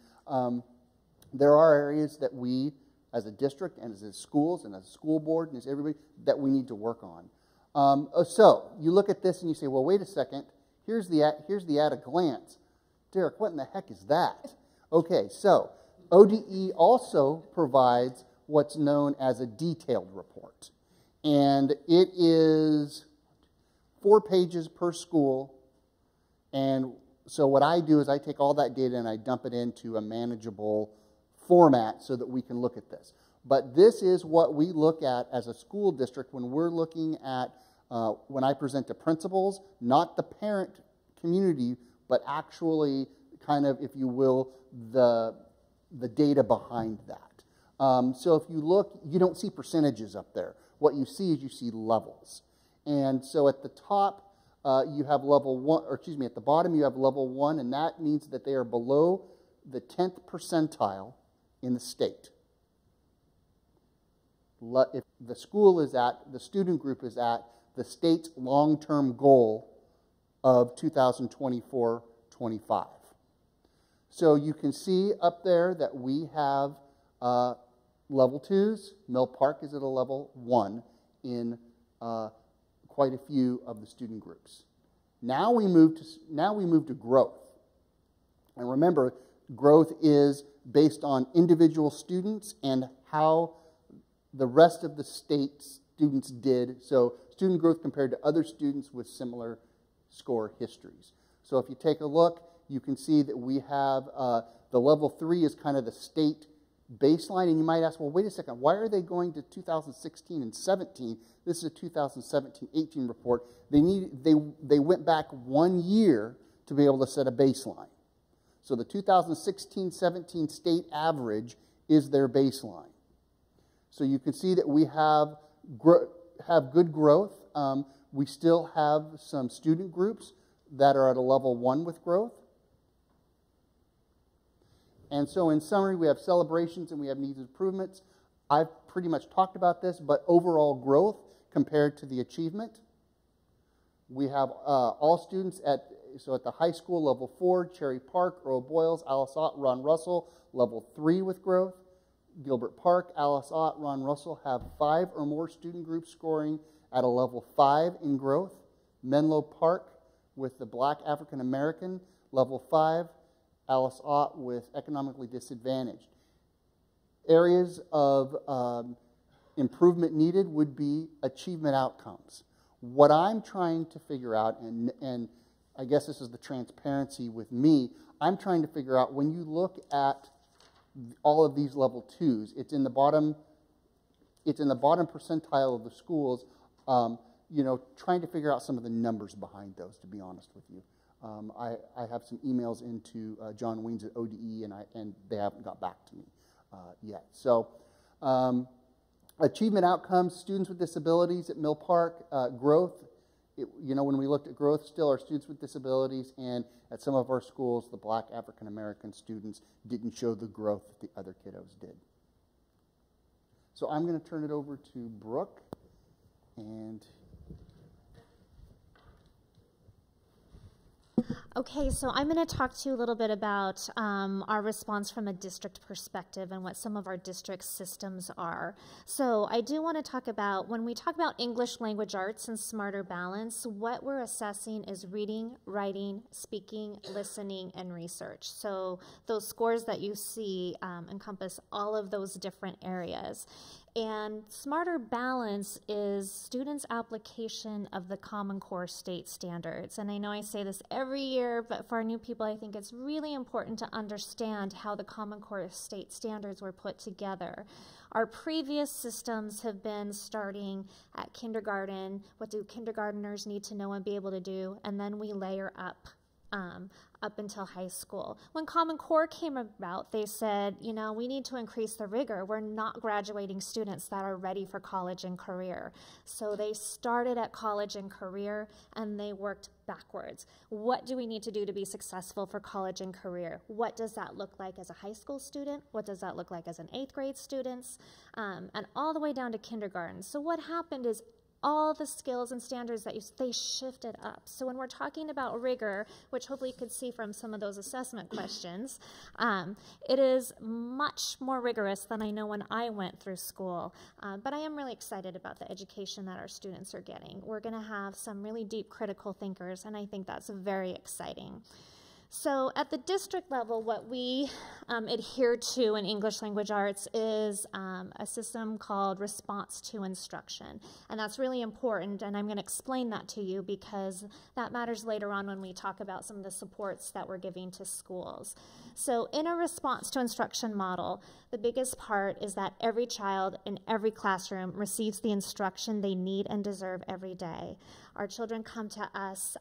there are areas that we, as a district and as schools and as a school board and as everybody, that we need to work on. So you look at this and you say, well, wait a second, here's the at a glance. Derek, what in the heck is that? Okay, so ODE also provides what's known as a detailed report. And it is 4 pages per school. And so what I do is I take all that data and I dump it into a manageable format so that we can look at this. But this is what we look at as a school district when we're looking at, when I present to principals, not the parent community, but actually kind of, if you will, the data behind that. So if you look, you don't see percentages up there. What you see is you see levels. And so at the top, you have level 1, or excuse me, at the bottom you have level 1, and that means that they are below the 10th percentile in the state. If the school is at, the student group is at the state's long-term goal of 2024-25. So you can see up there that we have level 2s. Mill Park is at a level 1 in quite a few of the student groups. Now we move to growth. And remember, growth is based on individual students and how the rest of the state students did. So student growth compared to other students with similar score histories. So if you take a look, you can see that we have the level 3 is kind of the state baseline. And you might ask, well, wait a second, why are they going to 2016 and 17? This is a 2017-18 report. They went back 1 year to be able to set a baseline. So the 2016-17 state average is their baseline. So you can see that we have good growth. We still have some student groups that are at a level 1 with growth. And so in summary, we have celebrations and we have needs improvements. I've pretty much talked about this, but overall growth compared to the achievement. We have all students at the high school, level 4, Cherry Park, Earl Boyles, Alice Ott, Ron Russell, level 3 with growth. Gilbert Park, Alice Ott, Ron Russell have 5 or more student groups scoring at a level 5 in growth. Menlo Park with the Black African American, level 5. Alice Ott with economically disadvantaged. Areas of improvement needed would be achievement outcomes. What I'm trying to figure out, and I guess this is the transparency with me, I'm trying to figure out when you look at all of these level 2s, it's in the bottom percentile of the schools, trying to figure out some of the numbers behind those, to be honest with you. I have some emails into John Weens at ODE, and they haven't got back to me yet. So achievement outcomes, students with disabilities at Mill Park, growth. When we looked at growth, still our students with disabilities, and at some of our schools, the Black African American students didn't show the growth that the other kiddos did. So I'm going to turn it over to Brooke, and Okay, so I'm going to talk to you a little bit about our response from a district perspective and what some of our district systems are. So I do want to talk about, when we talk about English language arts and Smarter Balance, what we're assessing is reading, writing, speaking, listening, and research. So those scores that you see encompass all of those different areas. And Smarter Balance is students' application of the Common Core state standards. And I know I say this every year, but for our new people, I think it's really important to understand how the Common Core state standards were put together. Our previous systems have been starting at kindergarten. What do kindergartners need to know and be able to do? And then we layer up until high school. When Common Core came about, they said, we need to increase the rigor. We're not graduating students that are ready for college and career. So they started at college and career, and they worked backwards. What do we need to do to be successful for college and career? What does that look like as a high school student? What does that look like as an 8th grade student? And all the way down to kindergarten. So what happened is all the skills and standards that they shifted up. So when we're talking about rigor, which hopefully you could see from some of those assessment questions, it is much more rigorous than I know when I went through school. But I am really excited about the education that our students are getting. We're going to have some really deep critical thinkers, and I think that's very exciting. So at the district level, what we adhere to in English language arts is a system called response to instruction. And that's really important, and I'm going to explain that to you because that matters later on when we talk about some of the supports that we're giving to schools. So in a response to instruction model, the biggest part is that every child in every classroom receives the instruction they need and deserve every day. Our children come to us,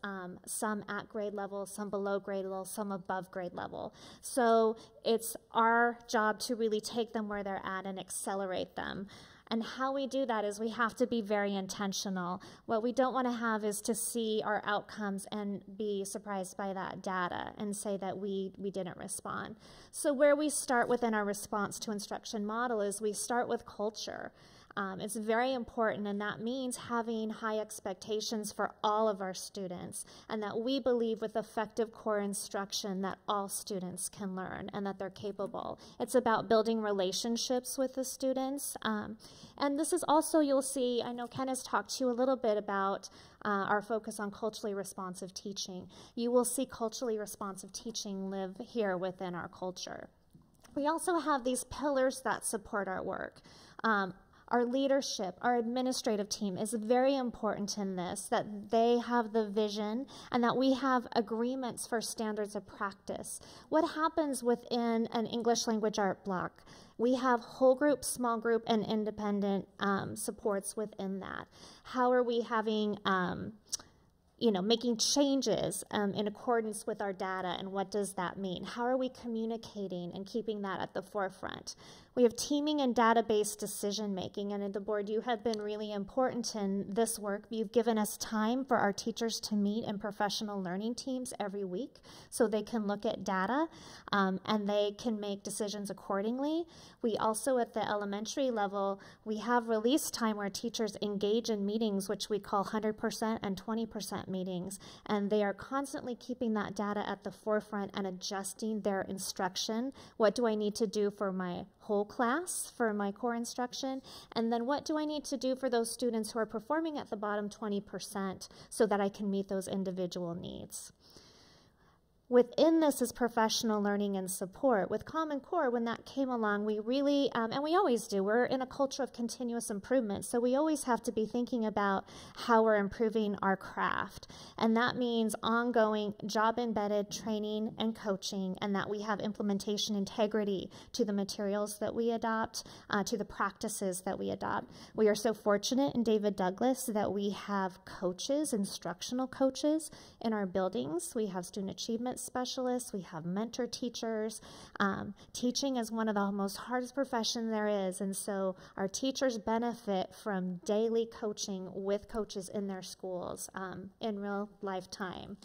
some at grade level, some below grade level, some above grade level. So it's our job to really take them where they're at and accelerate them. And how we do that is we have to be very intentional. What we don't want to have is to see our outcomes and be surprised by that data and say that we didn't respond. So where we start within our response to instruction model is we start with culture. It's very important, and that means having high expectations for all of our students, and that we believe with effective core instruction that all students can learn and that they're capable. It's about building relationships with the students. And this is also, you'll see, I know Ken has talked to you a little bit about our focus on culturally responsive teaching. You will see culturally responsive teaching live here within our culture. We also have these pillars that support our work. Our leadership, our administrative team is very important in this, that they have the vision and that we have agreements for standards of practice. What happens within an English language art block? We have whole group, small group, and independent supports within that. How are we having making changes in accordance with our data, and what does that mean? How are we communicating and keeping that at the forefront? We have teaming and database decision making, and at the board, you have been really important in this work. You've given us time for our teachers to meet in professional learning teams every week so they can look at data and they can make decisions accordingly. We also, at the elementary level, we have release time where teachers engage in meetings, which we call 100% and 20% meetings, and they are constantly keeping that data at the forefront and adjusting their instruction. What do I need to do for my whole class, for my core instruction? And then what do I need to do for those students who are performing at the bottom 20% so that I can meet those individual needs? Within this is professional learning and support. With Common Core, when that came along, we really, and we always do, we're in a culture of continuous improvement, so we always have to be thinking about how we're improving our craft. And that means ongoing job-embedded training and coaching, and that we have implementation integrity to the materials that we adopt, to the practices that we adopt. We are so fortunate in David Douglas that we have coaches, instructional coaches in our buildings. We have student achievement specialists, we have mentor teachers. Teaching is one of the most hardest professions there is, and so our teachers benefit from daily coaching with coaches in their schools in real life time.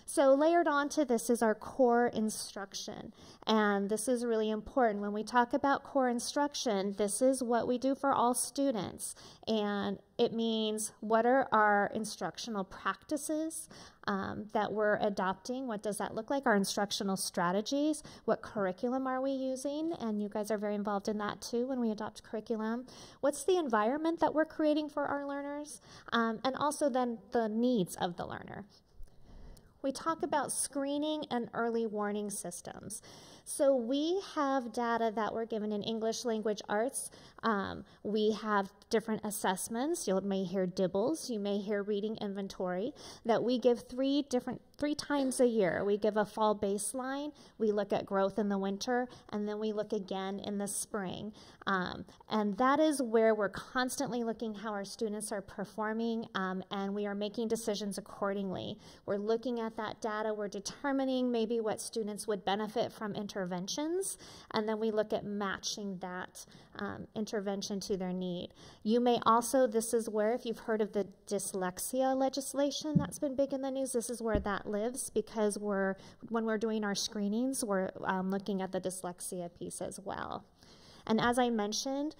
So layered onto this is our core instruction, and this is really important. When we talk about core instruction, this is what we do for all students, and it means what are our instructional practices that we're adopting? What does that look like? Our instructional strategies, what curriculum are we using? And you guys are very involved in that too when we adopt curriculum. What's the environment that we're creating for our learners? And also then the needs of the learner. We talk about screening and early warning systems. So we have data that we're given in English language arts. We have different assessments. You may hear DIBELS, you may hear reading inventory, that we give three times a year. We give a fall baseline, we look at growth in the winter, and then we look again in the spring. And that is where we're constantly looking how our students are performing, and we are making decisions accordingly. We're looking at that data, we're determining maybe what students would benefit from interventions, and then we look at matching that intervention to their need. You may also, this is where, if you've heard of the dyslexia legislation that's been big in the news, this is where that lives, because when we're doing our screenings, we're looking at the dyslexia piece as well. And as I mentioned,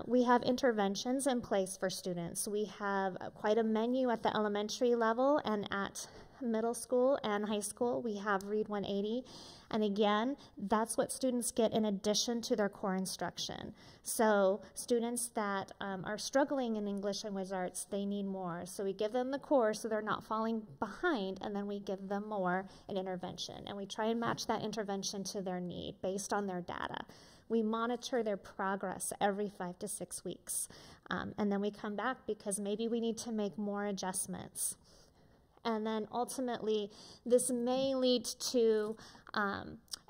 we have interventions in place for students. We have quite a menu at the elementary level, and at middle school and high school, we have Read 180. And again, that's what students get in addition to their core instruction. So students that are struggling in English language arts, they need more. So we give them the core so they're not falling behind, and then we give them more in intervention. And we try and match that intervention to their need based on their data. We monitor their progress every 5 to 6 weeks. And then we come back because maybe we need to make more adjustments. And then ultimately, this may lead to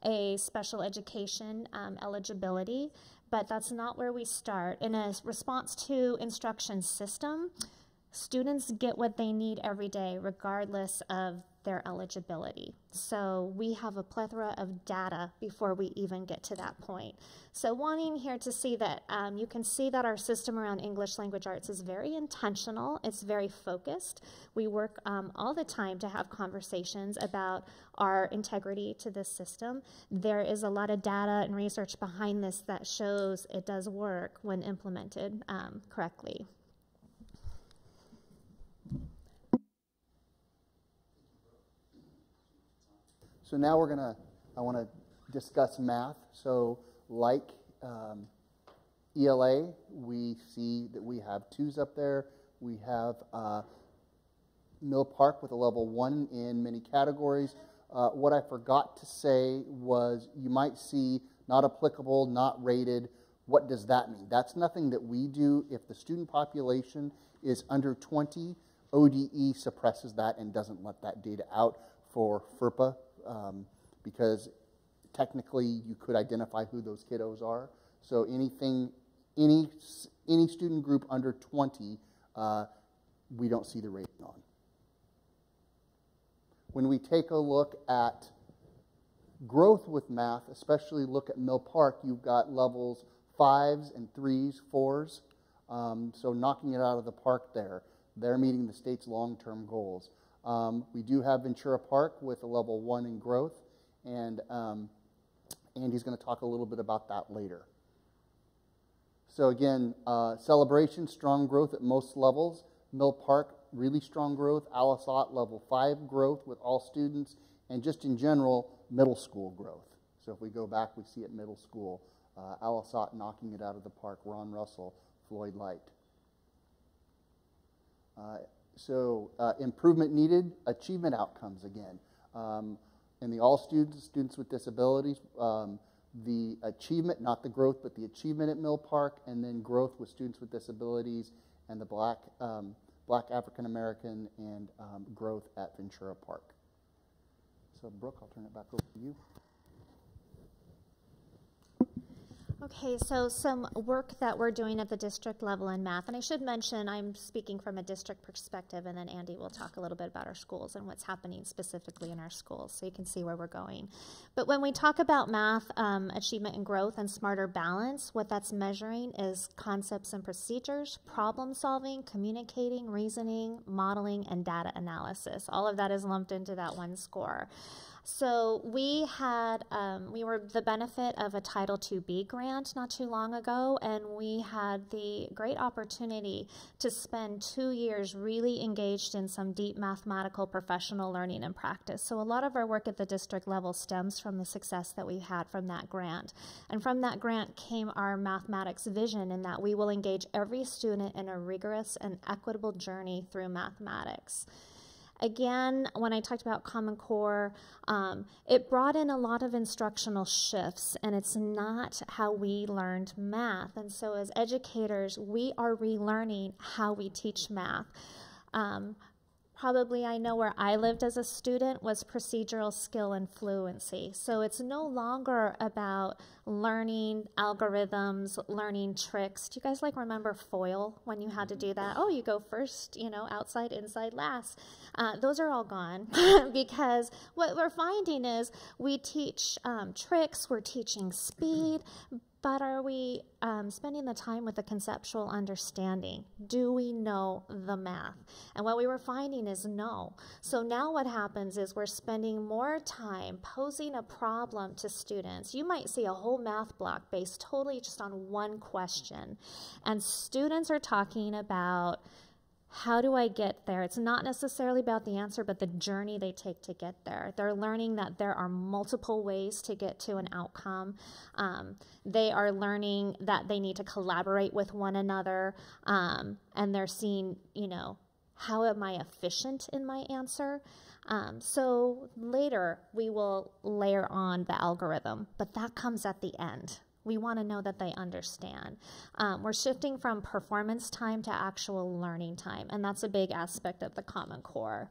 a special education eligibility, but that's not where we start. In a response to instruction system, students get what they need every day, regardless of their eligibility. So we have a plethora of data before we even get to that point. So wanting here to see that, you can see that our system around English language arts is very intentional, it's very focused. We work all the time to have conversations about our integrity to this system. There is a lot of data and research behind this that shows it does work when implemented correctly. So now I want to discuss math. So like ELA, we see that we have 2s up there. We have Mill Park with a level 1 in many categories. What I forgot to say was you might see not applicable, not rated. What does that mean? That's nothing that we do. If the student population is under 20, ODE suppresses that and doesn't let that data out for FERPA. Because technically you could identify who those kiddos are. So any student group under 20, we don't see the rating on. When we take a look at growth with math, especially look at Mill Park, you've got levels 5s and 3s, 4s. So knocking it out of the park there. They're meeting the state's long-term goals. We do have Ventura Park with a level 1 in growth, and Andy's going to talk a little bit about that later. So again, Celebration, strong growth at most levels. Mill Park, really strong growth. Alisat, level 5 growth with all students, and just in general, middle school growth. So if we go back, we see at middle school, Alisat knocking it out of the park, Ron Russell, Floyd Light. Improvement needed, achievement outcomes again. In the all students with disabilities, the achievement, not the growth, but the achievement at Mill Park, and then growth with students with disabilities and the Black African American, and growth at Ventura Park. So Brooke, I'll turn it back over to you. Okay, so some work that we're doing at the district level in math, and I should mention I'm speaking from a district perspective, and then Andy will talk a little bit about our schools and what's happening specifically in our schools, so you can see where we're going. But when we talk about math achievement and growth and smarter balance, what that's measuring is concepts and procedures, problem solving, communicating, reasoning, modeling, and data analysis. All of that is lumped into that one score. So we were the benefit of a Title IIB grant not too long ago, and we had the great opportunity to spend 2 years really engaged in some deep mathematical professional learning and practice. So a lot of our work at the district level stems from the success that we had from that grant. And from that grant came our mathematics vision, in that we will engage every student in a rigorous and equitable journey through mathematics. Again, when I talked about Common Core, it brought in a lot of instructional shifts, and it's not how we learned math. And so as educators, we are relearning how we teach math. Probably I know where I lived as a student was procedural skill and fluency. So it's no longer about learning algorithms, learning tricks. Do you guys remember FOIL when you had to do that? Oh, you go first, outside, inside, last. Those are all gone because what we're finding is we teach tricks, we're teaching speed, but are we spending the time with the conceptual understanding? Do we know the math? And what we were finding is no. So now what happens is we're spending more time posing a problem to students. You might see a whole math block based totally just on one question. And students are talking about, how do I get there? It's not necessarily about the answer, but the journey they take to get there. They're learning that there are multiple ways to get to an outcome. They are learning that they need to collaborate with one another, and they're seeing, how am I efficient in my answer? So later we will layer on the algorithm, but that comes at the end. We want to know that they understand. We're shifting from performance time to actual learning time, and that's a big aspect of the Common Core.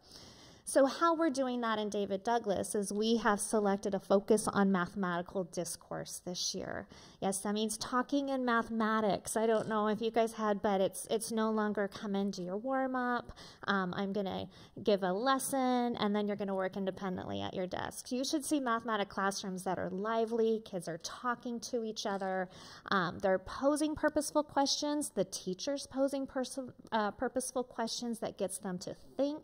So how we're doing that in David Douglas is we have selected a focus on mathematical discourse this year. Yes, that means talking in mathematics. I don't know if you guys had, but it's no longer come in, do your warm-up. I'm going to give a lesson, and then you're going to work independently at your desk. You should see mathematics classrooms that are lively. Kids are talking to each other. They're posing purposeful questions. The teacher's posing purposeful questions that gets them to think.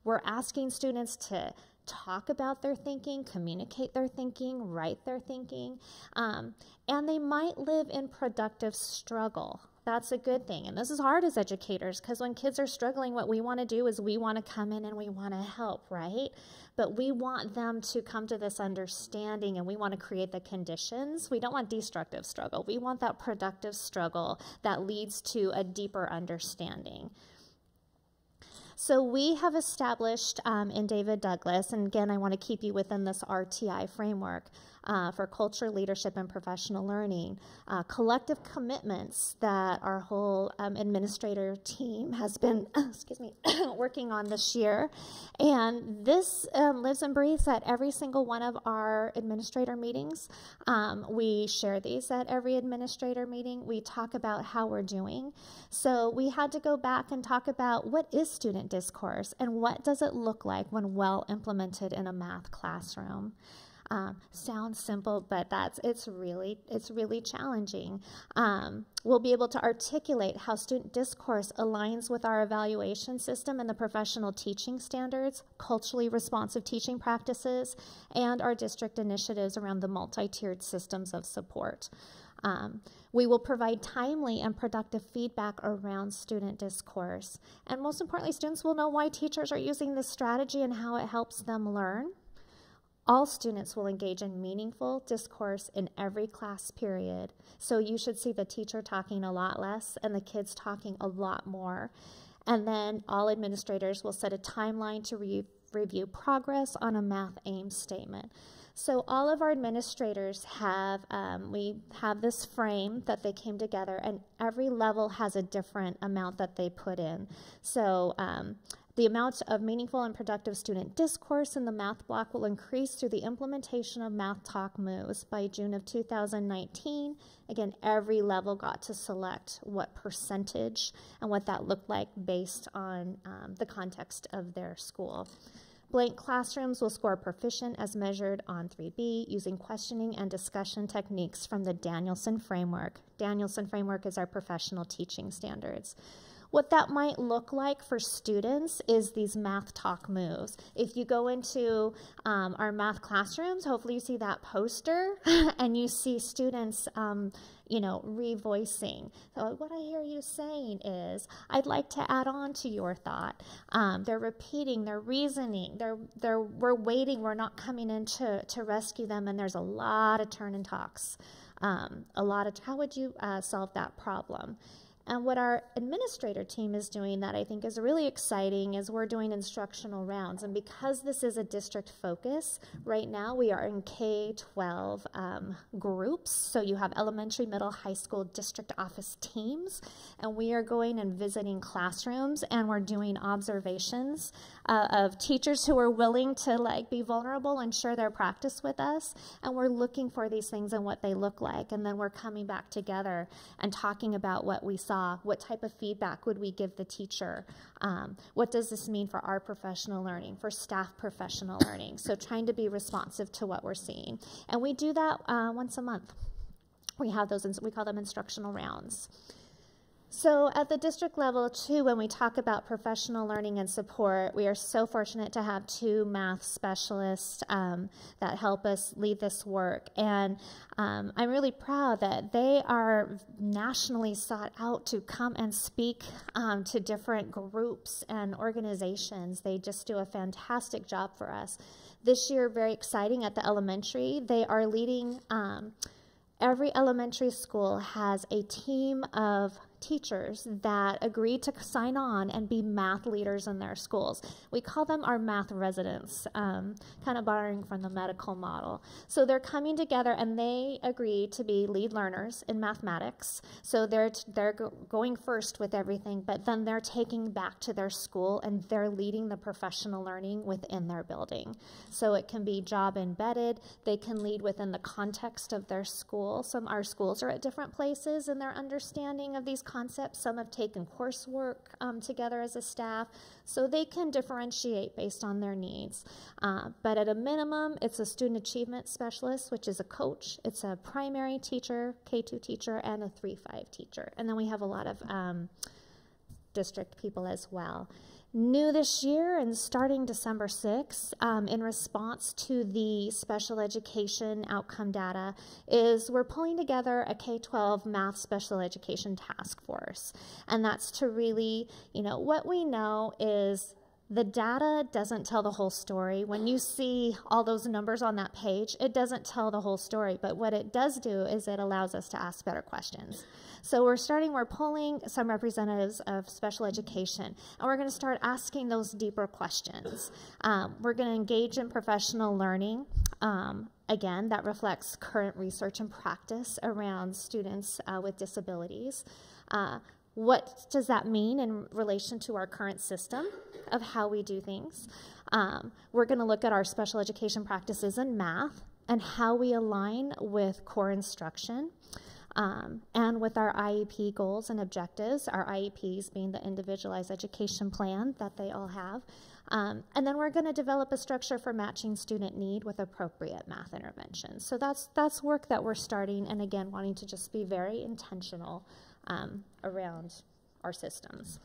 We're asking students to talk about their thinking, communicate their thinking, write their thinking, and they might live in productive struggle. That's a good thing. And this is hard as educators, because when kids are struggling, what we want to do is we want to come in and we want to help, right? But we want them to come to this understanding, and we want to create the conditions. We don't want destructive struggle. We want that productive struggle that leads to a deeper understanding. So we have established in David Douglas, and again, I want to keep you within this RTI framework for culture, leadership, and professional learning, collective commitments that our whole administrator team has been working on this year. And this lives and breathes at every single one of our administrator meetings. We share these at every administrator meeting. We talk about how we're doing. So we had to go back and talk about what is student discourse and what does it look like when well implemented in a math classroom. Sounds simple, but it's really challenging. We'll be able to articulate how student discourse aligns with our evaluation system and the professional teaching standards, culturally responsive teaching practices, and our district initiatives around the multi-tiered systems of support. We will provide timely and productive feedback around student discourse. And most importantly, students will know why teachers are using this strategy and how it helps them learn. All students will engage in meaningful discourse in every class period. So you should see the teacher talking a lot less and the kids talking a lot more. And then all administrators will set a timeline to review progress on a math aim statement. So all of our administrators have, we have this frame that they came together, and every level has a different amount that they put in. So the amount of meaningful and productive student discourse in the math block will increase through the implementation of Math Talk moves. By June of 2019, again, every level got to select what percentage and what that looked like based on the context of their school. Blank classrooms will score proficient as measured on 3B using questioning and discussion techniques from the Danielson Framework. Danielson Framework is our professional teaching standards. What that might look like for students is these Math Talk moves. If you go into our math classrooms, hopefully you see that poster and you see students revoicing. So what I hear you saying is, I'd like to add on to your thought. They're repeating, they're reasoning, we're waiting, we're not coming in to rescue them, and there's a lot of turn and talks. How would you solve that problem? And what our administrator team is doing that I think is really exciting is we're doing instructional rounds. And because this is a district focus, right now we are in K-12 groups. So you have elementary, middle, high school district office teams. And we are going and visiting classrooms, and we're doing observations of teachers who are willing to be vulnerable and share their practice with us. And we're looking for these things and what they look like. And then we're coming back together and talking about what we saw. What type of feedback would we give the teacher? What does this mean for our professional learning, for staff professional learning? So trying to be responsive to what we're seeing. And we do that once a month. We have those, we call them instructional rounds. So at the district level, too, when we talk about professional learning and support, we are so fortunate to have 2 math specialists that help us lead this work. And I'm really proud that they are nationally sought out to come and speak to different groups and organizations. They just do a fantastic job for us. This year, very exciting at the elementary, they are leading, every elementary school has a team of teachers that agree to sign on and be math leaders in their schools. We call them our math residents, kind of borrowing from the medical model. So they're coming together and they agree to be lead learners in mathematics. So they're going first with everything, but then they're taking back to their school and they're leading the professional learning within their building. So it can be job embedded. They can lead within the context of their school. Our schools are at different places in their understanding of these concepts. Some have taken coursework together as a staff, so they can differentiate based on their needs. But at a minimum, it's a student achievement specialist, which is a coach. It's a primary teacher, K-2 teacher, and a 3-5 teacher. And then we have a lot of district people as well. New this year and starting December 6th, in response to the special education outcome data, is we're pulling together a K-12 math special education task force. And that's to really, what we know is the data doesn't tell the whole story. When you see all those numbers on that page, it doesn't tell the whole story. But what it does do is it allows us to ask better questions. So we're pulling some representatives of special education, and we're going to start asking those deeper questions. We're going to engage in professional learning. Again, that reflects current research and practice around students with disabilities. What does that mean in relation to our current system of how we do things? We're going to look at our special education practices in math and how we align with core instruction. and with our IEP goals and objectives, our IEPs being the individualized education plan that they all have. And then we're going to develop a structure for matching student need with appropriate math interventions. So that's work that we're starting, and again, wanting to just be very intentional around our systems.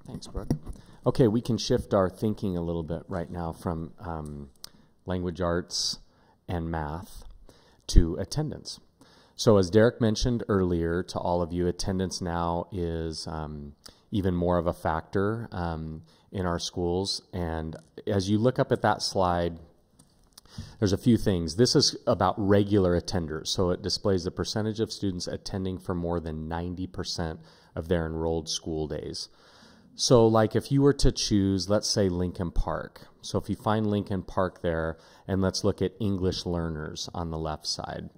Thanks, Brooke. Okay, we can shift our thinking a little bit right now from language arts and math to attendance. So as Derek mentioned earlier to all of you, attendance now is even more of a factor in our schools. And as you look up at that slide, there's a few things. This is about regular attenders. So it displays the percentage of students attending for more than 90% of their enrolled school days. So like if you were to choose, let's say Lincoln Park. So if you find Lincoln Park there, and let's look at English learners on the left side,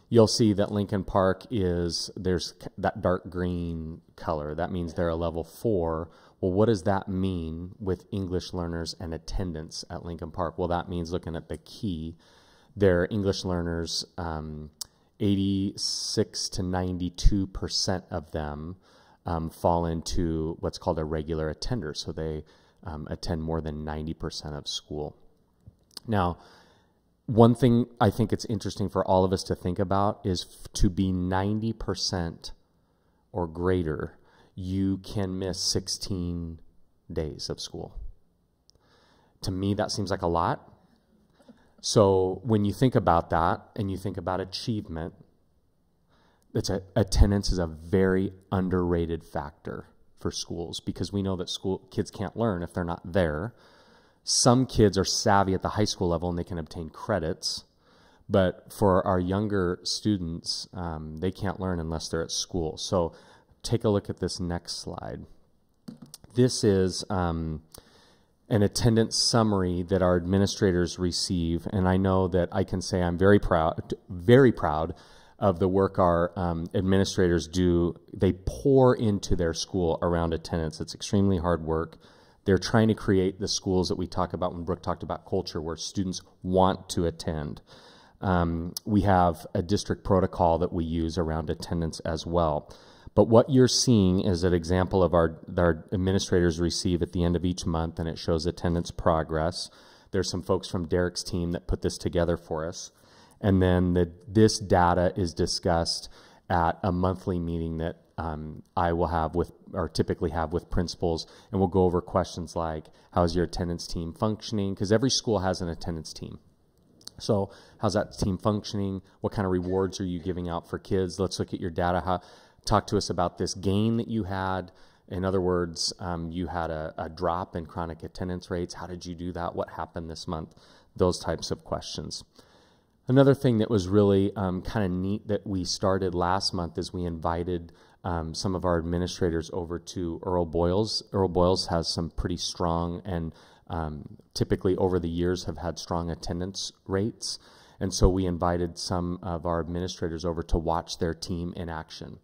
you'll see that Lincoln Park there's that dark green color. That means they're a level 4. Well, what does that mean with English learners and attendance at Lincoln Park? Well, that means looking at the key, their English learners, 86 to 92% of them fall into what's called a regular attender. So they attend more than 90% of school. Now, one thing I think it's interesting for all of us to think about is to be 90% or greater, you can miss 16 days of school. To me, that seems like a lot. So when you think about that and you think about achievement, attendance is a very underrated factor for schools, because we know that kids can't learn if they're not there. Some kids are savvy at the high school level and they can obtain credits, but for our younger students, they can't learn unless they're at school. So take a look at this next slide. This is an attendance summary that our administrators receive, and I know that I can say I'm very proud of the work our administrators do. They pour into their school around attendance. It's extremely hard work. They're trying to create the schools that we talk about when Brooke talked about culture, where students want to attend. We have a district protocol that we use around attendance as well. But what you're seeing is an example of our administrators receive at the end of each month, and it shows attendance progress. There's some folks from Derek's team that put this together for us. And then this data is discussed at a monthly meeting that I will have or typically have with principals, and we'll go over questions like, how's your attendance team functioning? Because every school has an attendance team. So how's that team functioning? What kind of rewards are you giving out for kids? Let's look at your data. Talk to us about this gain that you had. In other words, you had a drop in chronic attendance rates. How did you do that? What happened this month? Those types of questions. Another thing that was really kind of neat that we started last month is we invited some of our administrators over to Earl Boyles. Earl Boyles has some pretty strong and typically over the years have had strong attendance rates. And so we invited some of our administrators over to watch their team in action.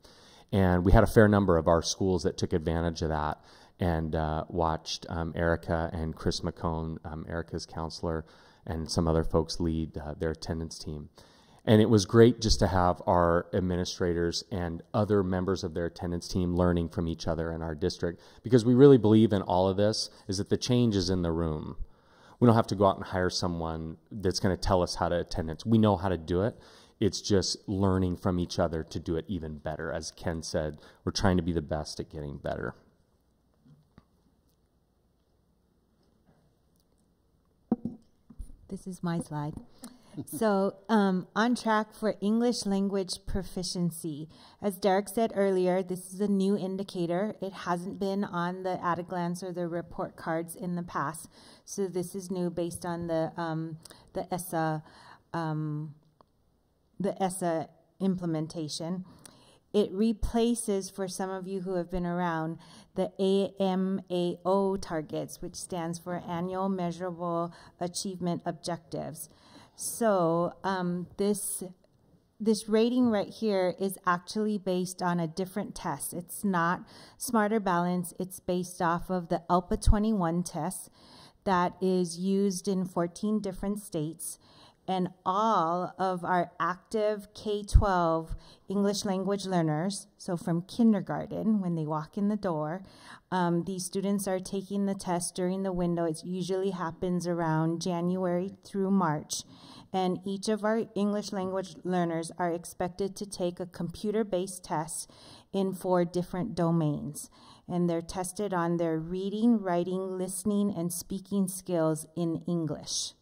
And we had a fair number of our schools that took advantage of that and watched Erica and Chris McCone, Erica's counselor, and some other folks lead their attendance team. And it was great just to have our administrators and other members of their attendance team learning from each other in our district, because we really believe in all of this is that the change is in the room. We don't have to go out and hire someone that's going to tell us how to attendance. We know how to do it. It's just learning from each other to do it even better. As Ken said, we're trying to be the best at getting better. This is my slide. So on track for English language proficiency. As Derek said earlier, this is a new indicator. It hasn't been on the at-a-glance or the report cards in the past. So this is new based on the ESSA implementation. It replaces, for some of you who have been around, the AMAO targets, which stands for Annual Measurable Achievement Objectives. So this rating right here is actually based on a different test. It's not Smarter Balance. It's based off of the ALPA 21 test that is used in 14 different states. and all of our active K-12 English language learners, so from kindergarten when they walk in the door, these students are taking the test during the window. It usually happens around January through March. And each of our English language learners are expected to take a computer-based test in 4 different domains. And they're tested on their reading, writing, listening, and speaking skills in English.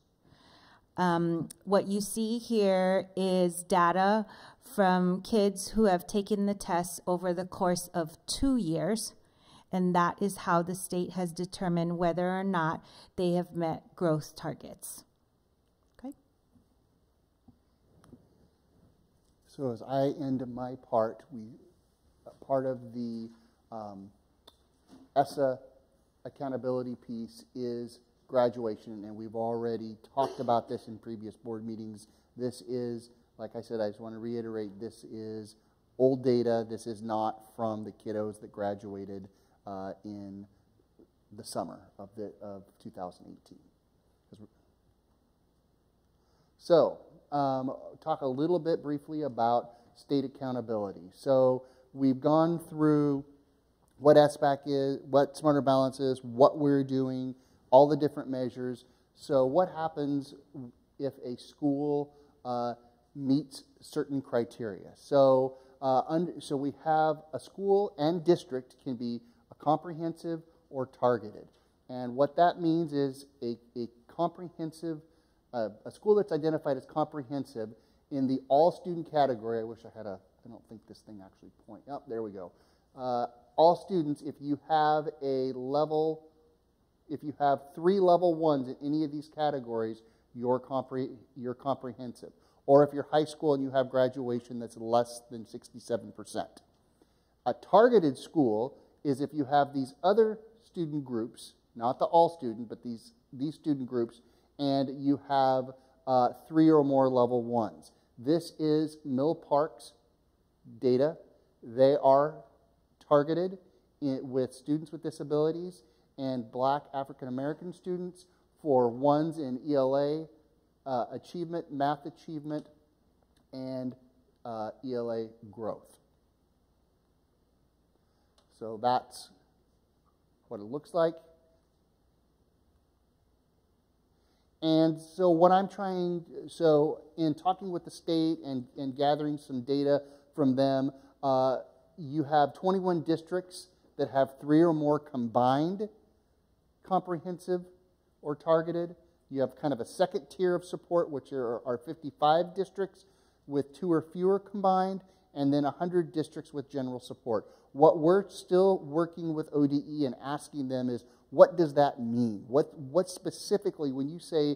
What you see here is data from kids who have taken the tests over the course of 2 years, and that is how the state has determined whether or not they have met growth targets. Okay. So as I end my part, part of the ESSA accountability piece is graduation, and we've already talked about this in previous board meetings. This is, like I said, I just want to reiterate, this is old data. This is not from the kiddos that graduated in the summer of 2018. So, talk a little bit briefly about state accountability. So, we've gone through what SBAC is, what Smarter Balance is, what we're doing, all the different measures. So what happens if a school meets certain criteria? So, so we have a school and district can be a comprehensive or targeted. And what that means is a comprehensive, a school that's identified as comprehensive in the all student category. I wish I had I don't think this thing actually points. Oh, there we go. All students, if you have if you have 3 level 1s in any of these categories, you're comprehensive. Or if you're high school and you have graduation that's less than 67%. A targeted school is if you have these other student groups, not the all student, but these student groups, and you have 3 or more level 1s. This is Mill Park's data. They are targeted with students with disabilities and Black African American students for 1s in ELA achievement, math achievement, and ELA growth. So that's what it looks like. And so what I'm trying, so in talking with the state and gathering some data from them, you have 21 districts that have 3 or more combined comprehensive or targeted. You have kind of a second tier of support, which are 55 districts with 2 or fewer combined, and then 100 districts with general support. What we're still working with ODE and asking them is, what does that mean? What specifically, when you say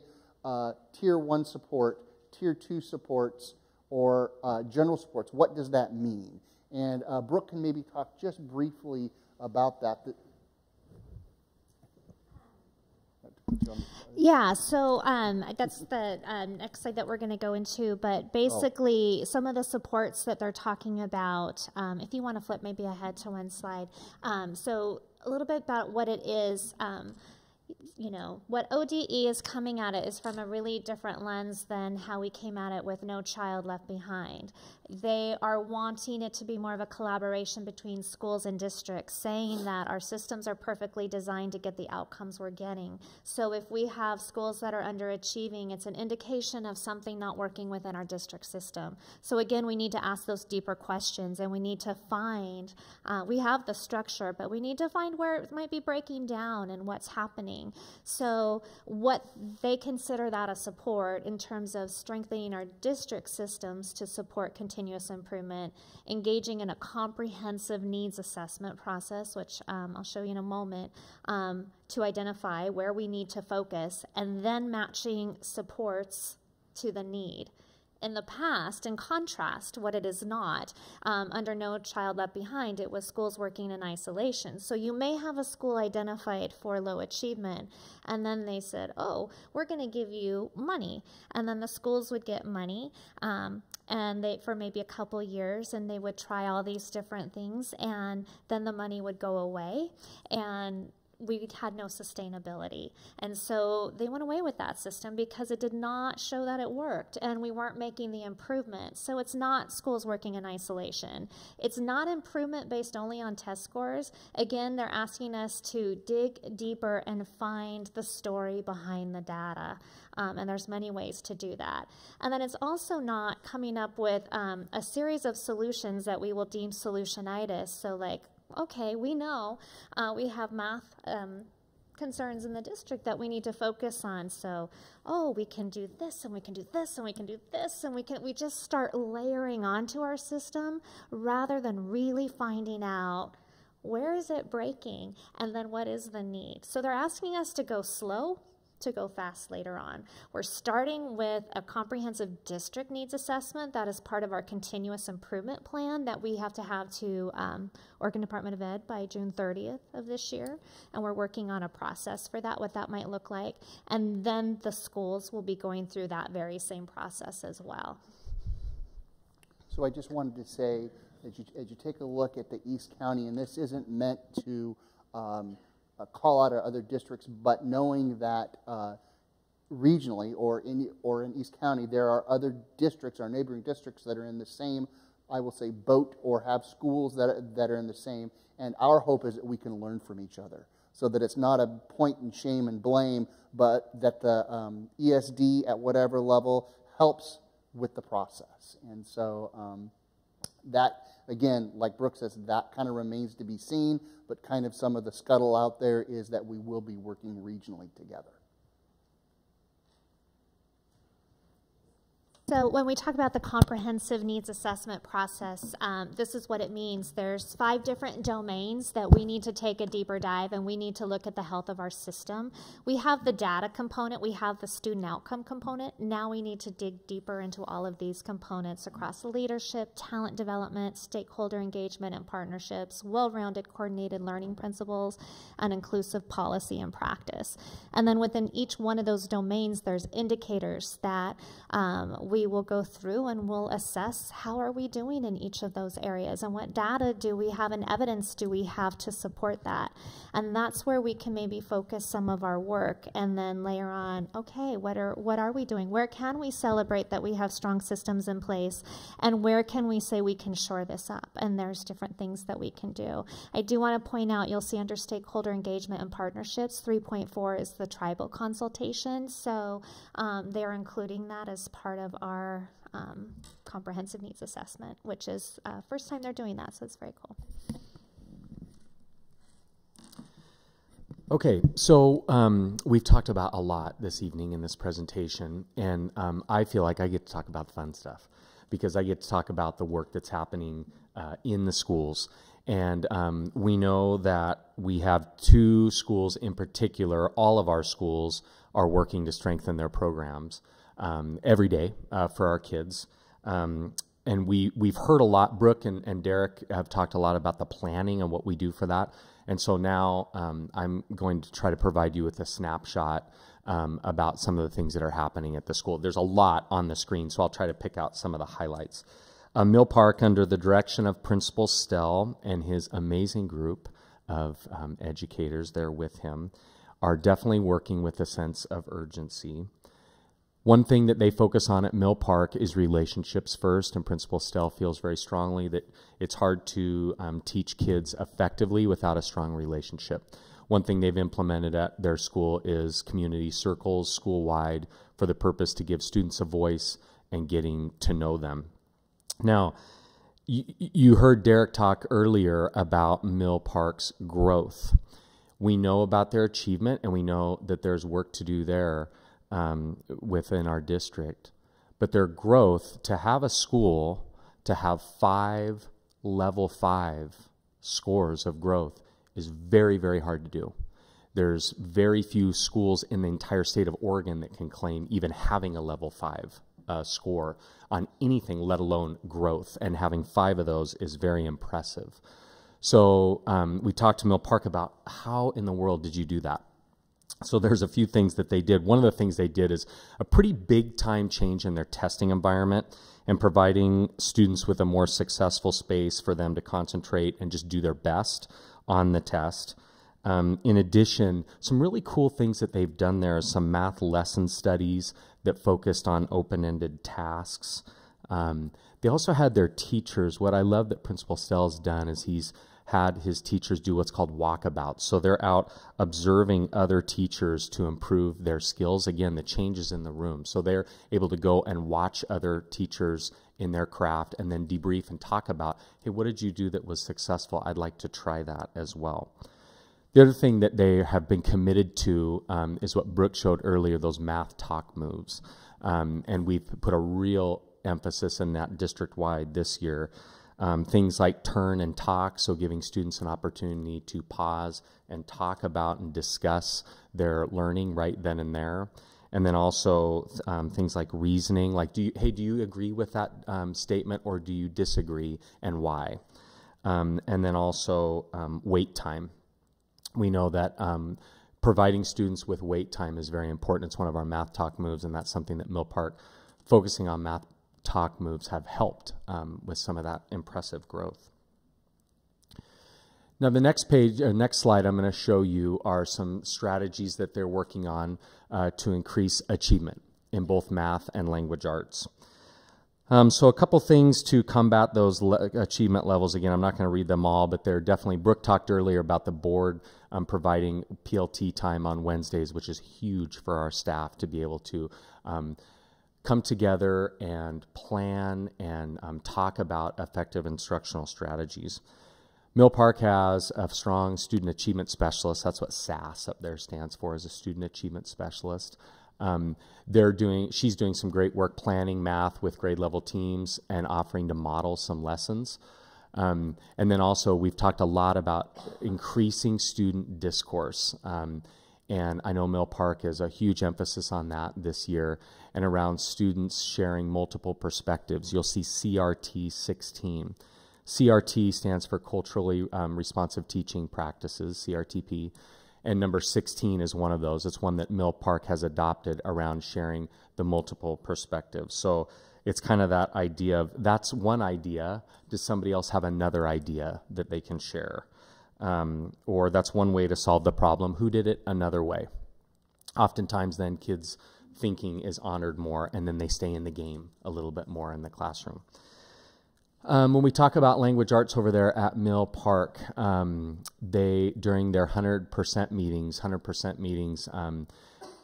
tier 1 support, tier 2 supports, or general supports, what does that mean? And Brooke can maybe talk just briefly about that. Yeah, so that's the next slide that we're going to go into, but basically some of the supports that they're talking about, if you want to flip maybe ahead to one slide, so a little bit about what it is. You know, what ODE is coming at it is from a really different lens than how we came at it with No Child Left Behind. They are wanting it to be more of a collaboration between schools and districts, saying that our systems are perfectly designed to get the outcomes we're getting. So if we have schools that are underachieving, it's an indication of something not working within our district system. So again, we need to ask those deeper questions, and we need to find, we have the structure, but we need to find where it might be breaking down and what's happening. So what they consider that a support in terms of strengthening our district systems to support continuous improvement, engaging in a comprehensive needs assessment process, which I'll show you in a moment, to identify where we need to focus, and then matching supports to the need. In the past, in contrast, what it is not, under No Child Left Behind, it was schools working in isolation. So you may have a school identified for low achievement, and then they said, oh, we're going to give you money. And then the schools would get money, and for maybe a couple years, and they would try all these different things, and then the money would go away. And we had no sustainability. And so they went away with that system because it did not show that it worked and we weren't making the improvement. So it's not schools working in isolation. It's not improvement based only on test scores. Again, they're asking us to dig deeper and find the story behind the data. And there's many ways to do that. And then it's also not coming up with a series of solutions that we will deem solutionitis. So like, okay, we know we have math concerns in the district that we need to focus on. So, oh, we can do this and we can do this and we can do this and we just start layering onto our system rather than really finding out where is it breaking and then what is the need. So they're asking us to go slow, to go fast later on. We're starting with a comprehensive district needs assessment that is part of our continuous improvement plan that we have to Oregon Department of Ed by June 30th of this year. And we're working on a process for that, what that might look like. And then the schools will be going through that very same process as well. So I just wanted to say, as you take a look at the East County, and this isn't meant to call out our other districts, but knowing that regionally or in East County, there are other districts, our neighboring districts, that are in the same, I will say, boat or have schools that are in the same. And our hope is that we can learn from each other, so that it's not a point and shame and blame, but that the ESD at whatever level helps with the process. And so that, again, like Brooke says, that kind of remains to be seen, but kind of some of the scuttle out there is that we will be working regionally together. So when we talk about the comprehensive needs assessment process, this is what it means. There's 5 different domains that we need to take a deeper dive, and we need to look at the health of our system. We have the data component, we have the student outcome component. Now we need to dig deeper into all of these components across leadership, talent development, stakeholder engagement and partnerships, well-rounded coordinated learning principles, and inclusive policy and practice. And then within each one of those domains, there's indicators that we will go through and we'll assess how are we doing in each of those areas and what data do we have and evidence do we have to support that. And that's where we can maybe focus some of our work and then layer on, okay, what are we doing? Where can we celebrate that we have strong systems in place, and where can we say we can shore this up? And there's different things that we can do. I do want to point out, you'll see under stakeholder engagement and partnerships, 3.4 is the tribal consultation. So they're including that as part of our comprehensive needs assessment, which is first time they're doing that, so it's very cool. Okay, so we've talked about a lot this evening in this presentation, and I feel like I get to talk about the fun stuff because I get to talk about the work that's happening in the schools. And we know that we have 2 schools in particular. All of our schools are working to strengthen their programs every day for our kids. And we've heard a lot. Brooke and Derek have talked a lot about the planning and what we do for that. And so now I'm going to try to provide you with a snapshot about some of the things that are happening at the school. There's a lot on the screen, so I'll try to pick out some of the highlights. Mill Park, under the direction of Principal Stell and his amazing group of educators there with him, are definitely working with a sense of urgency. One thing that they focus on at Mill Park is relationships first, and Principal Stell feels very strongly that it's hard to teach kids effectively without a strong relationship. One thing they've implemented at their school is community circles school-wide for the purpose to give students a voice and getting to know them. Now, you heard Derek talk earlier about Mill Park's growth. We know about their achievement, and we know that there's work to do there within our district. But their growth, to have a school, to have 5 level 5 scores of growth is very, very hard to do. There's very few schools in the entire state of Oregon that can claim even having a level 5 score on anything, let alone growth. And having 5 of those is very impressive. So we talked to Mill Park about how in the world did you do that? So there's a few things that they did. One of the things they did is a pretty big time change in their testing environment and providing students with a more successful space for them to concentrate and just do their best on the test. In addition, some really cool things that they've done there are some math lesson studies that focused on open-ended tasks. They also had their teachers. What I love that Principal Stell's done is he's had his teachers do what's called walkabouts. So they're out observing other teachers to improve their skills. Again, the changes in the room. So they're able to go and watch other teachers in their craft and then debrief and talk about, hey, what did you do that was successful? I'd like to try that as well. The other thing that they have been committed to is what Brooke showed earlier, those math talk moves. And we've put a real emphasis in that district-wide this year. Things like turn and talk, so giving students an opportunity to pause and talk about and discuss their learning right then and there. And then also things like reasoning, like, do you agree with that statement or do you disagree, and why? And then also wait time. We know that providing students with wait time is very important. It's one of our math talk moves, and that's something that Mill Park, focusing on math talk moves, have helped with some of that impressive growth. Now the next page, next slide I'm going to show you are some strategies that they're working on to increase achievement in both math and language arts. So a couple things to combat those achievement levels. Again, I'm not going to read them all, but they're definitely, Brooke talked earlier about the board providing PLT time on Wednesdays, which is huge for our staff to be able to come together and plan and talk about effective instructional strategies. Mill Park has a strong student achievement specialist. That's what SAS up there stands for, as a student achievement specialist. She's doing some great work planning math with grade level teams and offering to model some lessons. And then also we've talked a lot about increasing student discourse. And I know Mill Park has a huge emphasis on that this year, and around students sharing multiple perspectives. You'll see CRT 16. CRT stands for Culturally Responsive Teaching Practices, CRTP. And number 16 is one of those. It's one that Mill Park has adopted around sharing the multiple perspectives. So it's kind of that idea of, that's one idea. Does somebody else have another idea that they can share? Or that's one way to solve the problem. Who did it another way? Oftentimes then kids' thinking is honored more, and then they stay in the game a little bit more in the classroom. When we talk about language arts over there at Mill Park, during their 100% meetings,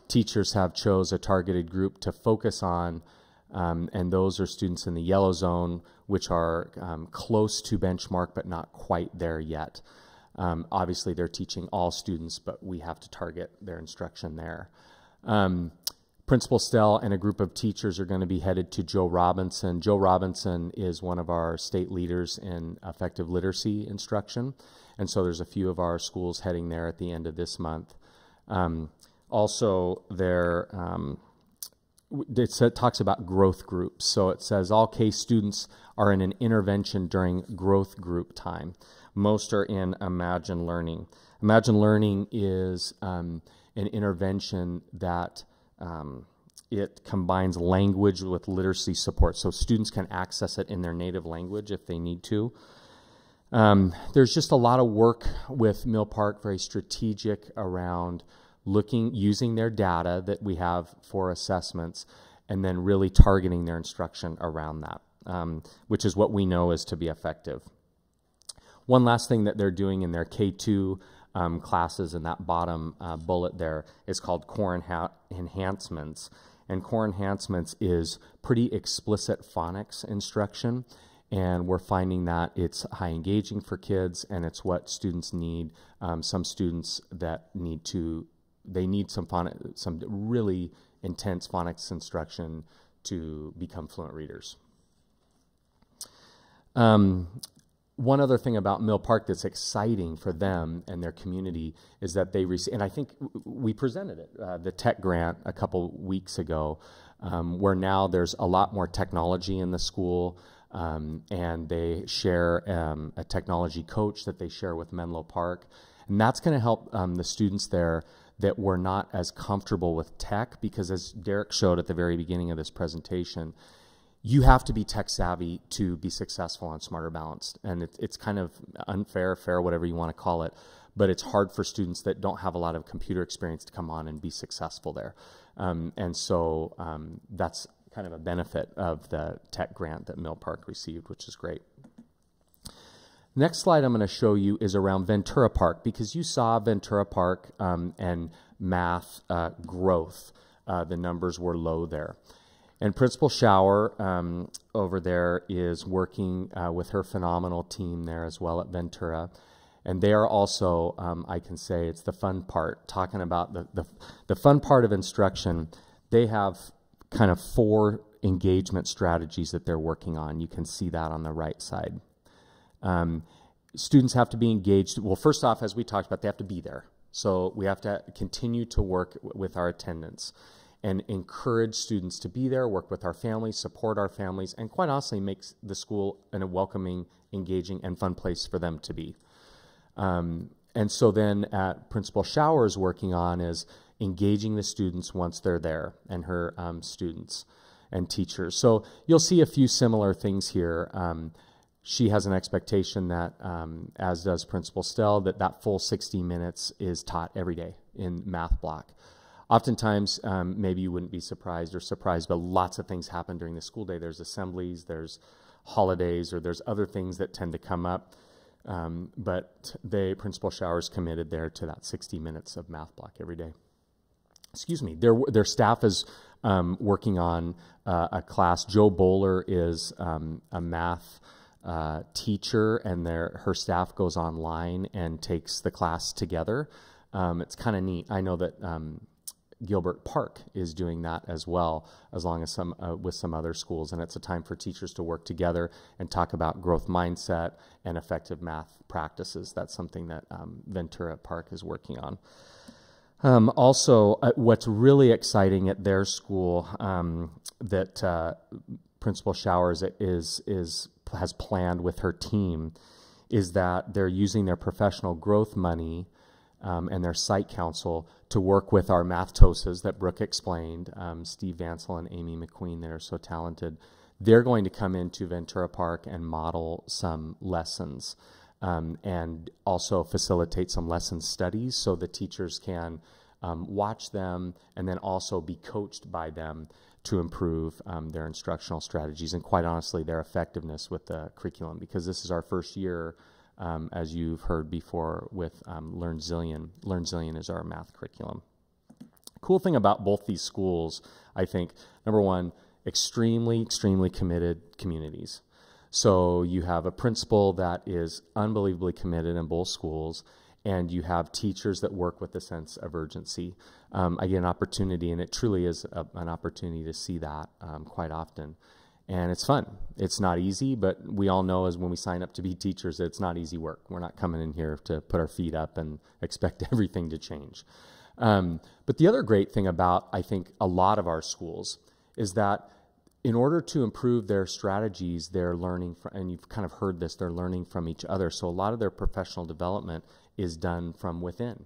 teachers have chose a targeted group to focus on, and those are students in the yellow zone, which are close to benchmark but not quite there yet. Obviously, they're teaching all students, but we have to target their instruction there. Principal Stell and a group of teachers are going to be headed to Joe Robinson. Joe Robinson is one of our state leaders in effective literacy instruction, and so there's a few of our schools heading there at the end of this month. Also, it talks about growth groups. So it says all case students are in an intervention during growth group time. Most are in Imagine Learning. Imagine Learning is an intervention that it combines language with literacy support, so students can access it in their native language if they need to. There's just a lot of work with Mill Park, very strategic around using their data that we have for assessments, and then really targeting their instruction around that, which is what we know is to be effective. One last thing that they're doing in their K2 classes in that bottom bullet there is called Core Enhancements. And Core Enhancements is pretty explicit phonics instruction, and we're finding that it's high engaging for kids, and it's what students need. Some students that need some really intense phonics instruction to become fluent readers. One other thing about Mill Park that's exciting for them and their community is that they receive, and I think we presented it, the tech grant a couple weeks ago, where now there's a lot more technology in the school, and they share a technology coach that they share with Menlo Park. And that's going to help the students there that were not as comfortable with tech, because as Derek showed at the very beginning of this presentation, you have to be tech savvy to be successful on Smarter Balanced. And it's kind of unfair, fair, whatever you want to call it, but it's hard for students that don't have a lot of computer experience to come on and be successful there. And so that's kind of a benefit of the tech grant that Mill Park received, which is great. Next slide I'm going to show you is around Ventura Park, because you saw Ventura Park and math growth. The numbers were low there. And Principal Shower over there is working with her phenomenal team there as well at Ventura. And they are also, I can say, it's the fun part, talking about the fun part of instruction. They have kind of 4 engagement strategies that they're working on. You can see that on the right side. Students have to be engaged. Well, first off, as we talked about, they have to be there. So we have to continue to work with our attendance and encourage students to be there, work with our families, support our families, and quite honestly make the school a welcoming, engaging, and fun place for them to be. And so then Principal Shower is working on is engaging the students once they're there, and her students and teachers. So you'll see a few similar things here. She has an expectation that, as does Principal Stell, that full 60 minutes is taught every day in math block. Oftentimes, maybe you wouldn't be surprised, but lots of things happen during the school day. There's assemblies, there's holidays, or there's other things that tend to come up. But Principal Shower's committed there to that 60 minutes of math block every day. Excuse me. Their staff is working on a class. Joe Bowler is a math teacher, and her staff goes online and takes the class together. It's kind of neat. I know that Gilbert Park is doing that as well, as long as with some other schools, and it's a time for teachers to work together and talk about growth mindset and effective math practices. That's something that Ventura Park is working on. Also, what's really exciting at their school that Principal Showers has planned with her team is that they're using their professional growth money and their site council to work with our Mathtosas that Brooke explained, Steve Vansel and Amy McQueen that are so talented. They're going to come into Ventura Park and model some lessons and also facilitate some lesson studies so the teachers can watch them and then also be coached by them to improve their instructional strategies and, quite honestly, their effectiveness with the curriculum, because this is our first year, as you've heard before, with LearnZillion. LearnZillion is our math curriculum. Cool thing about both these schools, I think, number one, extremely, extremely committed communities. So you have a principal that is unbelievably committed in both schools, and you have teachers that work with a sense of urgency. I get an opportunity, and it truly is an opportunity to see that quite often. And it's fun. It's not easy, but we all know as when we sign up to be teachers, that it's not easy work. We're not coming in here to put our feet up and expect everything to change. But the other great thing about, I think, a lot of our schools is that in order to improve their strategies, they're learning from, and you've kind of heard this, they're learning from each other. So a lot of their professional development is done from within.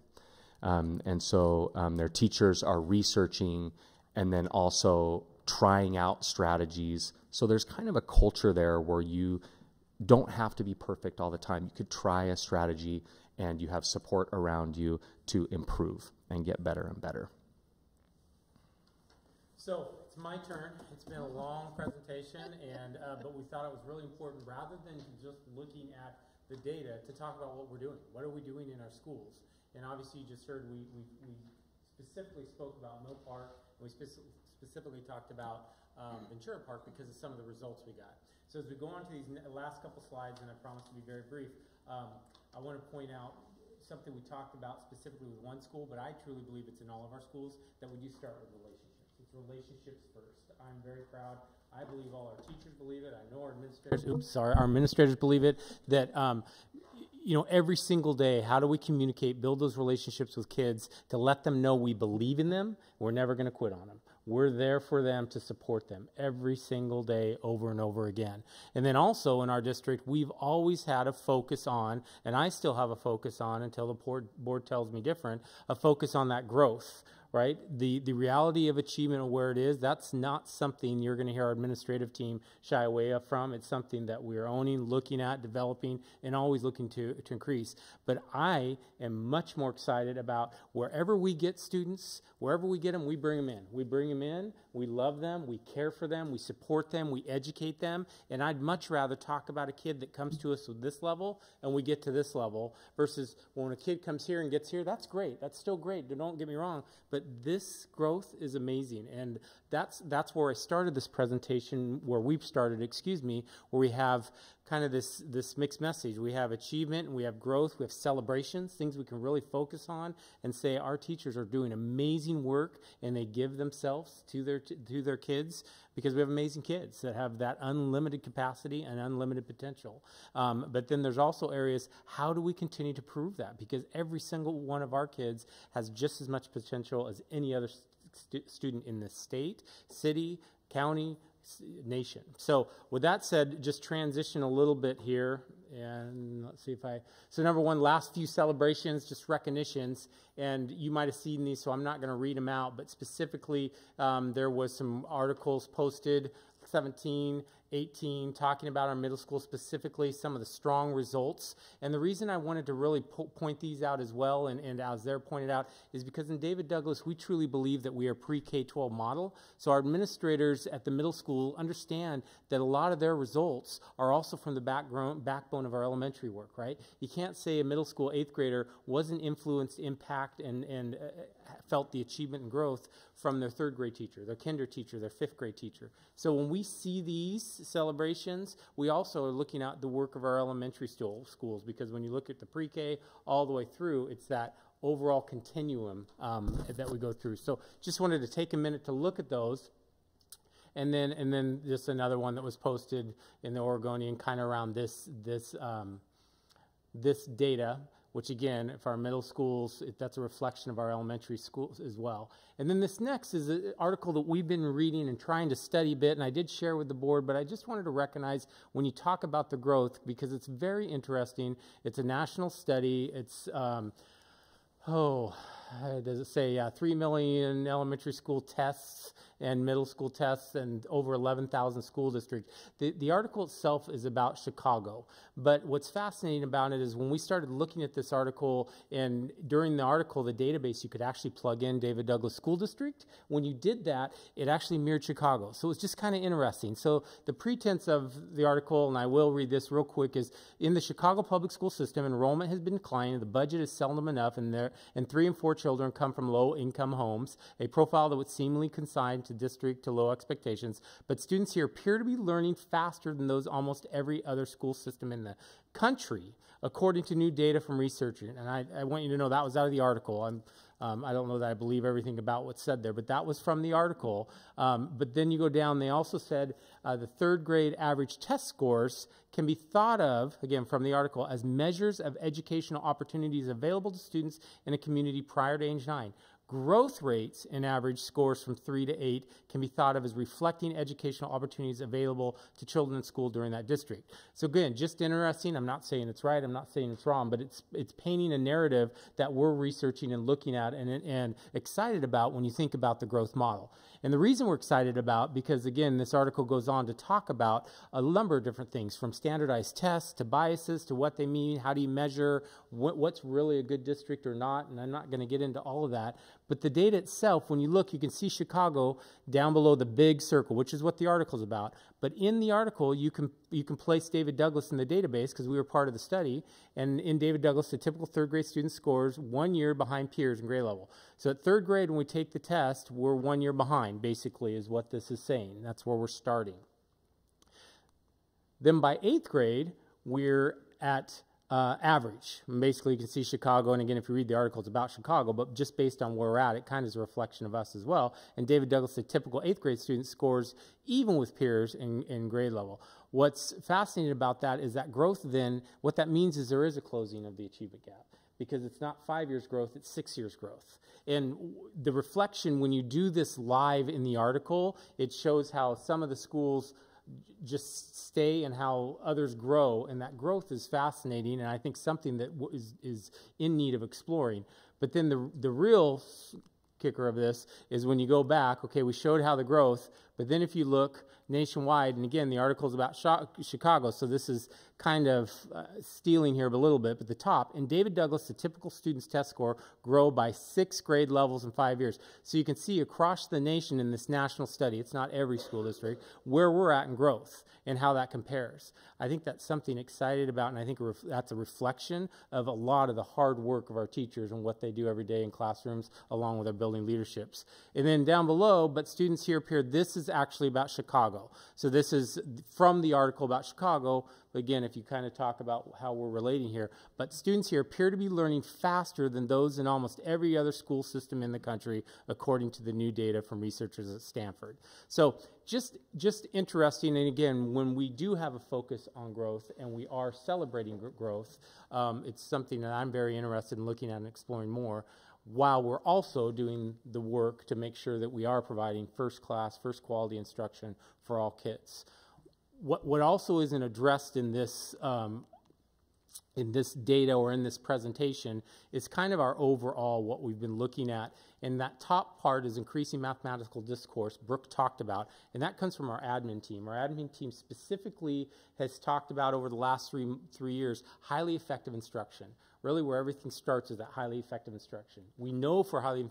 And so their teachers are researching and then also trying out strategies. So there's kind of a culture there where you don't have to be perfect all the time. You could try a strategy and you have support around you to improve and get better and better. So it's my turn. It's been a long presentation, but we thought it was really important, rather than just looking at the data, to talk about what we're doing. What are we doing in our schools? And obviously you just heard we specifically spoke about Mill Park, and we specifically talked about Ventura Park because of some of the results we got. So as we go on to these last couple slides, and I promise to be very brief, I want to point out something we talked about specifically with one school, but I truly believe it's in all of our schools, that we do start with relationships. It's relationships first. I'm very proud. I believe all our teachers believe it. I know our administrators, our administrators believe it, that you know, every single day, how do we communicate, build those relationships with kids to let them know we believe in them? We're never going to quit on them. We're there for them to support them every single day, over and over again. And then also in our district, we've always had a focus on, and I still have a focus on until the board tells me different, a focus on that growth, right? The reality of achievement and where it is, that's not something you're going to hear our administrative team shy away from. It's something that we're owning, looking at, developing, and always looking to increase. But I am much more excited about wherever we get students, wherever we get them, we bring them in. We bring them in, we love them, we care for them, we support them, we educate them, and I'd much rather talk about a kid that comes to us with this level and we get to this level versus when a kid comes here and gets here, that's great. That's still great. Don't get me wrong. But this growth is amazing. And that's where I started this presentation, where we've started, where we have kind of this mixed message. We have achievement and we have growth. We have celebrations, things we can really focus on and say our teachers are doing amazing work and they give themselves to their kids because we have amazing kids that have that unlimited capacity and unlimited potential. But then there's also areas, how do we continue to prove that? Because every single one of our kids has just as much potential as any other student in this state, city, county, nation. So with that said, just transition a little bit here, and let's see if so number one, last few celebrations, just recognitions, and you might have seen these, so I'm not going to read them out, but specifically there was some articles posted, 17, 18, talking about our middle school, specifically some of the strong results. And the reason I wanted to really point these out as well, and as they're pointed out, is because in David Douglas, we truly believe that we are pre-K-12 model. So our administrators at the middle school understand that a lot of their results are also from the backbone of our elementary work, right? You can't say a middle school 8th grader wasn't influenced, impact, and felt the achievement and growth from their 3rd grade teacher, their kinder teacher, their 5th grade teacher. So when we see these celebrations, we also are looking at the work of our elementary schools, because when you look at the pre-K all the way through, it's that overall continuum that we go through. So just wanted to take a minute to look at those. And then just another one that was posted in the Oregonian kind of around this data, which again, for our middle schools, that's a reflection of our elementary schools as well. And then this next is an article that we've been reading and trying to study a bit, and I did share with the board, but I just wanted to recognize when you talk about the growth, because it's very interesting. It's a national study. It's, does it say 3 million elementary school tests and middle school tests and over 11,000 school districts. The article itself is about Chicago, but what's fascinating about it is when we started looking at this article, and during the article, the database, you could actually plug in David Douglas School District. When you did that, it actually mirrored Chicago. So it's just kind of interesting. So the pretense of the article, and I will read this real quick, is in the Chicago public school system, enrollment has been declining, the budget is seldom enough, and 3 and 4 children come from low-income homes, a profile that would seemingly consign to district to low expectations, but students here appear to be learning faster than those almost every other school system in the country, according to new data from researchers. And I want you to know that was out of the article. I don't know that I believe everything about what's said there, but that was from the article. But then you go down, they also said the 3rd grade average test scores can be thought of, again from the article, as measures of educational opportunities available to students in a community prior to age 9. Growth rates in average scores from 3 to 8 can be thought of as reflecting educational opportunities available to children in school during that district. So again, just interesting. I'm not saying it's right. I'm not saying it's wrong, but it's painting a narrative that we're researching and looking at and excited about when you think about the growth model. And the reason we're excited about, because again, this article goes on to talk about a number of different things, from standardized tests to biases to what they mean, how do you measure what's really a good district or not, and I'm not going to get into all of that. But the data itself, when you look, you can see Chicago down below the big circle, which is what the article's about. But in the article, you can place David Douglas in the database because we were part of the study. And in David Douglas, the typical 3rd grade student scores 1 year behind peers in grade level. So at 3rd grade, when we take the test, we're 1 year behind, basically, is what this is saying. That's where we're starting. Then by 8th grade, we're at average. And basically, you can see Chicago, and again, if you read the article, it's about Chicago, but just based on where we're at, it kind of is a reflection of us as well. And David Douglas, the typical 8th grade student, scores even with peers in grade level. What's fascinating about that is that growth then, what that means is there is a closing of the achievement gap, because it's not 5 years growth, it's 6 years growth. And the reflection, when you do this live in the article, it shows how some of the schools just stay and how others grow, and that growth is fascinating, and I think something that is in need of exploring. But then the real kicker of this is when you go back, okay, we showed how the growth, but then if you look nationwide, and again, the article is about Chicago, so this is kind of stealing here a little bit, but the top, in David Douglas, the typical student's test score grow by 6 grade levels in 5 years. So you can see across the nation in this national study, it's not every school district, where we're at in growth and how that compares. I think that's something excited about, and I think that's a reflection of a lot of the hard work of our teachers and what they do every day in classrooms, along with our building leaderships. And then down below, but students here appear, this is actually about Chicago. So this is from the article about Chicago. Again, if you kind of talk about how we're relating here, but students here appear to be learning faster than those in almost every other school system in the country, according to the new data from researchers at Stanford. So just interesting, and again, when we do have a focus on growth and we are celebrating growth, it's something that I'm very interested in looking at and exploring more, while we're also doing the work to make sure that we are providing first class, first quality instruction for all kids. What also isn't addressed in this data or in this presentation is kind of our overall what we've been looking at. And that top part is increasing mathematical discourse, Brooke talked about, and that comes from our admin team. Our admin team specifically has talked about over the last three years, highly effective instruction. Really where everything starts is that highly effective instruction. We know for highly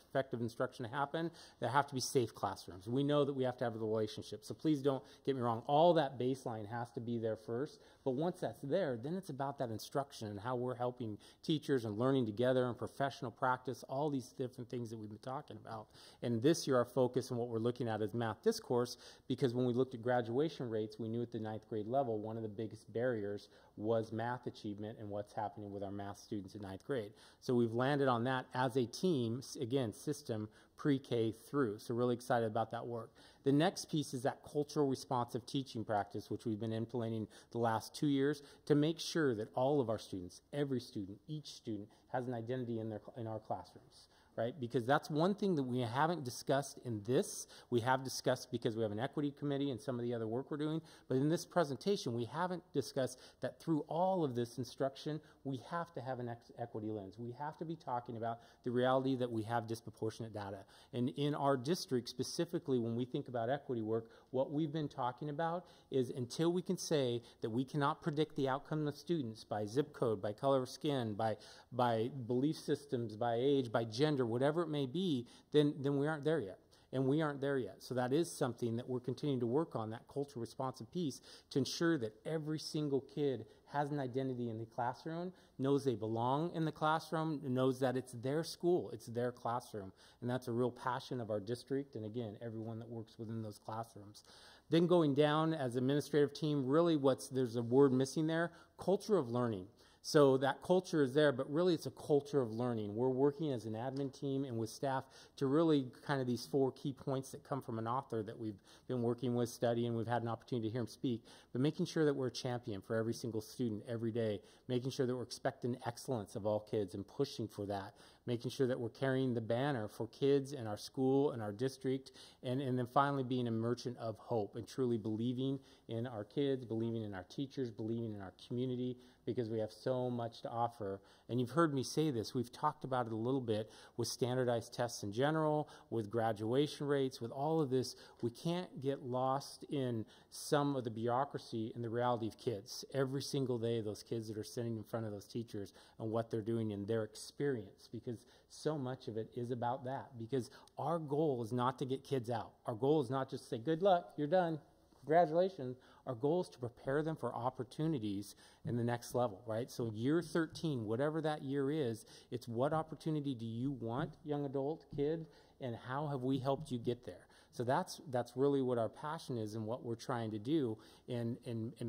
effective instruction to happen, there have to be safe classrooms. We know that we have to have the relationship. So please don't get me wrong. All that baseline has to be there first. But once that's there, then it's about that instruction and how we're helping teachers and learning together and professional practice, all these different things that we've been talking about. And this year our focus and what we're looking at is math discourse, because when we looked at graduation rates, we knew at the 9th grade level, one of the biggest barriers was math achievement and what's happening with our math students in 9th grade. So we've landed on that as a team, again, system pre-K through. So really excited about that work. The next piece is that cultural responsive teaching practice, which we've been implementing the last 2 years to make sure that all of our students, every student, each student has an identity in our classrooms. Right? Because that's one thing that we haven't discussed in this. We have discussed because we have an equity committee and some of the other work we're doing. But in this presentation, we haven't discussed that through all of this instruction, we have to have an equity lens. We have to be talking about the reality that we have disproportionate data. And in our district, specifically, when we think about equity work, what we've been talking about is until we can say that we cannot predict the outcome of students by zip code, by color of skin, by belief systems, by age, by gender, whatever it may be, then we aren't there yet. And we aren't there yet. So that is something that we're continuing to work on, that culture responsive piece, to ensure that every single kid has an identity in the classroom, knows they belong in the classroom, knows that it's their school, it's their classroom. And that's a real passion of our district, and again, everyone that works within those classrooms. Then going down as administrative team, really there's a word missing there, culture of learning. So that culture is there, but really it's a culture of learning. We're working as an admin team and with staff to really kind of these 4 key points that come from an author that we've been working with, studying, we've had an opportunity to hear him speak, but making sure that we're a champion for every single student every day, making sure that we're expecting excellence of all kids and pushing for that, making sure that we're carrying the banner for kids in our school and our district, and then finally being a merchant of hope and truly believing in our kids, believing in our teachers, believing in our community, because we have so much to offer. And you've heard me say this, we've talked about it a little bit with standardized tests in general, with graduation rates, with all of this. We can't get lost in some of the bureaucracy and the reality of kids. Every single day, those kids that are sitting in front of those teachers and what they're doing in their experience, because so much of it is about that. Because our goal is not to get kids out. Our goal is not just to say, good luck, you're done, congratulations. Our goal is to prepare them for opportunities in the next level, right? So year 13, whatever that year is, it's what opportunity do you want, young adult, kid, and how have we helped you get there? So that's really what our passion is and what we're trying to do. And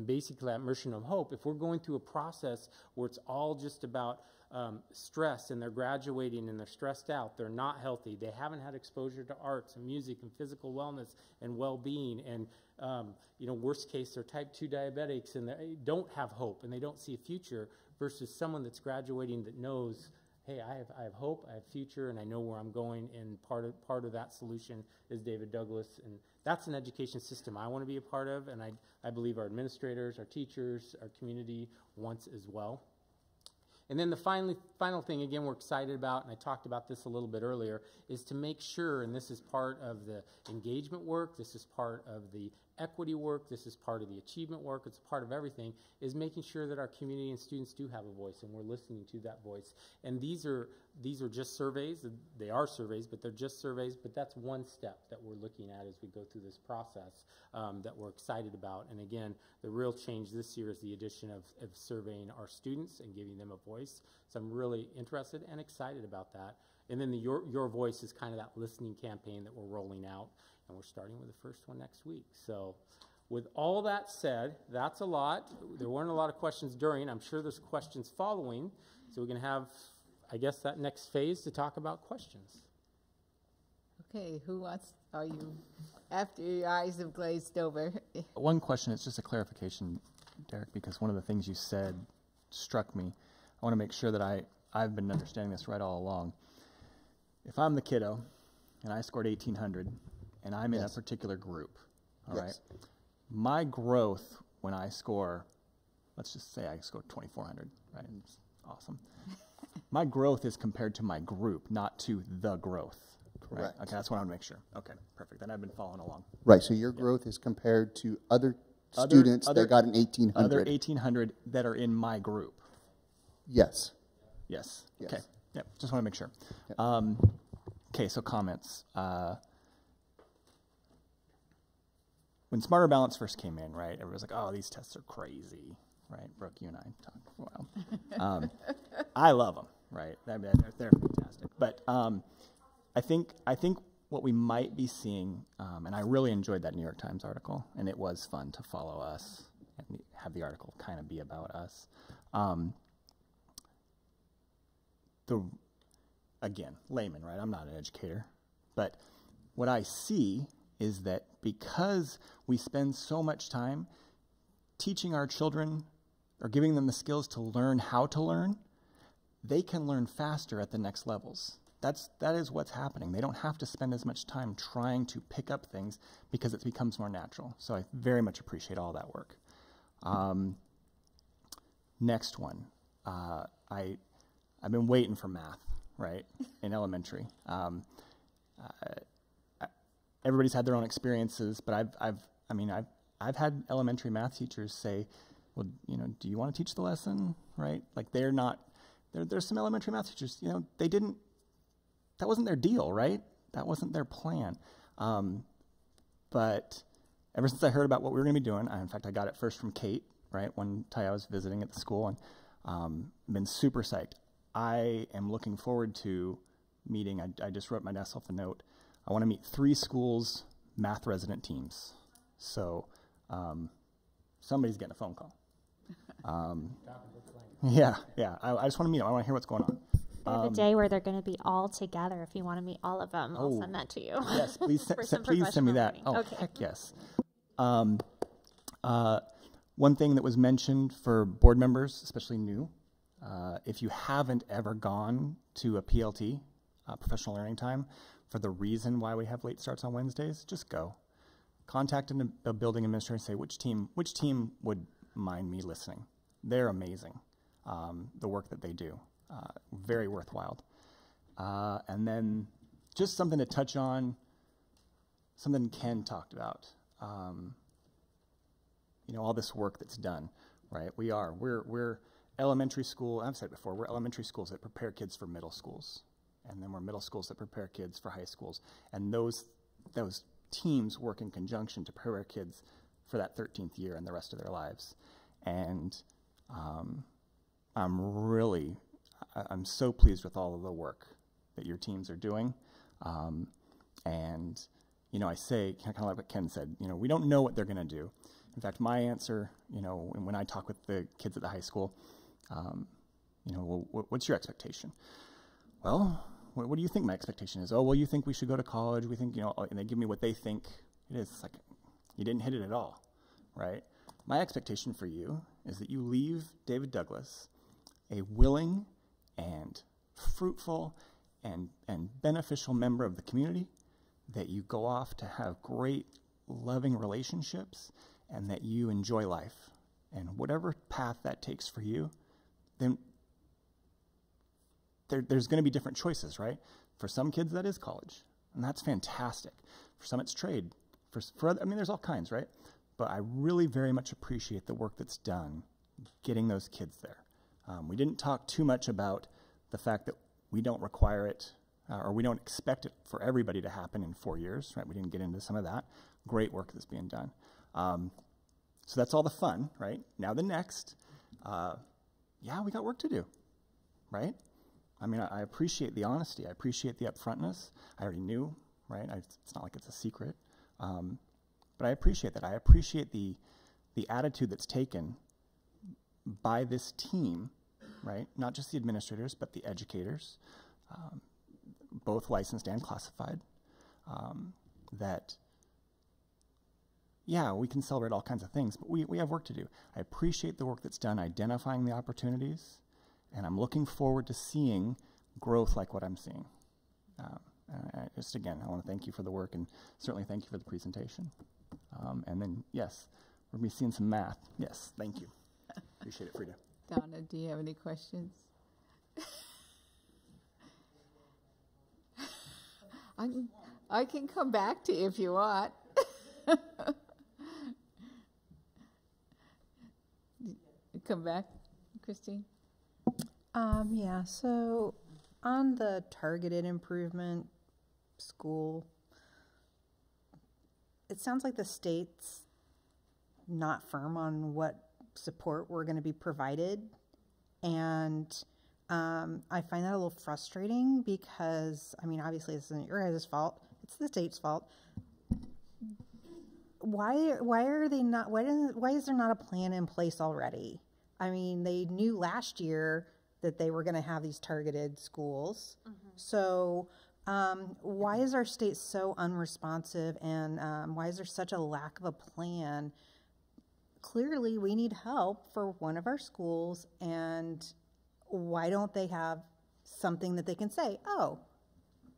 basically that mission of hope, if we're going through a process where it's all just about stress and they're graduating and they're stressed out, they're not healthy, they haven't had exposure to arts and music and physical wellness and well-being, and worst case, they're type 2 diabetics and they don't have hope and they don't see a future, versus someone that's graduating that knows, hey, I have hope, I have future, and I know where I'm going, and part of that solution is David Douglas, and that's an education system I want to be a part of, and I believe our administrators, our teachers, our community wants as well. And then the final thing, again, we're excited about, and I talked about this a little bit earlier, is to make sure, and this is part of the engagement work, this is part of the equity work, this is part of the achievement work, it's part of everything, is making sure that our community and students do have a voice, and we're listening to that voice. And these are just surveys. They are surveys, but they're just surveys, but that's one step that we're looking at as we go through this process that we're excited about. And again, the real change this year is the addition of surveying our students and giving them a voice. So I'm really interested and excited about that. And then Your Voice is kind of that listening campaign that we're rolling out, and we're starting with the first one next week. So with all that said, that's a lot. There weren't a lot of questions during. I'm sure there's questions following. So we're going to have, I guess, that next phase to talk about questions. Okay, are you, after your eyes have glazed over? One question, it's just a clarification, Derek, because one of the things you said struck me. I want to make sure that I've been understanding this right all along. If I'm the kiddo and I scored 1,800 and I'm in a particular group, all right, my growth when I score, let's just say I scored 2,400, right? It's awesome. My growth is compared to my group, not to the growth. Correct. Right? Okay, that's what I want to make sure. Okay, perfect. Then I've been following along. Right, so your growth is compared to other students that got an 1,800. Other 1,800 that are in my group. Yes. Yes. Yes. Okay. Yep. Just want to make sure. Yep. Okay. So comments. When Smarter Balance first came in, right? Everybody was like, "Oh, these tests are crazy," right? Brooke, you and I talked for a while. I love them, right? I mean, they're fantastic. But I think what we might be seeing, and I really enjoyed that New York Times article, and it was fun to follow us and have the article kind of be about us. Again, layman, right? I'm not an educator, but what I see is that because we spend so much time teaching our children or giving them the skills to learn how to learn, they can learn faster at the next levels. That is what's happening. They don't have to spend as much time trying to pick up things because it becomes more natural. So I very much appreciate all that work. Next one. I've been waiting for math, right, in elementary. Everybody's had their own experiences, but I've had elementary math teachers say, well, do you want to teach the lesson, right? Like there's some elementary math teachers, that wasn't their deal, right? That wasn't their plan. But ever since I heard about what we were going to be doing, in fact, I got it first from Kate, right, one time I was visiting at the school, and been super psyched. I am looking forward to meeting, I just wrote myself a note. I want to meet 3 schools' math resident teams. So somebody's getting a phone call. Yeah. I just want to meet them. I want to hear what's going on. They have a day where they're going to be all together. If you want to meet all of them, I'll send that to you. Yes, please send me that. Oh, okay. Heck yes. One thing that was mentioned for board members, especially new, if you haven't ever gone to a PLT, professional learning time, for the reason why we have late starts on Wednesdays, just go. Contact a building administrator and say, which team would mind me listening? They're amazing, the work that they do. Very worthwhile. And then just something to touch on, something Ken talked about. All this work that's done, right? We're elementary school. I've said it before, we're elementary schools that prepare kids for middle schools. And then we're middle schools that prepare kids for high schools. And those teams work in conjunction to prepare kids for that 13th year and the rest of their lives. And I'm so pleased with all of the work that your teams are doing. And I say, kind of like what Ken said, we don't know what they're going to do. In fact, my answer, when I talk with the kids at the high school, what's your expectation? Well, what do you think my expectation is? Oh, well, you think we should go to college. We think, and they give me what they think it is. It's like, you didn't hit it at all, right? My expectation for you is that you leave David Douglas a willing and fruitful and beneficial member of the community, that you go off to have great, loving relationships, and that you enjoy life. And whatever path that takes for you, then there's going to be different choices, right? For some kids, that is college, and that's fantastic. For some, it's trade. For other, I mean, there's all kinds, right? But I really very much appreciate the work that's done getting those kids there. We didn't talk too much about the fact that we don't require it, or we don't expect it for everybody to happen in 4 years, right? We didn't get into some of that. Great work that's being done. So that's all the fun, right? Now the next, yeah, we got work to do, right? I mean, I appreciate the honesty. I appreciate the upfrontness. I already knew, right? It's not like it's a secret. But I appreciate that. I appreciate the attitude that's taken by this team, right? Not just the administrators, but the educators, both licensed and classified, that, yeah, we can celebrate all kinds of things, but we have work to do. I appreciate the work that's done identifying the opportunities, and I'm looking forward to seeing growth like what I'm seeing. Just again, I want to thank you for the work, and certainly thank you for the presentation. And then, yes, we're going to be seeing some math. Yes, thank you. Appreciate it, Frida. Donna, do you have any questions? I can come back to you if you want. Come back, Christine. Yeah, so on the targeted improvement school, it sounds like the state's not firm on what support we're going to be provided. And I find that a little frustrating because, I mean, obviously this isn't your guys' fault. It's the state's fault. Why are they not, why is there not a plan in place already? I mean, they knew last year that they were going to have these targeted schools. Mm-hmm. So why is our state so unresponsive, and why is there such a lack of a plan? Clearly, we need help for one of our schools, and why don't they have something that they can say, oh,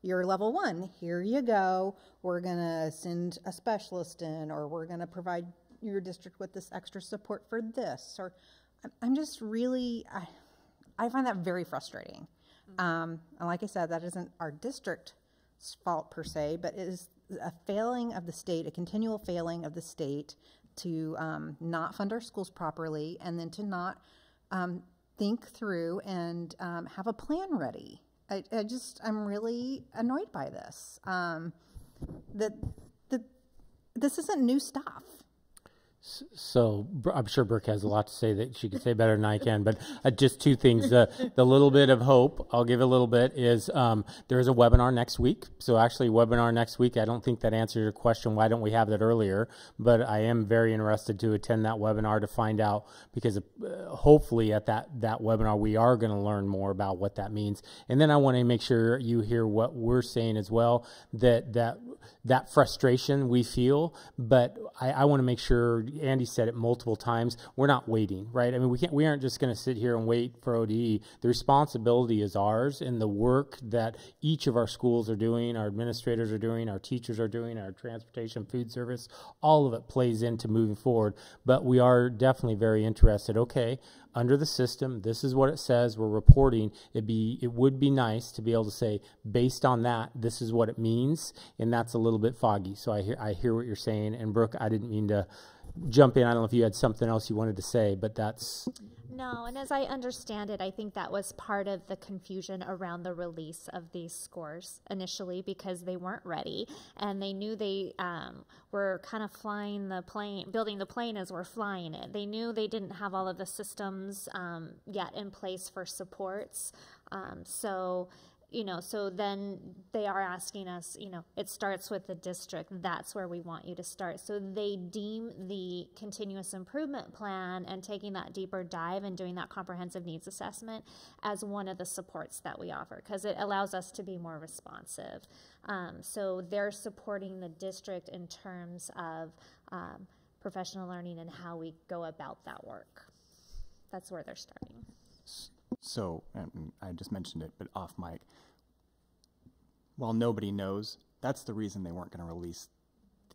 you're level 1, here you go, we're going to send a specialist in, or we're going to provide your district with this extra support for this, or I'm just really, I find that very frustrating. And like I said, that isn't our district's fault per se, but it is a failing of the state, a continual failing of the state to not fund our schools properly, and then to not think through and have a plan ready. I'm really annoyed by this. That this isn't new stuff. So I'm sure Brooke has a lot to say that she could say better than I can, but just two things. The little bit of hope, I'll give a little bit, is there is a webinar next week. So actually webinar next week, I don't think that answers your question, why don't we have that earlier? But I am very interested to attend that webinar to find out, because hopefully at that webinar we are going to learn more about what that means. And then I want to make sure you hear what we're saying as well, that frustration we feel, but I want to make sure, Andy said it multiple times, we're not waiting, right? I mean, we aren't just going to sit here and wait for ODE. The responsibility is ours, and the work that each of our schools are doing, our administrators are doing, our teachers are doing, our transportation, food service, all of it plays into moving forward. But we are definitely very interested. Okay, under the system, this is what it says, we're reporting. It would be nice to be able to say, based on that, this is what it means, and that's a little bit foggy. So I hear what you're saying, and Brooke, I didn't mean to jump in. I don't know if you had something else you wanted to say, but that's... No, and as I understand it, I think that was part of the confusion around the release of these scores initially, because they weren't ready, and they knew they were kind of flying the plane, building the plane as we're flying it. They knew they didn't have all of the systems yet in place for supports. So then they are asking us, it starts with the district. That's where we want you to start. So they deem the continuous improvement plan and taking that deeper dive and doing that comprehensive needs assessment as one of the supports that we offer, because it allows us to be more responsive. So they're supporting the district in terms of professional learning and how we go about that work. That's where they're starting. So, and I just mentioned it, but off mic, while nobody knows, that's the reason they weren't going to release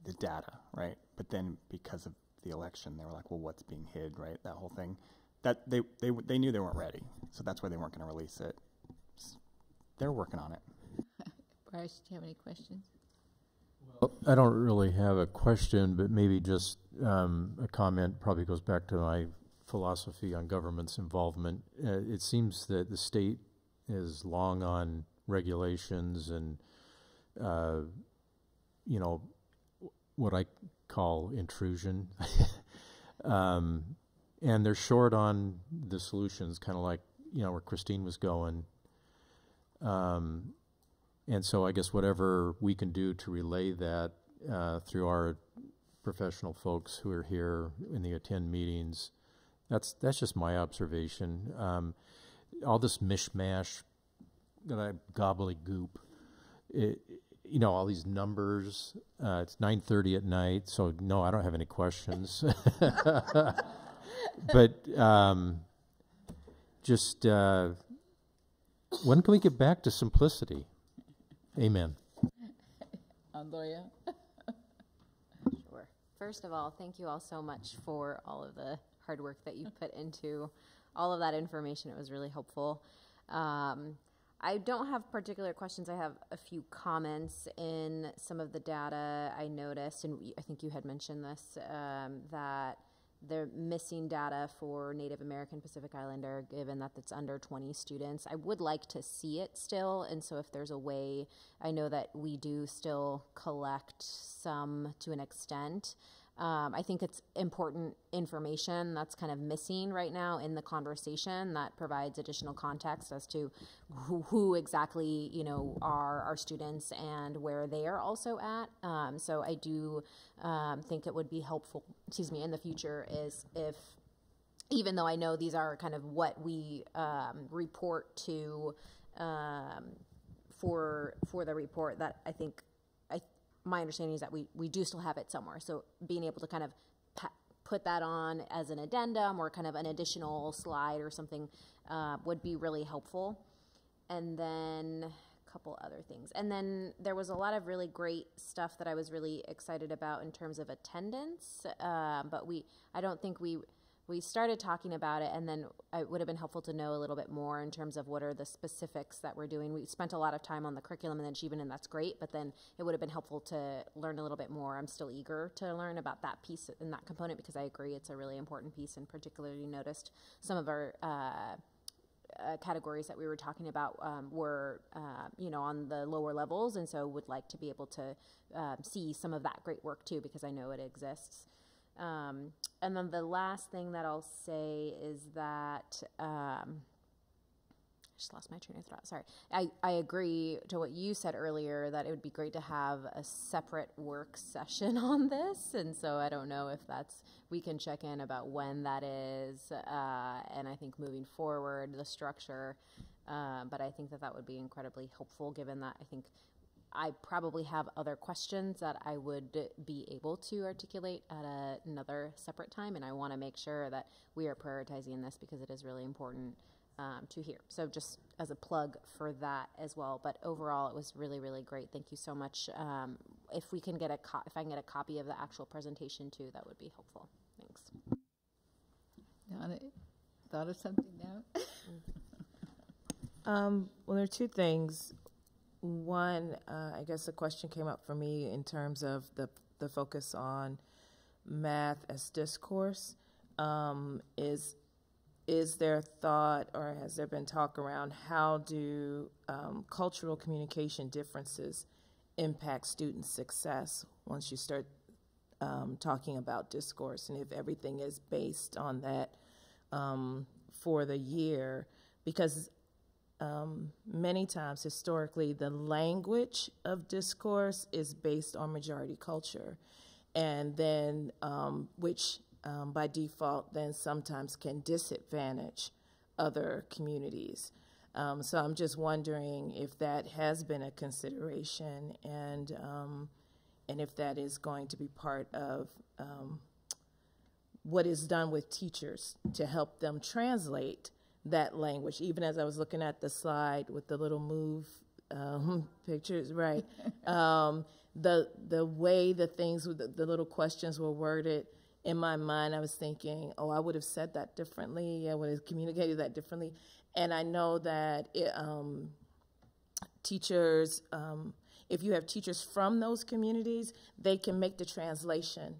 the data, right? But then because of the election, they were like, well, what's being hid, right? That whole thing. That they knew they weren't ready, so that's why they weren't going to release it. they're working on it. Bryce, do you have any questions? Well, I don't really have a question, but maybe just a comment. Probably goes back to my philosophy on government's involvement. It seems that the state is long on regulations and, you know, what I call intrusion. And they're short on the solutions, kind of like, you know, where Christine was going. And so I guess whatever we can do to relay that through our professional folks who are here in the attend meetings, that's just my observation. All this mishmash, gobbledygook, you know, all these numbers. It's 9:30 at night, so no, I don't have any questions. But just when can we get back to simplicity? Amen. Andrea? Sure. First of all, thank you all so much for all of the hard work that you put into all of that information. It was really helpful. I don't have particular questions. I have a few comments in some of the data I noticed, and I think you had mentioned this, that they're missing data for Native American Pacific Islander, given that it's under 20 students. I would like to see it still, and so if there's a way, I know that we do still collect some to an extent. I think it's important information that's kind of missing right now in the conversation that provides additional context as to who exactly, you know, are our students and where they are also at. So I do think it would be helpful, in the future, is if, even though I know these are kind of what we report to for the report, that I think my understanding is that we do still have it somewhere. So being able to kind of put that on as an addendum or kind of an additional slide or something would be really helpful. And then a couple other things. And then there was a lot of really great stuff that I was really excited about in terms of attendance. But I don't think we started talking about it, and then it would have been helpful to know a little bit more in terms of what are the specifics that we're doing. We spent a lot of time on the curriculum and achievement, and that's great, but then it would have been helpful to learn a little bit more. I'm still eager to learn about that piece and that component, because I agree it's a really important piece, and particularly noticed some of our categories that we were talking about were, on the lower levels, and so would like to be able to see some of that great work too, because I know it exists. And then the last thing that I'll say is that I just lost my train of thought. Sorry. I agree to what you said earlier, that it would be great to have a separate work session on this. And so I don't know if we can check in about when that is. And I think moving forward, the structure, but I think that would be incredibly helpful, given that I think I probably have other questions that I would be able to articulate at another separate time, and I want to make sure that we are prioritizing this because it is really important to hear. So just as a plug for that as well. But overall, it was really, really great. Thank you so much. If we can get if I can get a copy of the actual presentation too, that would be helpful. Thanks. Donna, thought of something now? Well, there are two things. One, I guess a question came up for me in terms of the focus on math as discourse. Is there thought, or has there been talk around how do cultural communication differences impact student success once you start talking about discourse, and if everything is based on that for the year? Because many times, historically, the language of discourse is based on majority culture, and then which by default then sometimes can disadvantage other communities. So I'm just wondering if that has been a consideration, and if that is going to be part of what is done with teachers to help them translate that language. Even as I was looking at the slide with the little move pictures, right? The way the things, the little questions were worded, in my mind, I was thinking, I would have said that differently. I would have communicated that differently. And I know that teachers, if you have teachers from those communities, they can make the translation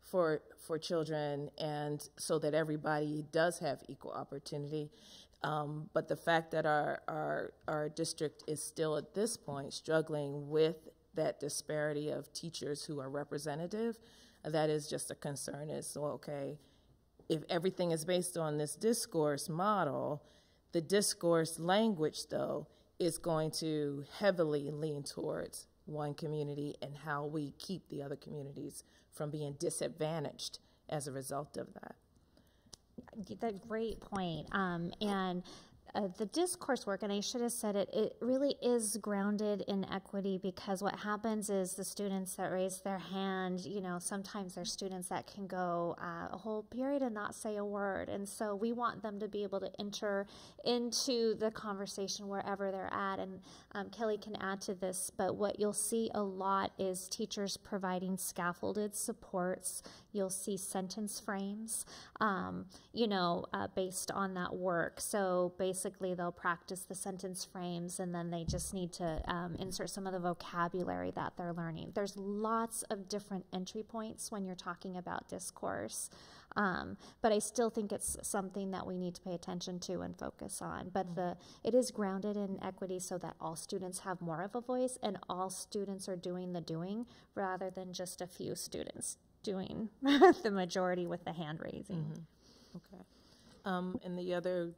for children, and so that everybody does have equal opportunity. But the fact that our district is still at this point struggling with that disparity of teachers who are representative, that is just a concern. Is, so, okay, if everything is based on this discourse model, the discourse language, though, is going to heavily lean towards one community and how we keep the other communities from being disadvantaged as a result of that. That's a great point. And the discourse work, and I should have said it, it really is grounded in equity, because what happens is the students that raise their hand, you know, sometimes there's students that can go a whole period and not say a word. And so we want them to be able to enter into the conversation wherever they're at. And Kelly can add to this, but what you'll see a lot is teachers providing scaffolded supports. You'll see sentence frames, you know, based on that work. So basically they'll practice the sentence frames, and then they just need to insert some of the vocabulary that they're learning. There's lots of different entry points when you're talking about discourse, but I still think it's something that we need to pay attention to and focus on. But it is grounded in equity so that all students have more of a voice and all students are doing the doing, rather than just a few students doing the majority with the hand raising. Okay. And the other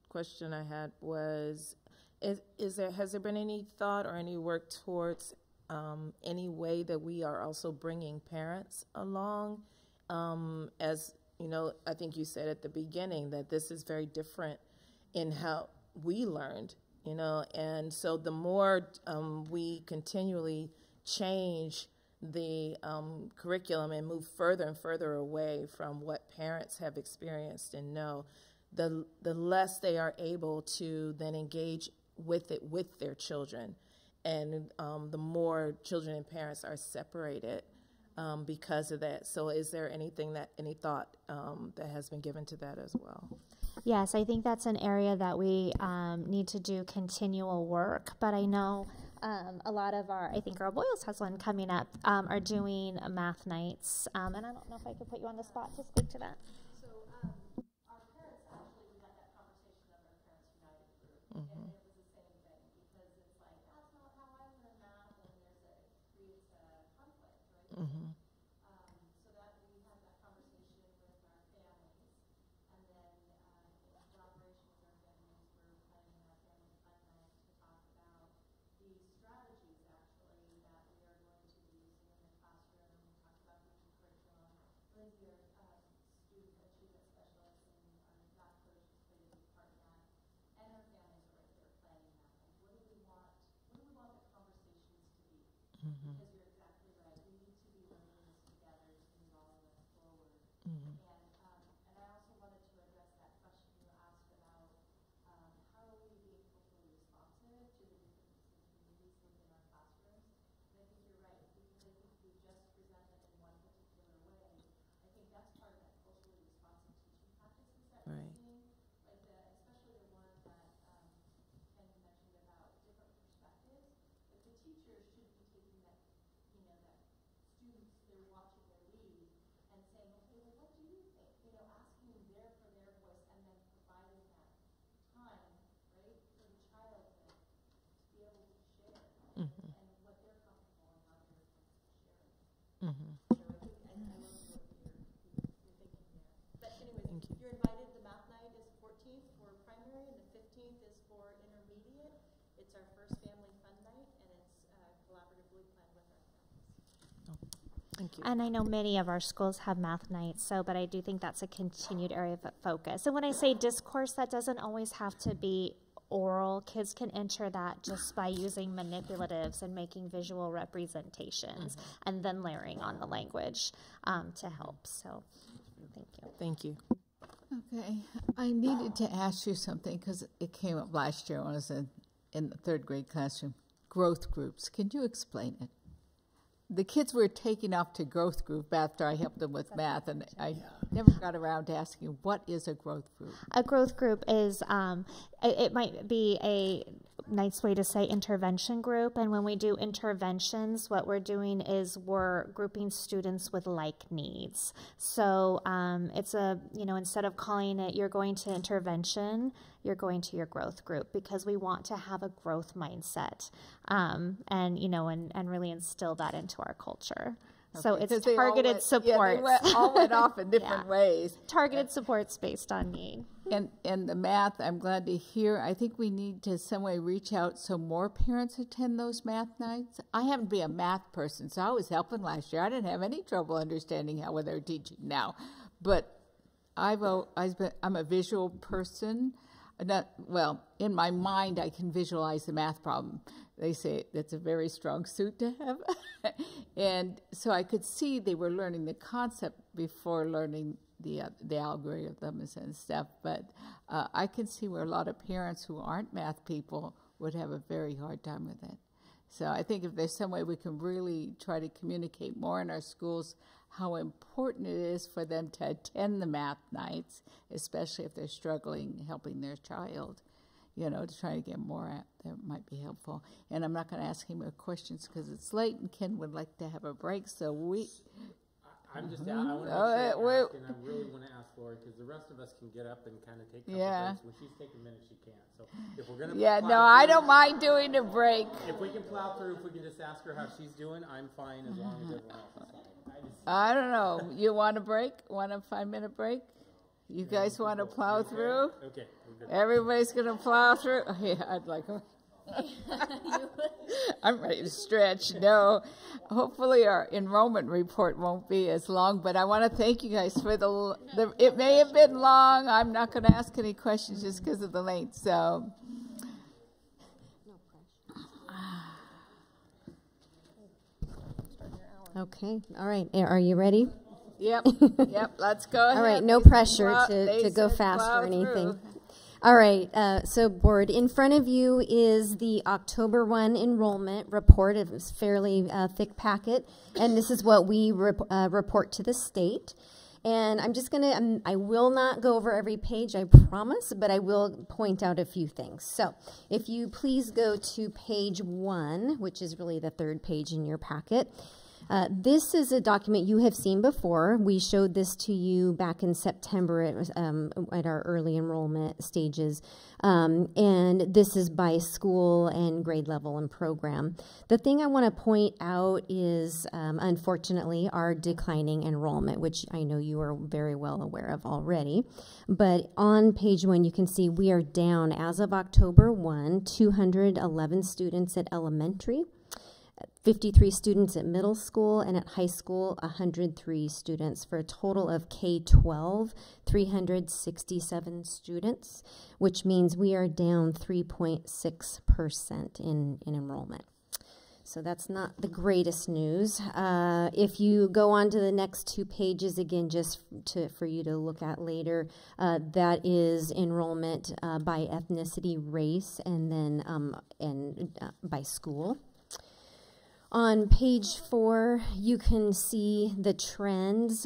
question I had was, has there been any thought or any work towards any way that we are also bringing parents along? As you know, I think you said at the beginning that this is very different in how we learned, you know, and so the more we continually change the curriculum and move further and further away from what parents have experienced and know, the less they are able to then engage with it with their children, and the more children and parents are separated because of that. So is there any thought that has been given to that as well? Yes, I think that's an area that we need to do continual work, but I know a lot of I think Earl Boyles has one coming up, are doing math nights, and I don't know if I could put you on the spot to speak to that. So our parents, actually, we had that conversation of our Parents United group, and it was the same thing, because it's like, that's not how I learn math, and creates a conflict, right? So that we had that conversation with our families, and then in collaboration with our families, we're planning our family fun night to talk about the strategies actually that we are going to be using in the classroom. We talk about the curriculum. Lindsay, our student achievement specialist, and our math coach has played a big part in that. And our families are right there planning that. Like, what do we want the conversations to be? Because you're exactly right. We need to be learning this together to move all of us forward. And I also wanted to address that question you asked about how are we being culturally responsive to the differences in communities within our classrooms. And I think you're right, because I think we just present it in one particular way. I think that's part of that culturally responsive teaching practices that we're seeing, like especially the one that Ken mentioned about different perspectives. Like the teachers should be taking that, you know, that students, they're watching their lead and saying, okay, well, what do you think? You know, asking for their voice, and then providing that time, right, for the child to be able to share and what they're comfortable and how they're comfortable sharing. So I think I love what you're thinking there. But anyways, you're invited. The math night is 14th for primary, and the 15th is for intermediate. It's our first family fun night, and it's collaboratively planned with our families. Thank you. And I know many of our schools have math nights, but I do think that's a continued area of focus. And when I say discourse, that doesn't always have to be oral. Kids can enter that just by using manipulatives and making visual representations, and then layering on the language to help. So thank you. Thank you. Okay, I needed to ask you something because it came up last year when I was in the third grade classroom. Growth groups, can you explain it? The kids were taking off to growth group after I helped them with math, and I never got around to asking, what is a growth group? A growth group is, it might be nice way to say intervention group. And when we do interventions, what we're doing is we're grouping students with like needs. So it's instead of calling it you're going to intervention, you're going to your growth group, because we want to have a growth mindset and really instill that into our culture. Okay, so it's targeted supports. Yeah, they all went off in different ways. Targeted supports based on need. And the math, I'm glad to hear. I think we need to some way reach out so more parents attend those math nights. I happen to be a math person, so I was helping last year. I didn't have any trouble understanding how they're teaching now. But I'm a visual person. In my mind, I can visualize the math problem. They say that's a very strong suit to have. And so I could see they were learning the concept before learning the algorithms and stuff. But I can see where a lot of parents who aren't math people would have a very hard time with it. So I think if there's some way we can really try to communicate more in our schools how important it is for them to attend the math nights, especially if they're struggling helping their child, to try to get more at, that might be helpful. And I'm not going to ask any more questions because it's late and Ken would like to have a break, so we... I'm just I want to ask, and I really want to ask Lori, because the rest of us can get up and kind of take a couple breaks. When she's taking minutes, she can't. So if we're going to I don't mind doing a break. If we can plow through, if we can just ask her how she's doing, I'm fine as long as everyone else is fine. I don't know. You want a break? Want a 5-minute break? You guys want to plow through? Okay. Everybody's going to plow through? Oh, yeah, I'd like I'm ready to stretch. No, hopefully our enrollment report won't be as long, but I want to thank you guys for it may have been long. I'm not going to ask any questions just because of the length. So, okay, all right. Are you ready? Yep. Let's go ahead. All right, no pressure to go fast or anything. All right, so board, in front of you is the October 1 enrollment report. It was a fairly thick packet, and this is what we report to the state. And I'm just going to, I will not go over every page, I promise, but I will point out a few things. So if you please go to page 1, which is really the third page in your packet. This is a document you have seen before. We showed this to you back in September at our early enrollment stages. And this is by school and grade level and program. The thing I want to point out is, unfortunately, our declining enrollment, which I know you are very well aware of already. But on page 1, you can see we are down, as of October 1, 211 students at elementary, 53 students at middle school, and at high school, 103 students, for a total of K-12, 367 students, which means we are down 3.6% in enrollment. So that's not the greatest news. If you go on to the next 2 pages, again, just for you to look at later, that is enrollment by ethnicity, race, and then by school. On page 4, you can see the trends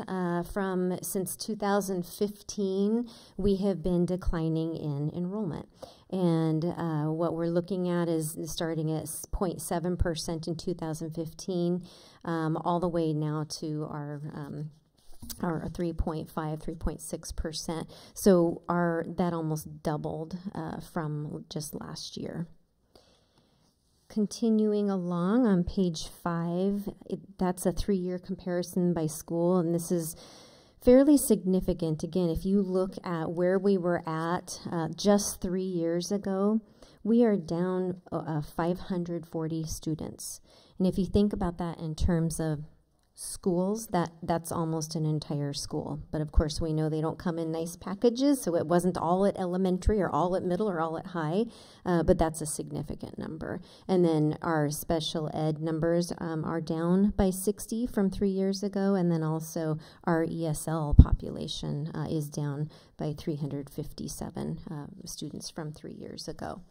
since 2015. We have been declining in enrollment. And what we're looking at is starting at 0.7% in 2015, all the way now to our 3.5, 3.6%. So that almost doubled from just last year. Continuing along on page 5, that's a 3-year comparison by school, and this is fairly significant. Again, if you look at where we were at just 3 years ago, we are down 540 students. And if you think about that in terms of schools, that's almost an entire school. But of course, we know they don't come in nice packages, so it wasn't all at elementary or all at middle or all at high, but that's a significant number. And then our special ed numbers are down by 60 from 3 years ago, and then also our ESL population is down by 357 students from 3 years ago.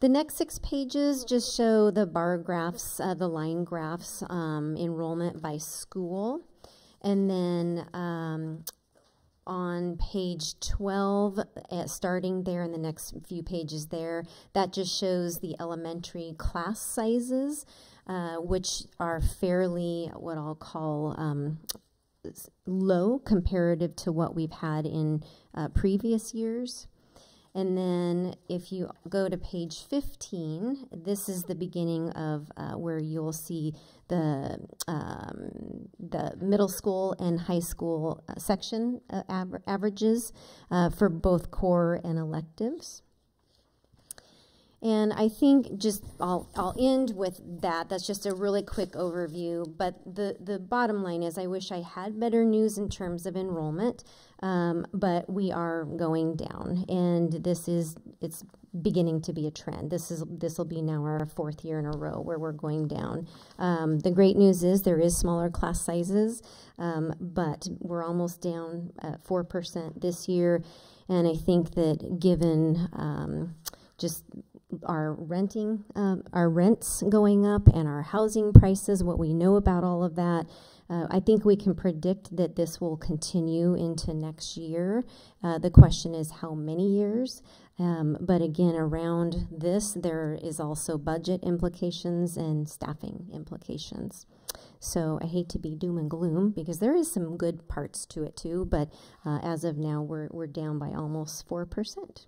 The next 6 pages just show the bar graphs, the line graphs, enrollment by school. And then on page 12, starting there in the next few pages there, that just shows the elementary class sizes, which are fairly what I'll call low comparative to what we've had in previous years. And then if you go to page 15, this is the beginning of where you'll see the middle school and high school section averages for both core and electives. And I think just I'll end with that. That's just a really quick overview. But the bottom line is I wish I had better news in terms of enrollment, but we are going down, and it's beginning to be a trend. This will be now our 4th year in a row where we're going down. The great news is there is smaller class sizes, but we're almost down at 4% this year, and I think that given just our rents going up and our housing prices, what we know about all of that, I think we can predict that this will continue into next year. The question is how many years, but again, around this, there is also budget implications and staffing implications. So I hate to be doom and gloom because there is some good parts to it too, but as of now, we're down by almost 4%.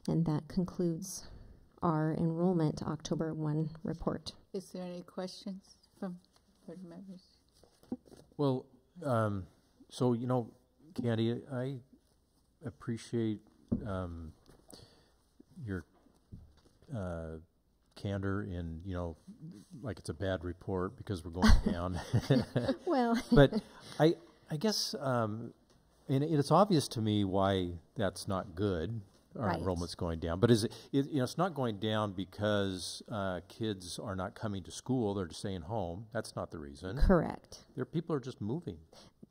And that concludes our enrollment October 1 report. Is there any questions from board members? Well, so, you know, Candy, I appreciate your candor in, you know, like it's a bad report because we're going down. Well. But I guess, and it's obvious to me why that's not good. Our enrollment's going down, but it's not going down because kids are not coming to school; they're just staying home. That's not the reason. Correct. People are just moving.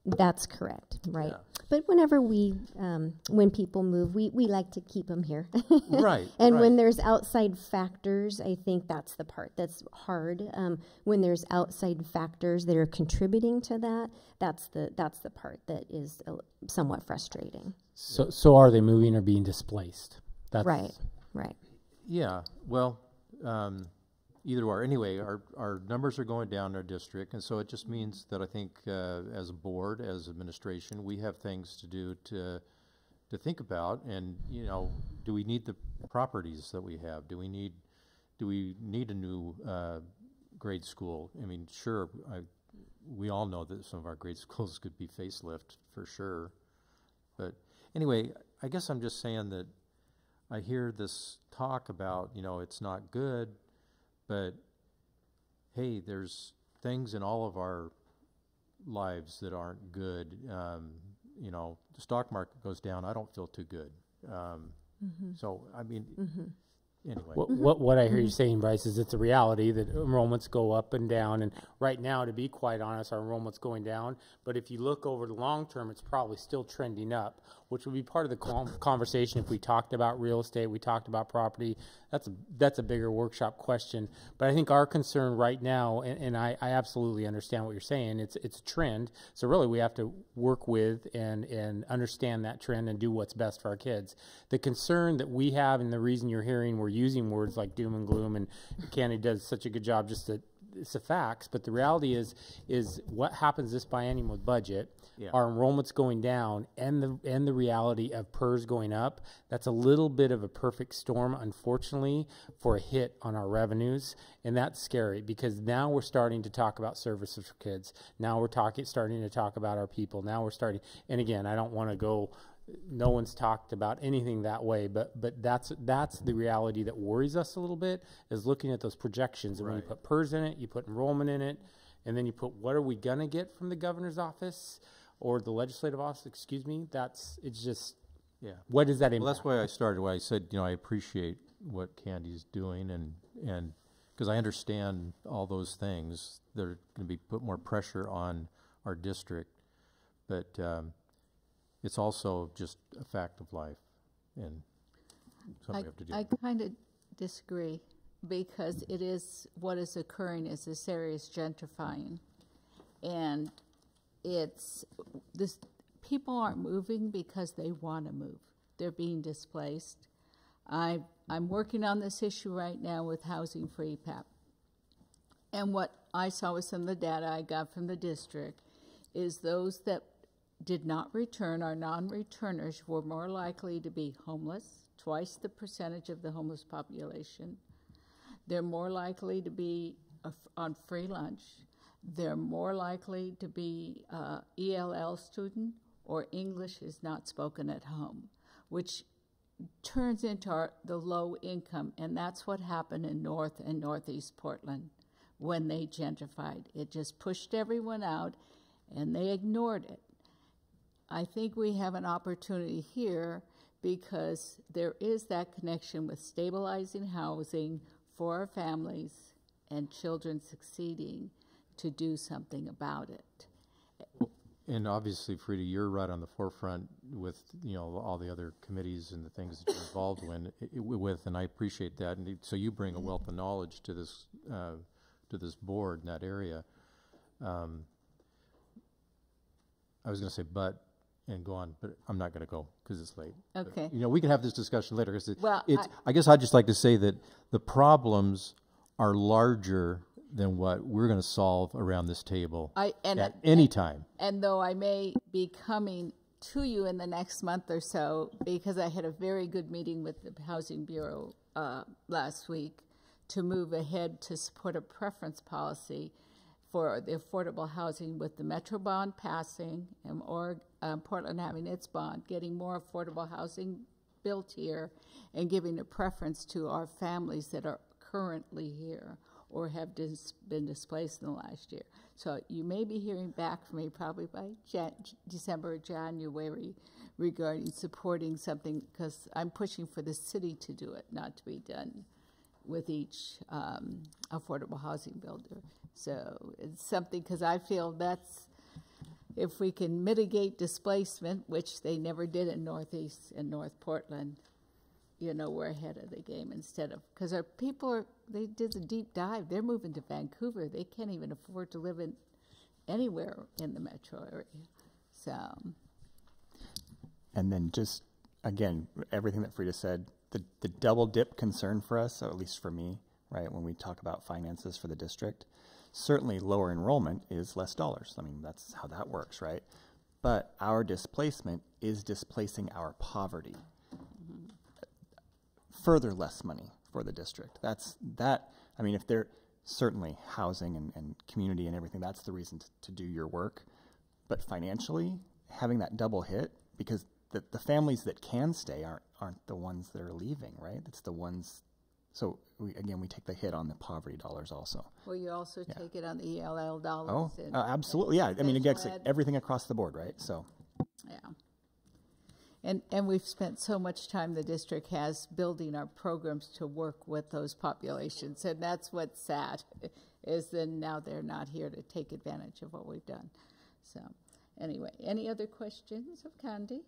That's correct, right? Yeah. But whenever when people move, we like to keep them here, right? And when there's outside factors, I think that's the part that's hard. When there's outside factors that are contributing to that, that's the part that is somewhat frustrating. So are they moving or being displaced? That's right. Yeah, well, either or. Anyway, our numbers are going down in our district, and so it just means that I think as a board, as administration, we have things to do to think about. And, you know, do we need the properties that we have? Do we need a new grade school? I mean, sure, we all know that some of our grade schools could be facelift for sure, but anyway, I guess I'm just saying that I hear this talk about, you know, it's not good, but hey, there's things in all of our lives that aren't good. You know, the stock market goes down, I don't feel too good. So, I mean, anyway. What I hear you saying, Bryce, is it's a reality that enrollments go up and down. And right now, to be quite honest, our enrollment's going down. But if you look over the long term, it's probably still trending up, which would be part of the conversation if we talked about real estate, we talked about property. That's a bigger workshop question. But I think our concern right now, and I absolutely understand what you're saying, it's a trend. So really we have to work with and understand that trend and do what's best for our kids. The concern that we have, and the reason you're hearing we're using words like doom and gloom, and Candy does such a good job just to, it's the facts, but the reality is what happens this biennial budget, our enrollment's going down, and the reality of PERS going up. That's a little bit of a perfect storm, unfortunately, for a hit on our revenues, and that's scary because now we're starting to talk about services for kids. Now we're starting to talk about our people. Now we're starting, and again, I don't want to go. No one's talked about anything that way, but that's the reality that worries us a little bit, is looking at those projections. And when you put PERS in it, you put enrollment in it, and then you put what are we going to get from the governor's office or the legislative office, excuse me, it's just, what does that impact? Well, that's why I started, why I said, you know, I appreciate what Candy's doing, and because I understand all those things. They're going to put more pressure on our district, but it's also just a fact of life, and something we have to do. I kind of disagree, because it is what is occurring is this area is gentrifying, and it's this people aren't moving because they want to move. They're being displaced. I'm working on this issue right now with Housing for EPAP. And what I saw with some of the data I got from the district is those that did not return, our non-returners, were more likely to be homeless, twice the percentage of the homeless population. They're more likely to be on free lunch. They're more likely to be ELL student, or English is not spoken at home, which turns into the low income, and that's what happened in North and Northeast Portland when they gentrified. It just pushed everyone out, and they ignored it. I think we have an opportunity here because there is that connection with stabilizing housing for our families and children succeeding to do something about it. And obviously, Frida, you're right on the forefront with, you know, all the other committees and the things that you're involved with, and I appreciate that. And so you bring a wealth of knowledge to this board in that area. I was going to say and go on, but I'm not going to go because it's late. Okay. But, you know, we can have this discussion later. Well, I guess I'd just like to say that the problems are larger than what we're going to solve around this table at any time. And though I may be coming to you in the next month or so, because I had a very good meeting with the Housing Bureau last week to move ahead to support a preference policy for the affordable housing with the Metro bond passing and Portland having its bond, getting more affordable housing built here and giving a preference to our families that are currently here or have been displaced in the last year. So you may be hearing back from me probably by December or January regarding supporting something, because I'm pushing for the city to do it, not to be done with each affordable housing builder. So it's something, because I feel that's, if we can mitigate displacement, which they never did in Northeast and North Portland, you know, we're ahead of the game instead of, because our people they did a deep dive. They're moving to Vancouver. They can't even afford to live in anywhere in the metro area. So. And then just, again, everything that Frida said, the double dip concern for us, so at least for me, right, when we talk about finances for the district, certainly lower enrollment is less dollars. I mean, that's how that works, right? But our displacement is displacing our poverty. Further less money for the district. I mean, if they're certainly housing and community and everything, that's the reason to do your work. But financially, having that double hit, because the families that can stay aren't the ones that are leaving, right? It's the ones, so we take the hit on the poverty dollars also. Well, you also take it on the ELL dollars. Oh, absolutely, yeah. I mean, again, it's like everything across the board, right? So. Yeah. And we've spent so much time, the district has, building our programs to work with those populations. And that's what's sad, is then now they're not here to take advantage of what we've done. So anyway, any other questions of Candy?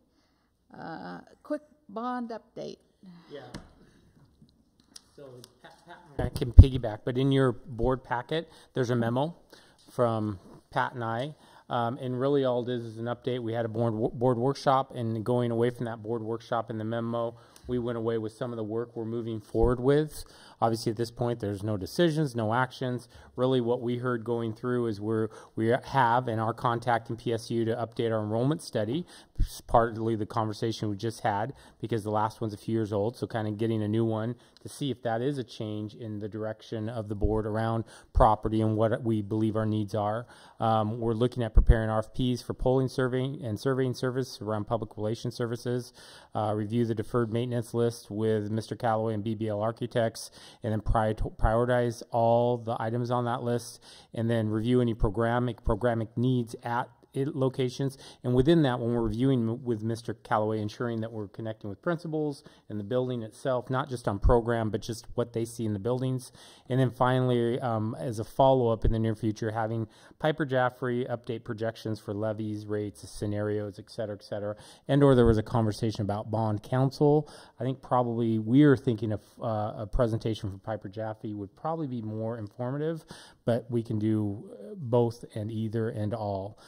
Quick bond update. Yeah. So I can piggyback, but in your board packet, there's a memo from Pat and I. And really all it is an update. We had a board workshop, and going away from that board workshop in the memo, we went away with some of the work we're moving forward with. Obviously, at this point, there's no decisions, no actions. Really what we heard going through is we have and are contacting PSU to update our enrollment study. It's partly the conversation we just had, because the last one's a few years old, so kind of getting a new one to see if that is a change in the direction of the board around property and what we believe our needs are. We're looking at preparing RFPs for polling surveying and surveying service around public relations services, review the deferred maintenance list with Mr. Calloway and BBL Architects, and then prioritize all the items on that list, and then review any programmatic needs at locations. And within that, when we're reviewing with Mr. Calloway, ensuring that we're connecting with principals and the building itself, not just on program, but just what they see in the buildings. And then finally, as a follow-up in the near future, having Piper Jaffray update projections for levies, rates, scenarios, et cetera, and/or there was a conversation about bond council. I think probably we're thinking of a presentation from Piper Jaffray would probably be more informative, but we can do both and either and all.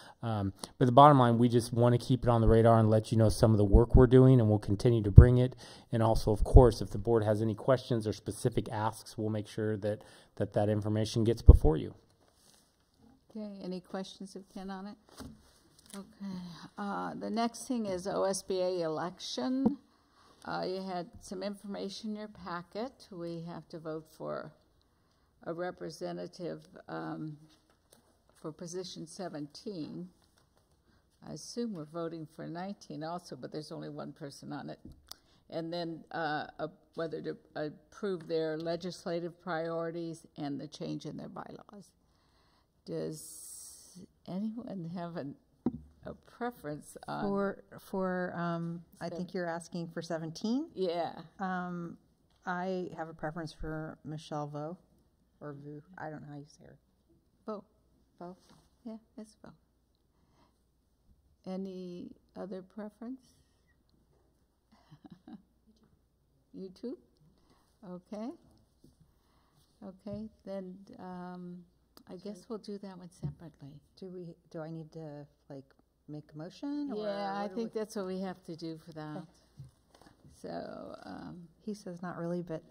But the bottom line, we just want to keep it on the radar and let you know some of the work we're doing, and we'll continue to bring it. And also, of course, if the board has any questions or specific asks, we'll make sure that that information gets before you. Okay, any questions of Ken on it? Okay, the next thing is OSBA election. You had some information in your packet. We have to vote for a representative for position 17. I assume we're voting for 19 also, but there's only one person on it. And then whether to approve their legislative priorities and the change in their bylaws. Does anyone have a preference on I think you're asking for 17? Yeah. I have a preference for Michelle Vo, or Vu. I don't know how you say her. Vo. Yeah, it's Vo. Any other preference? You too? Okay. Okay, then I guess we'll do that one separately. Do I need to make a motion? Yeah, I think that's what we have to do for that. Okay. So he says not really, but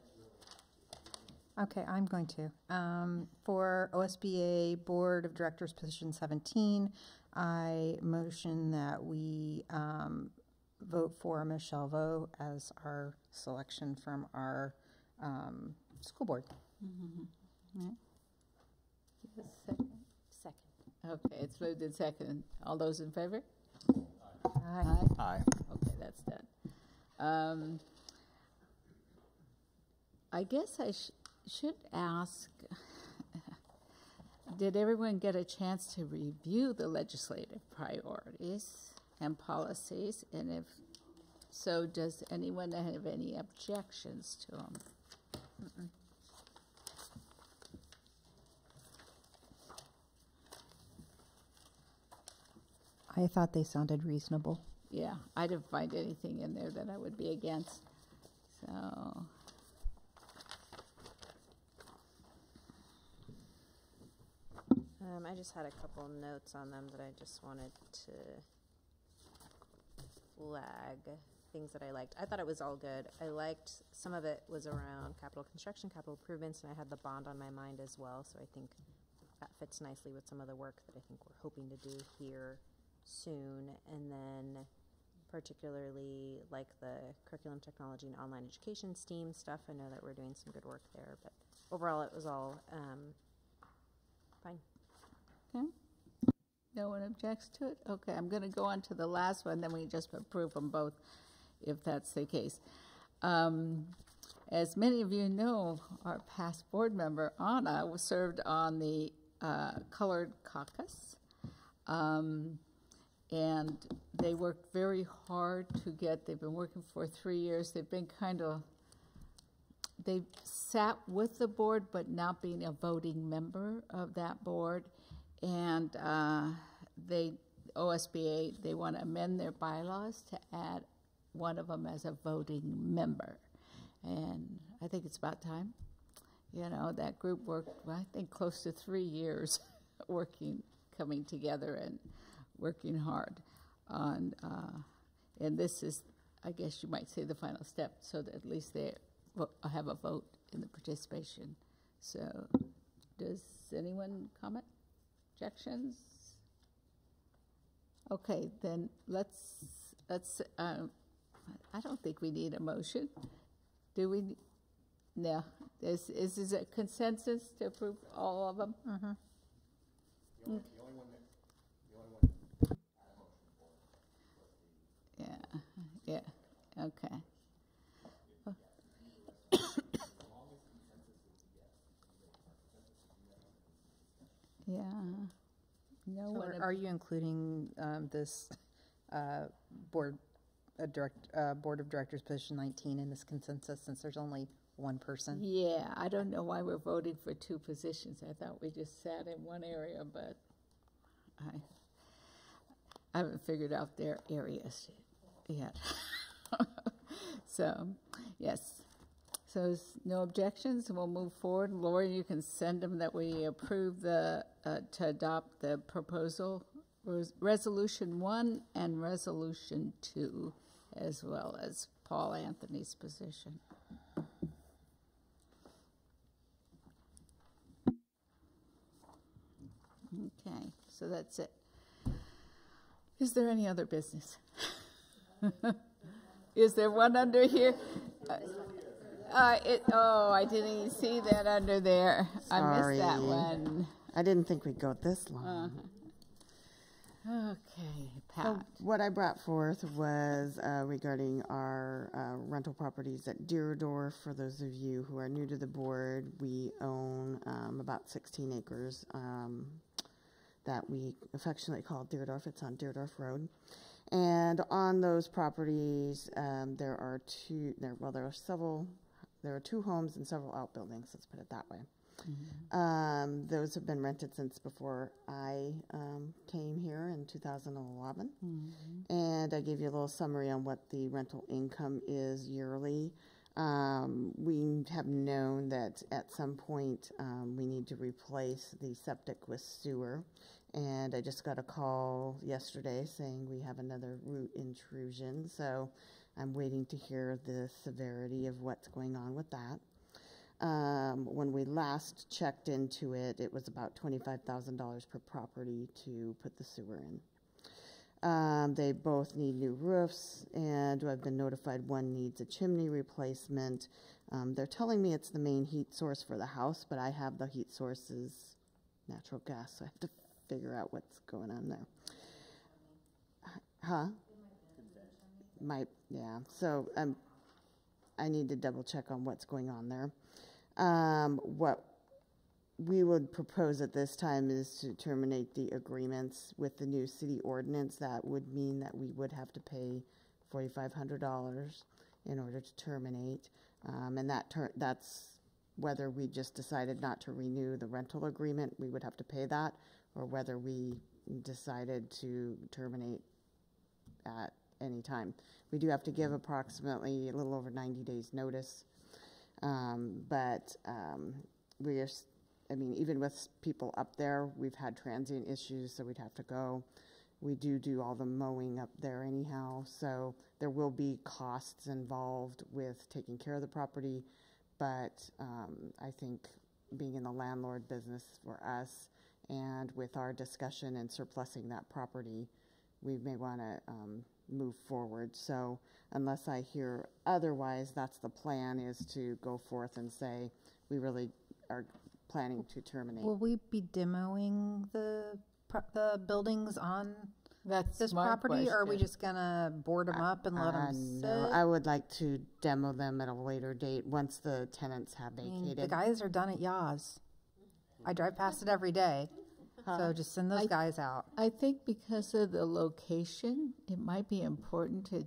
okay, I'm going to. For OSBA Board of Directors position 17, I motion that we vote for Michelle Vo as our selection from our school board. Mm-hmm. Right. Second. Okay, it's moved in second. All those in favor? Aye. Aye. Okay, that's done. I guess I should ask, did everyone get a chance to review the legislative priorities and policies? And if so, does anyone have any objections to them? Mm-mm. I thought they sounded reasonable. Yeah, I didn't find anything in there that I would be against. So, I just had a couple notes on them that I just wanted to flag, things that I liked. I thought it was all good. I liked some of it was around capital construction, capital improvements, and I had the bond on my mind as well. So I think that fits nicely with some of the work that I think we're hoping to do here soon. And then particularly like the curriculum technology and online education STEAM stuff. I know that we're doing some good work there, but overall it was all fine. Okay. No one objects to it? Okay, I'm going to go on to the last one, then we just approve them both if that's the case. As many of you know, our past board member, Anna, was served on the Colored Caucus. And they worked very hard to they've been working for 3 years. They've been they sat with the board, but not being a voting member of that board. And OSBA, they want to amend their bylaws to add one of them as a voting member. And I think it's about time. You know, that group worked, I think, close to 3 years coming together and working hard on, and this is, I guess you might say, the final step, so that at least they have a vote in the participation. So, does anyone comment? Objections? Okay, then let's. I don't think we need a motion. Do we? No. Is a consensus to approve all of them? Mm-hmm. Yeah, okay. Yeah. No So one. are you including this board of directors position 19 in this consensus, since there's only one person? Yeah, I don't know why we're voting for two positions. I thought we just sat in one area, but I haven't figured out their areas yet. So, yes. So, no objections, and we'll move forward. Lori, you can send them that we approve to adopt the proposal Resolution 1 and Resolution 2, as well as Paul Anthony's position. Okay, so that's it. Is there any other business? Is there one under here? I didn't even see that under there. Sorry. I missed that one. I didn't think we'd go this long. Okay, Pat. So what I brought forth was regarding our rental properties at Deerdorf. For those of you who are new to the board, we own about 16 acres that we affectionately call Deerdorf. It's on Deerdorf Road. And on those properties, there are two homes and several outbuildings, let's put it that way. Mm-hmm. Those have been rented since before I came here in 2011. Mm-hmm. And I gave you a little summary on what the rental income is yearly. We have known that at some point we need to replace the septic with sewer. And I just got a call yesterday saying we have another root intrusion. So I'm waiting to hear the severity of what's going on with that. When we last checked into it, it was about $25,000 per property to put the sewer in. They both need new roofs, and I've been notified one needs a chimney replacement. They're telling me it's the main heat source for the house, but I have the heat source is natural gas, so I have to figure out what's going on there. Yeah. So I need to double check on what's going on there. What we would propose at this time is to terminate the agreements with the new city ordinance. That would mean that we would have to pay $4,500 in order to terminate, and that's whether we just decided not to renew the rental agreement, we would have to pay that, or whether we decided to terminate at any time. We do have to give approximately a little over 90 days notice, but even with people up there, we've had transient issues, so we'd have to go. We do all the mowing up there anyhow, so there will be costs involved with taking care of the property, but I think being in the landlord business for us, and with our discussion and surplusing that property, we may want to move forward. So unless I hear otherwise, that's the plan, is to go forth and say we really are planning to terminate. Will we be demoing the buildings on this property, or are we just going to board them up and let them sit? No, I would like to demo them at a later date once the tenants have vacated. The guys are done at Yaz. I drive past it every day. So just send those guys out. I think because of the location, it might be important to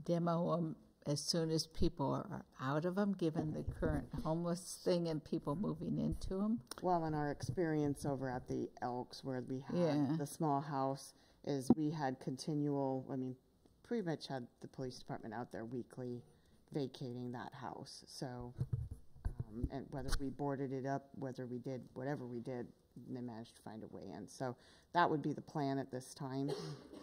demo them as soon as people are out of them, given the current homeless thing and people moving into them. Well, in our experience over at the Elks, where we had the small house, is we had pretty much had the police department out there weekly vacating that house. So, and whether we boarded it up, whether we did whatever we did, they managed to find a way in. So that would be the plan at this time.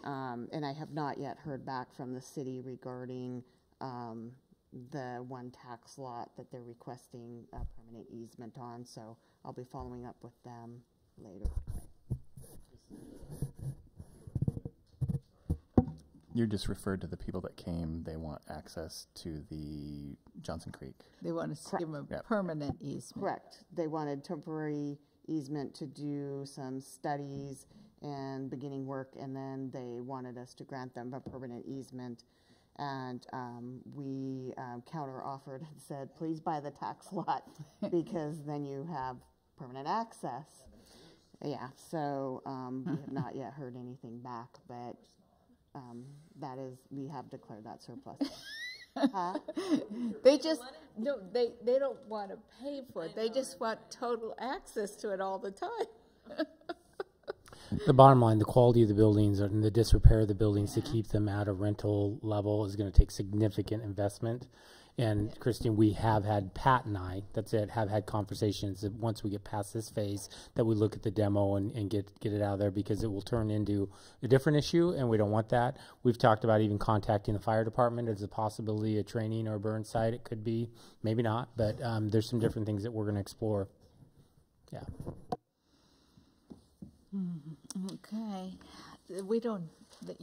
And I have not yet heard back from the city regarding the one tax lot that they're requesting a permanent easement on. So I'll be following up with them later. You just referred to the people that came. They want access to the Johnson Creek. They want to give them a permanent easement. Correct. They wanted temporary easement to do some studies and beginning work, and then they wanted us to grant them a permanent easement. And we counter-offered and said, please buy the tax lot because then you have permanent access. Yeah, so we have not yet heard anything back, but we have declared that surplus. They just they don't want to pay for it. They just want total access to it all the time. The bottom line, the quality of the buildings and the disrepair of the buildings to keep them at a rental level is going to take significant investment. And Christine, we have had, Pat and I, that's it, have had conversations that once we get past this phase, that we look at the demo and get it out of there, because it will turn into a different issue, and we don't want that. We've talked about even contacting the fire department as a possibility, a training or burn site. It could be, maybe not, but there's some different things that we're going to explore. Yeah. Okay. We don't,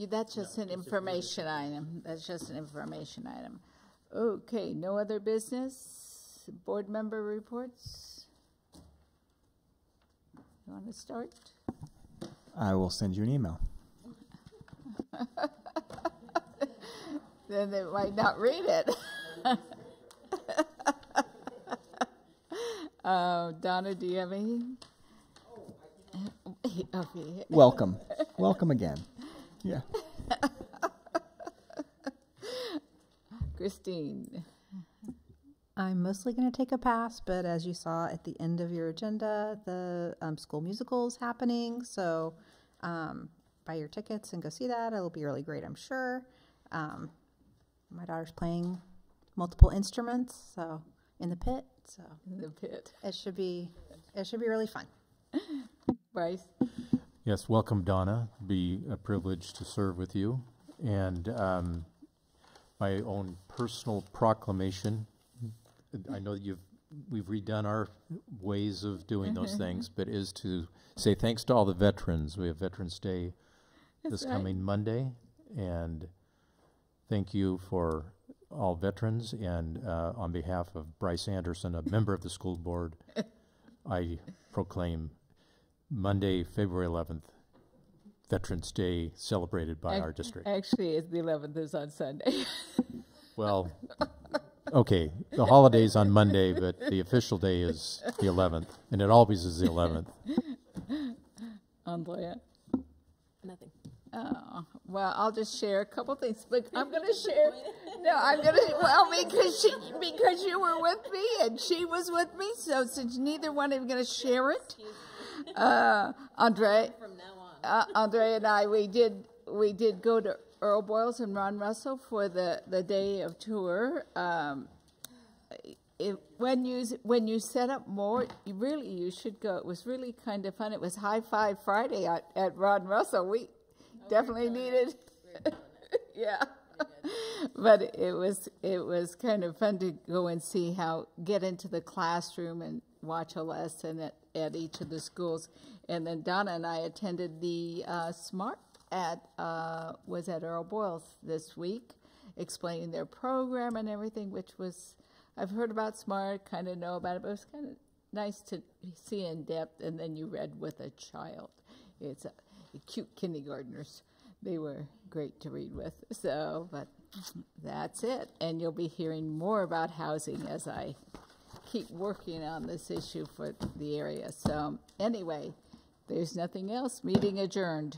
that's just an information item. That's just an information item. Okay, no other business? Board member reports? You want to start? I will send you an email. Then they might not read it. Donna, do you have anything? Okay. Welcome. Welcome again. Yeah. Christine. I'm mostly going to take a pass, but as you saw at the end of your agenda, the school musical is happening. So buy your tickets and go see that. It'll be really great, I'm sure. My daughter's playing multiple instruments, so in the pit. So in the pit, it should be really fun. Bryce. Yes, welcome, Donna. Be a privilege to serve with you. And my own personal proclamation. I know we've redone our ways of doing those things, but is to say thanks to all the veterans. We have Veterans Day this coming Monday, and thank you for all veterans. And on behalf of Bryce Anderson, a member of the school board, I proclaim Monday, February 11th, Veterans Day, celebrated by our district. Actually, it's the 11th is on Sunday. Well, okay, the holiday's on Monday, but the official day is the 11th, and it always is the 11th. Andrea? Nothing. Oh, well, I'll just share a couple things, but I'm going to share. No, I'm going to, well, because you were with me and she was with me, so since neither one of you are going to share it, Andre and I, we did go to Earl Boyles and Ron Russell for the day of tour. When you set up more, you should go. It was really kind of fun. It was High Five Friday at Ron Russell. We definitely needed, yeah. But it was kind of fun to go and see get into the classroom and watch a lesson at each of the schools. And then Donna and I attended the SMART was at Earl Boyles this week, explaining their program and everything, which was, I've heard about SMART, kind of know about it, but it was kind of nice to see in depth. And then you read with a child. It's cute kindergartners. They were great to read with. So, but that's it. And you'll be hearing more about housing as I keep working on this issue for the area. So anyway, there's nothing else. Meeting adjourned.